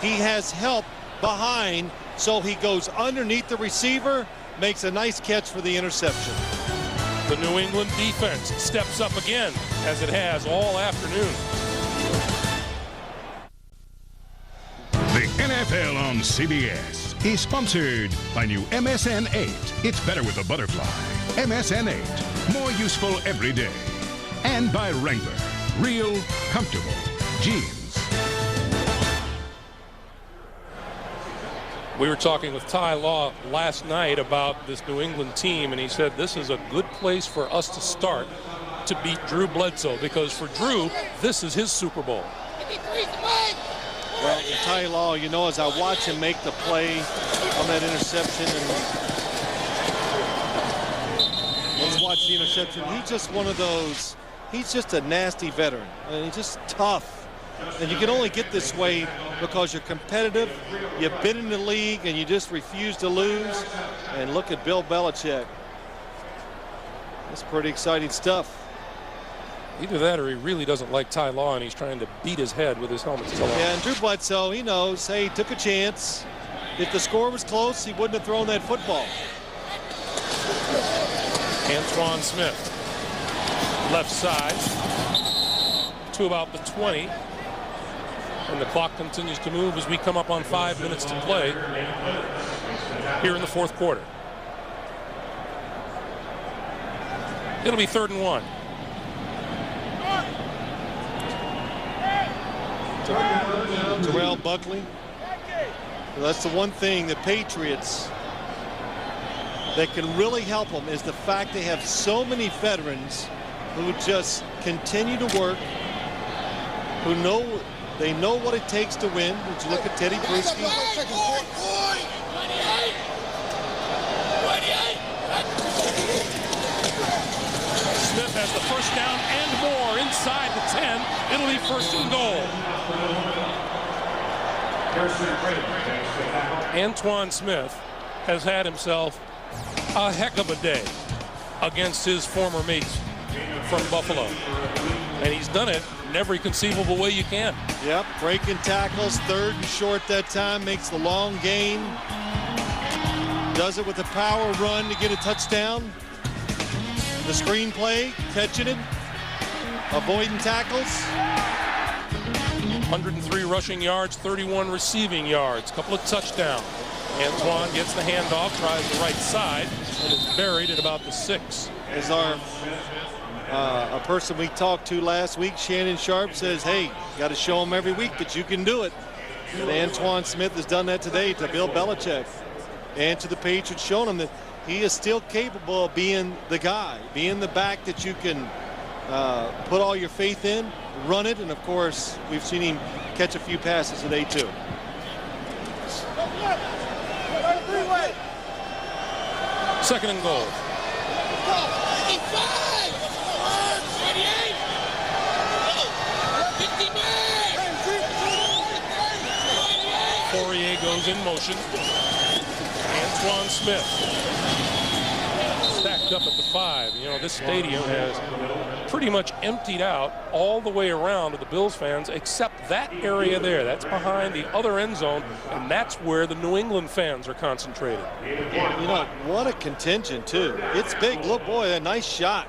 He has help behind, so he goes underneath the receiver, makes a nice catch for the interception. The New England defense steps up again, as it has all afternoon. The NFL on CBS is sponsored by new MSN 8. It's better with a butterfly. MSN 8, more useful every day. And by Wrangler, real comfortable jeans. We were talking with Ty Law last night about this New England team, and he said this is a good place for us to start to beat Drew Bledsoe, because for Drew, this is his Super Bowl. Well, Ty Law, you know, as I watch him make the play on that interception, and let's watch the interception. He's just one of those, he's just a nasty veteran. I mean, he's just tough. And you can only get this way because you're competitive, you've been in the league, and you just refuse to lose. And look at Bill Belichick. That's pretty exciting stuff. Either that or he really doesn't like Ty Law and he's trying to beat his head with his helmet still on. Yeah, and Drew Bledsoe, he knows, hey, he took a chance. If the score was close, he wouldn't have thrown that football. Antoine Smith, left side, to about the 20. And the clock continues to move as we come up on 5 minutes to play here in the 4th quarter. It'll be 3rd and 1. Terrell Buckley. Well, that's the one thing the Patriots that can really help them is the fact they have so many veterans who just continue to work, who know they know what it takes to win. Would you look at Teddy Bruschi? Smith has the first down and more inside the 10. It'll be 1st and goal. Antoine Smith has had himself a heck of a day against his former mates from Buffalo. And he's done it in every conceivable way you can. Yep, breaking tackles, 3rd and short that time, makes the long gain. Does it with a power run to get a touchdown. The screen play, catching it, avoiding tackles. 103 rushing yards, 31 receiving yards, couple of touchdowns. Antoine gets the handoff, tries the right side, and is buried at about the 6. As our a person we talked to last week, Shannon Sharp, says, hey, got to show them every week that you can do it. And Antoine Smith has done that today to Bill Belichick and to the Patriots, showing them that he is still capable of being the guy, being the back that you can put all your faith in, run it, and of course, we've seen him catch a few passes today too. Second and goal. Poirier goes in motion. Antoine Smith stacked up at the 5. You know, this stadium has pretty much emptied out all the way around to the Bills fans except that area there. That's behind the other end zone, and that's where the New England fans are concentrated. You know, what a contingent, too. It's big. Look, boy, a nice shot.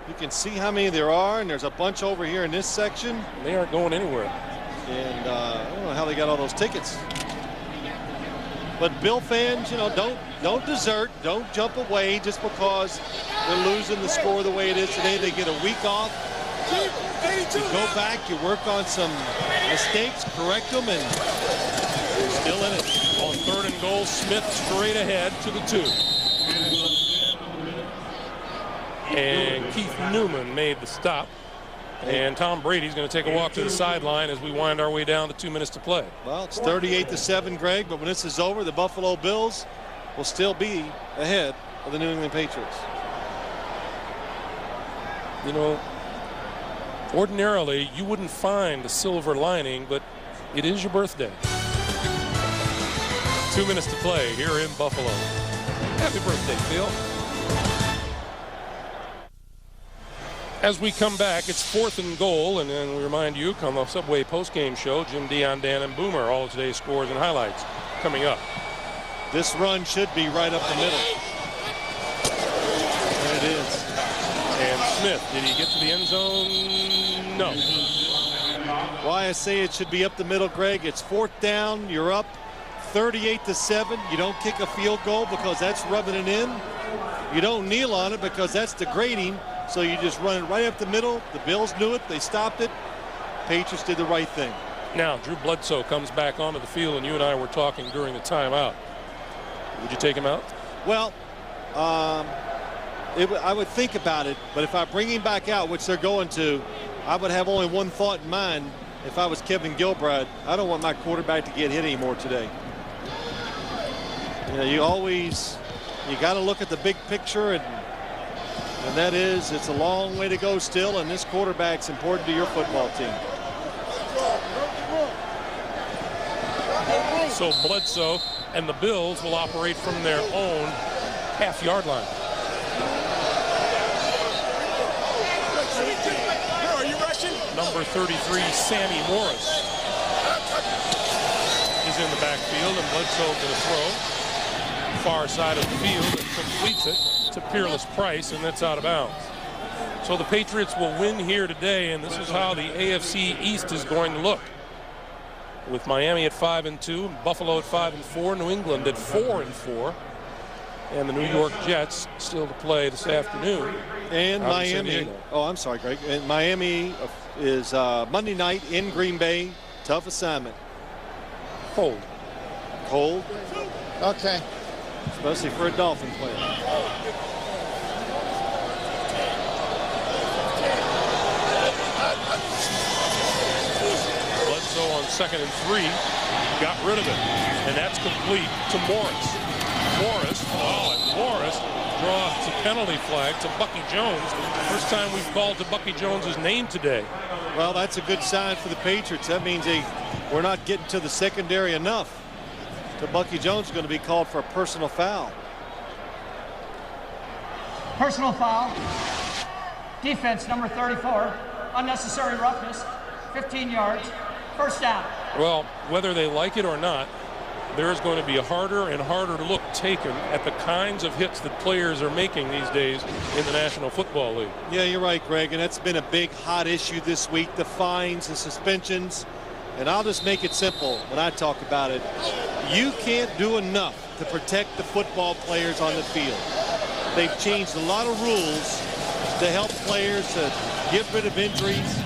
You can see how many there are, and there's a bunch over here in this section. They aren't going anywhere. And I don't know how they got all those tickets. But Bill fans, you know, don't desert, don't jump away just because they're losing the score the way it is today. They get a week off. You go back, you work on some mistakes, correct them, and you're still in it. On 3rd and goal, Smith straight ahead to the 2. And Keith Newman made the stop. And Tom Brady's going to take a walk to the sideline as we wind our way down to 2 minutes to play. Well, it's 38-7, Greg, but when this is over, the Buffalo Bills will still be ahead of the New England Patriots. You know, ordinarily, you wouldn't find a silver lining, but it is your birthday. 2 minutes to play here in Buffalo. Happy birthday, Phil. As we come back, it's 4th and goal, and then we remind you, on the Subway postgame show, Jim, Dion, Dan, and Boomer, all of today's scores and highlights coming up. This run should be right up the middle. And it is. And Smith, did he get to the end zone? No. Why I say it should be up the middle, Greg, it's 4th down, you're up 38-7. You don't kick a field goal because that's rubbing it in. You don't kneel on it because that's degrading. So you just run it right up the middle. The Bills knew it. They stopped it. Patriots did the right thing. Now, Drew Bledsoe comes back onto the field, and you and I were talking during the timeout. Would you take him out? Well, I would think about it, but if I bring him back out, which they're going to, I would have only one thought in mind. If I was Kevin Gilbride, I don't want my quarterback to get hit anymore today. You know, you got to look at the big picture, and that is, it's a long way to go still, and this quarterback's important to your football team. So Bledsoe and the Bills will operate from their own half-yard line. Are you rushing? Number 33, Sammy Morris, is in the backfield, and Bledsoe going to throw. Far side of the field and completes it to Peerless Price, and that's out of bounds. So the Patriots will win here today, and this is how the AFC East is going to look. With Miami at 5-2, Buffalo at 5-4, New England at 4-4, and the New York Jets still to play this afternoon. And Miami. Oh, I'm sorry, Greg. And Miami is Monday night in Green Bay. Tough assignment. Cold. Cold. Okay. Especially for a Dolphin player. Bledsoe on 2nd and 3, got rid of it, and that's complete to Morris. Morris draws the penalty flag to Bucky Jones. First time we've called to Bucky Jones's name today. Well, that's a good sign for the Patriots. That means we're not getting to the secondary enough. So Bucky Jones is going to be called for a personal foul. Personal foul. Defense, number 34. Unnecessary roughness, 15 yards. First down. Well, whether they like it or not, there's going to be a harder and harder look taken at the kinds of hits that players are making these days in the National Football League. Yeah, you're right, Greg, and that's been a big hot issue this week, the fines, the suspensions. And I'll just make it simple when I talk about it. You can't do enough to protect the football players on the field. They've changed a lot of rules to help players to get rid of injuries.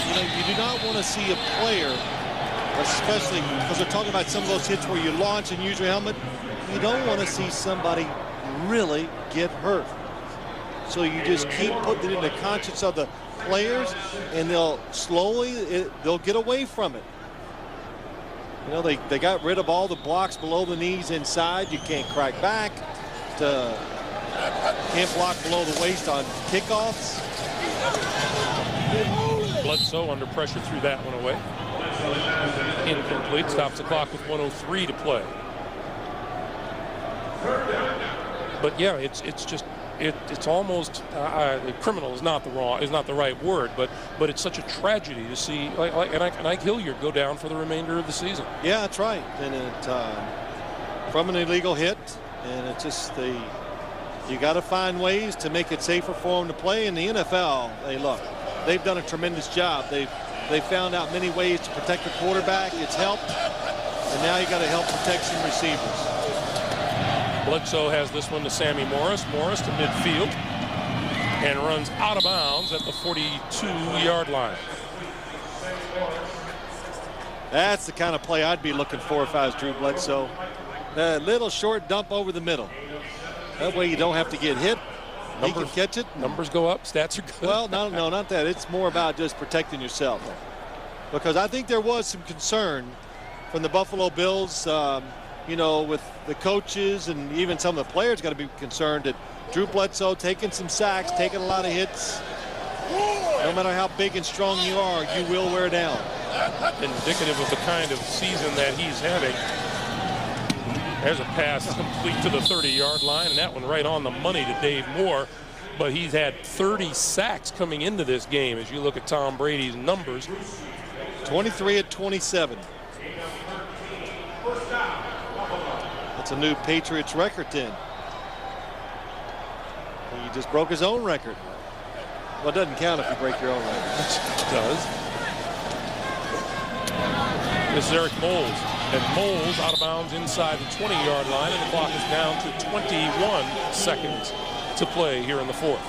You know, you do not want to see a player, especially because we're talking about some of those hits where you launch and use your helmet, you don't want to see somebody really get hurt. So you just keep putting it in the conscience of the players, and they'll slowly, they'll get away from it. You know, they got rid of all the blocks below the knees inside. You can't crack back. Can't block below the waist on kickoffs. Bledsoe under pressure threw that one away. Incomplete. Stops the clock with 1:03 to play. But yeah, it's just it's almost criminal is not the right word, but it's such a tragedy to see and Ike Hilliard go down for the remainder of the season. Yeah, that's right. And it from an illegal hit, and it's just you got to find ways to make it safer for them to play. In the NFL, they've done a tremendous job. They've found out many ways to protect the quarterback. It's helped, and now you got to help protect some receivers. Bledsoe has this one to Sammy Morris. Morris to midfield and runs out of bounds at the 42-yard line. That's the kind of play I'd be looking for if I was Drew Bledsoe. A little short dump over the middle. That way you don't have to get hit. You can catch it. Numbers go up. Stats are good. Well, no, not that. It's more about just protecting yourself. Because I think there was some concern from the Buffalo Bills, you know, with the coaches and even some of the players got to be concerned that Drew Bledsoe taking some sacks, taking a lot of hits. No matter how big and strong you are, you will wear down. Indicative of the kind of season that he's having. There's a pass complete to the 30-yard line, and that one right on the money to Dave Moore. But he's had 30 sacks coming into this game as you look at Tom Brady's numbers. 23 at 27. That's a new Patriots record then. He just broke his own record. Well, it doesn't count if you break your own record. It does. This is Eric Moles. And Moles out of bounds inside the 20-yard line, and the clock is down to 21 seconds to play here in the fourth.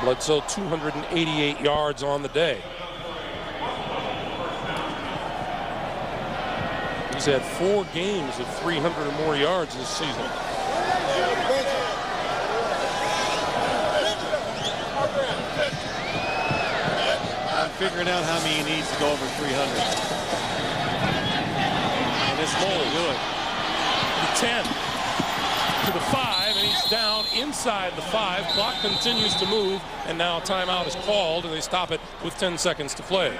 Bledsoe 288 yards on the day. He's had 4 games of 300 or more yards this season. Figuring out how many he needs to go over 300. And this Mole will do it. The 10 to the 5, and he's down inside the 5. Clock continues to move, and now timeout is called, and they stop it with 10 seconds to play.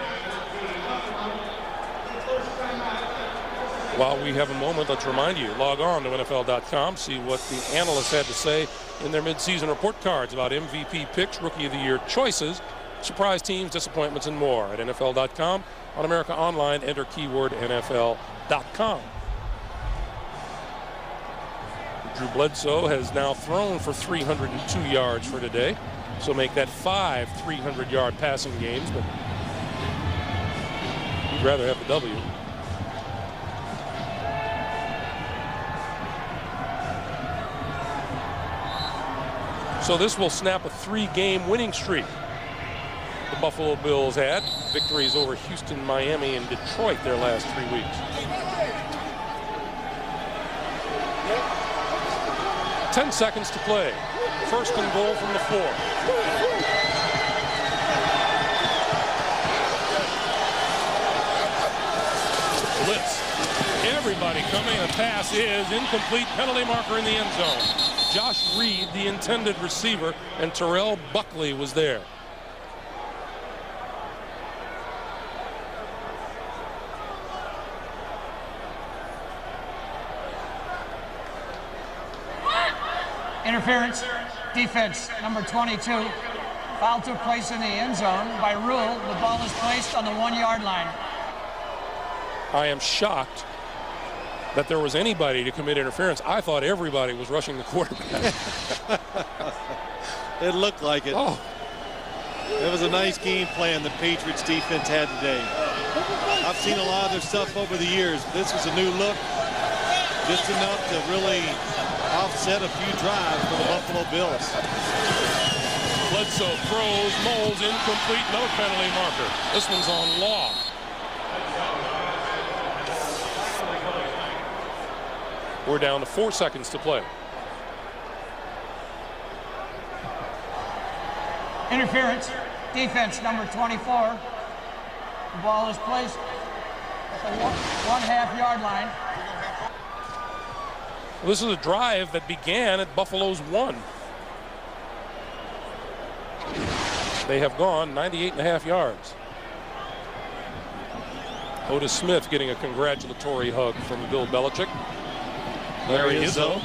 While we have a moment, let's remind you, log on to NFL.com, see what the analysts had to say in their midseason report cards about MVP picks, Rookie of the Year choices, surprise teams, disappointments, and more at NFL.com. On America Online, enter keyword NFL.com. Drew Bledsoe has now thrown for 302 yards for today, so make that 5 300-yard passing games, but he'd rather have the W. So this will snap a 3-game winning streak. The Buffalo Bills had victories over Houston, Miami, and Detroit their last 3 weeks. 10 seconds to play. First and goal from the 4. Blitz. Everybody coming. The pass is incomplete. Penalty marker in the end zone. Josh Reed, the intended receiver, and Terrell Buckley was there. Interference, defense, number 22. Foul took place in the end zone. By rule, the ball is placed on the 1-yard line. I am shocked that there was anybody to commit interference. I thought everybody was rushing the quarterback. It looked like it. Oh. It was a nice game plan the Patriots defense had today. I've seen a lot of their stuff over the years. This was a new look, just enough to really offset a few drives for the Buffalo Bills. Bledsoe throws, Moles, incomplete, no penalty marker. This one's on Law. We're down to 4 seconds to play. Interference, defense, number 24. The ball is placed at the 1.5-yard line. This is a drive that began at Buffalo's 1. They have gone 98.5 yards. Otis Smith getting a congratulatory hug from Bill Belichick. There he is, though.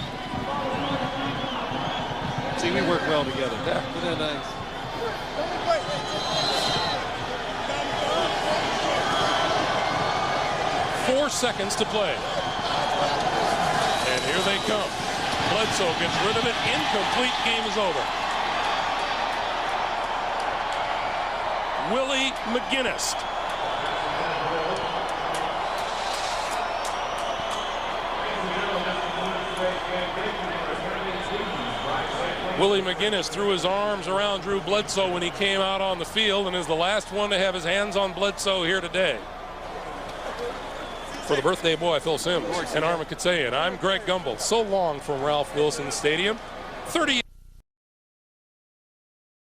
See, we work well together. Yeah. Isn't that nice? 4 seconds to play. And here they come. Bledsoe gets rid of it. Incomplete. Game is over. Willie McGinnis. Willie McGinnis threw his arms around Drew Bledsoe when he came out on the field and is the last one to have his hands on Bledsoe here today. For the birthday boy, Phil Simms and Armin Katsayan, I'm Greg Gumbel. So long from Ralph Wilson Stadium. 38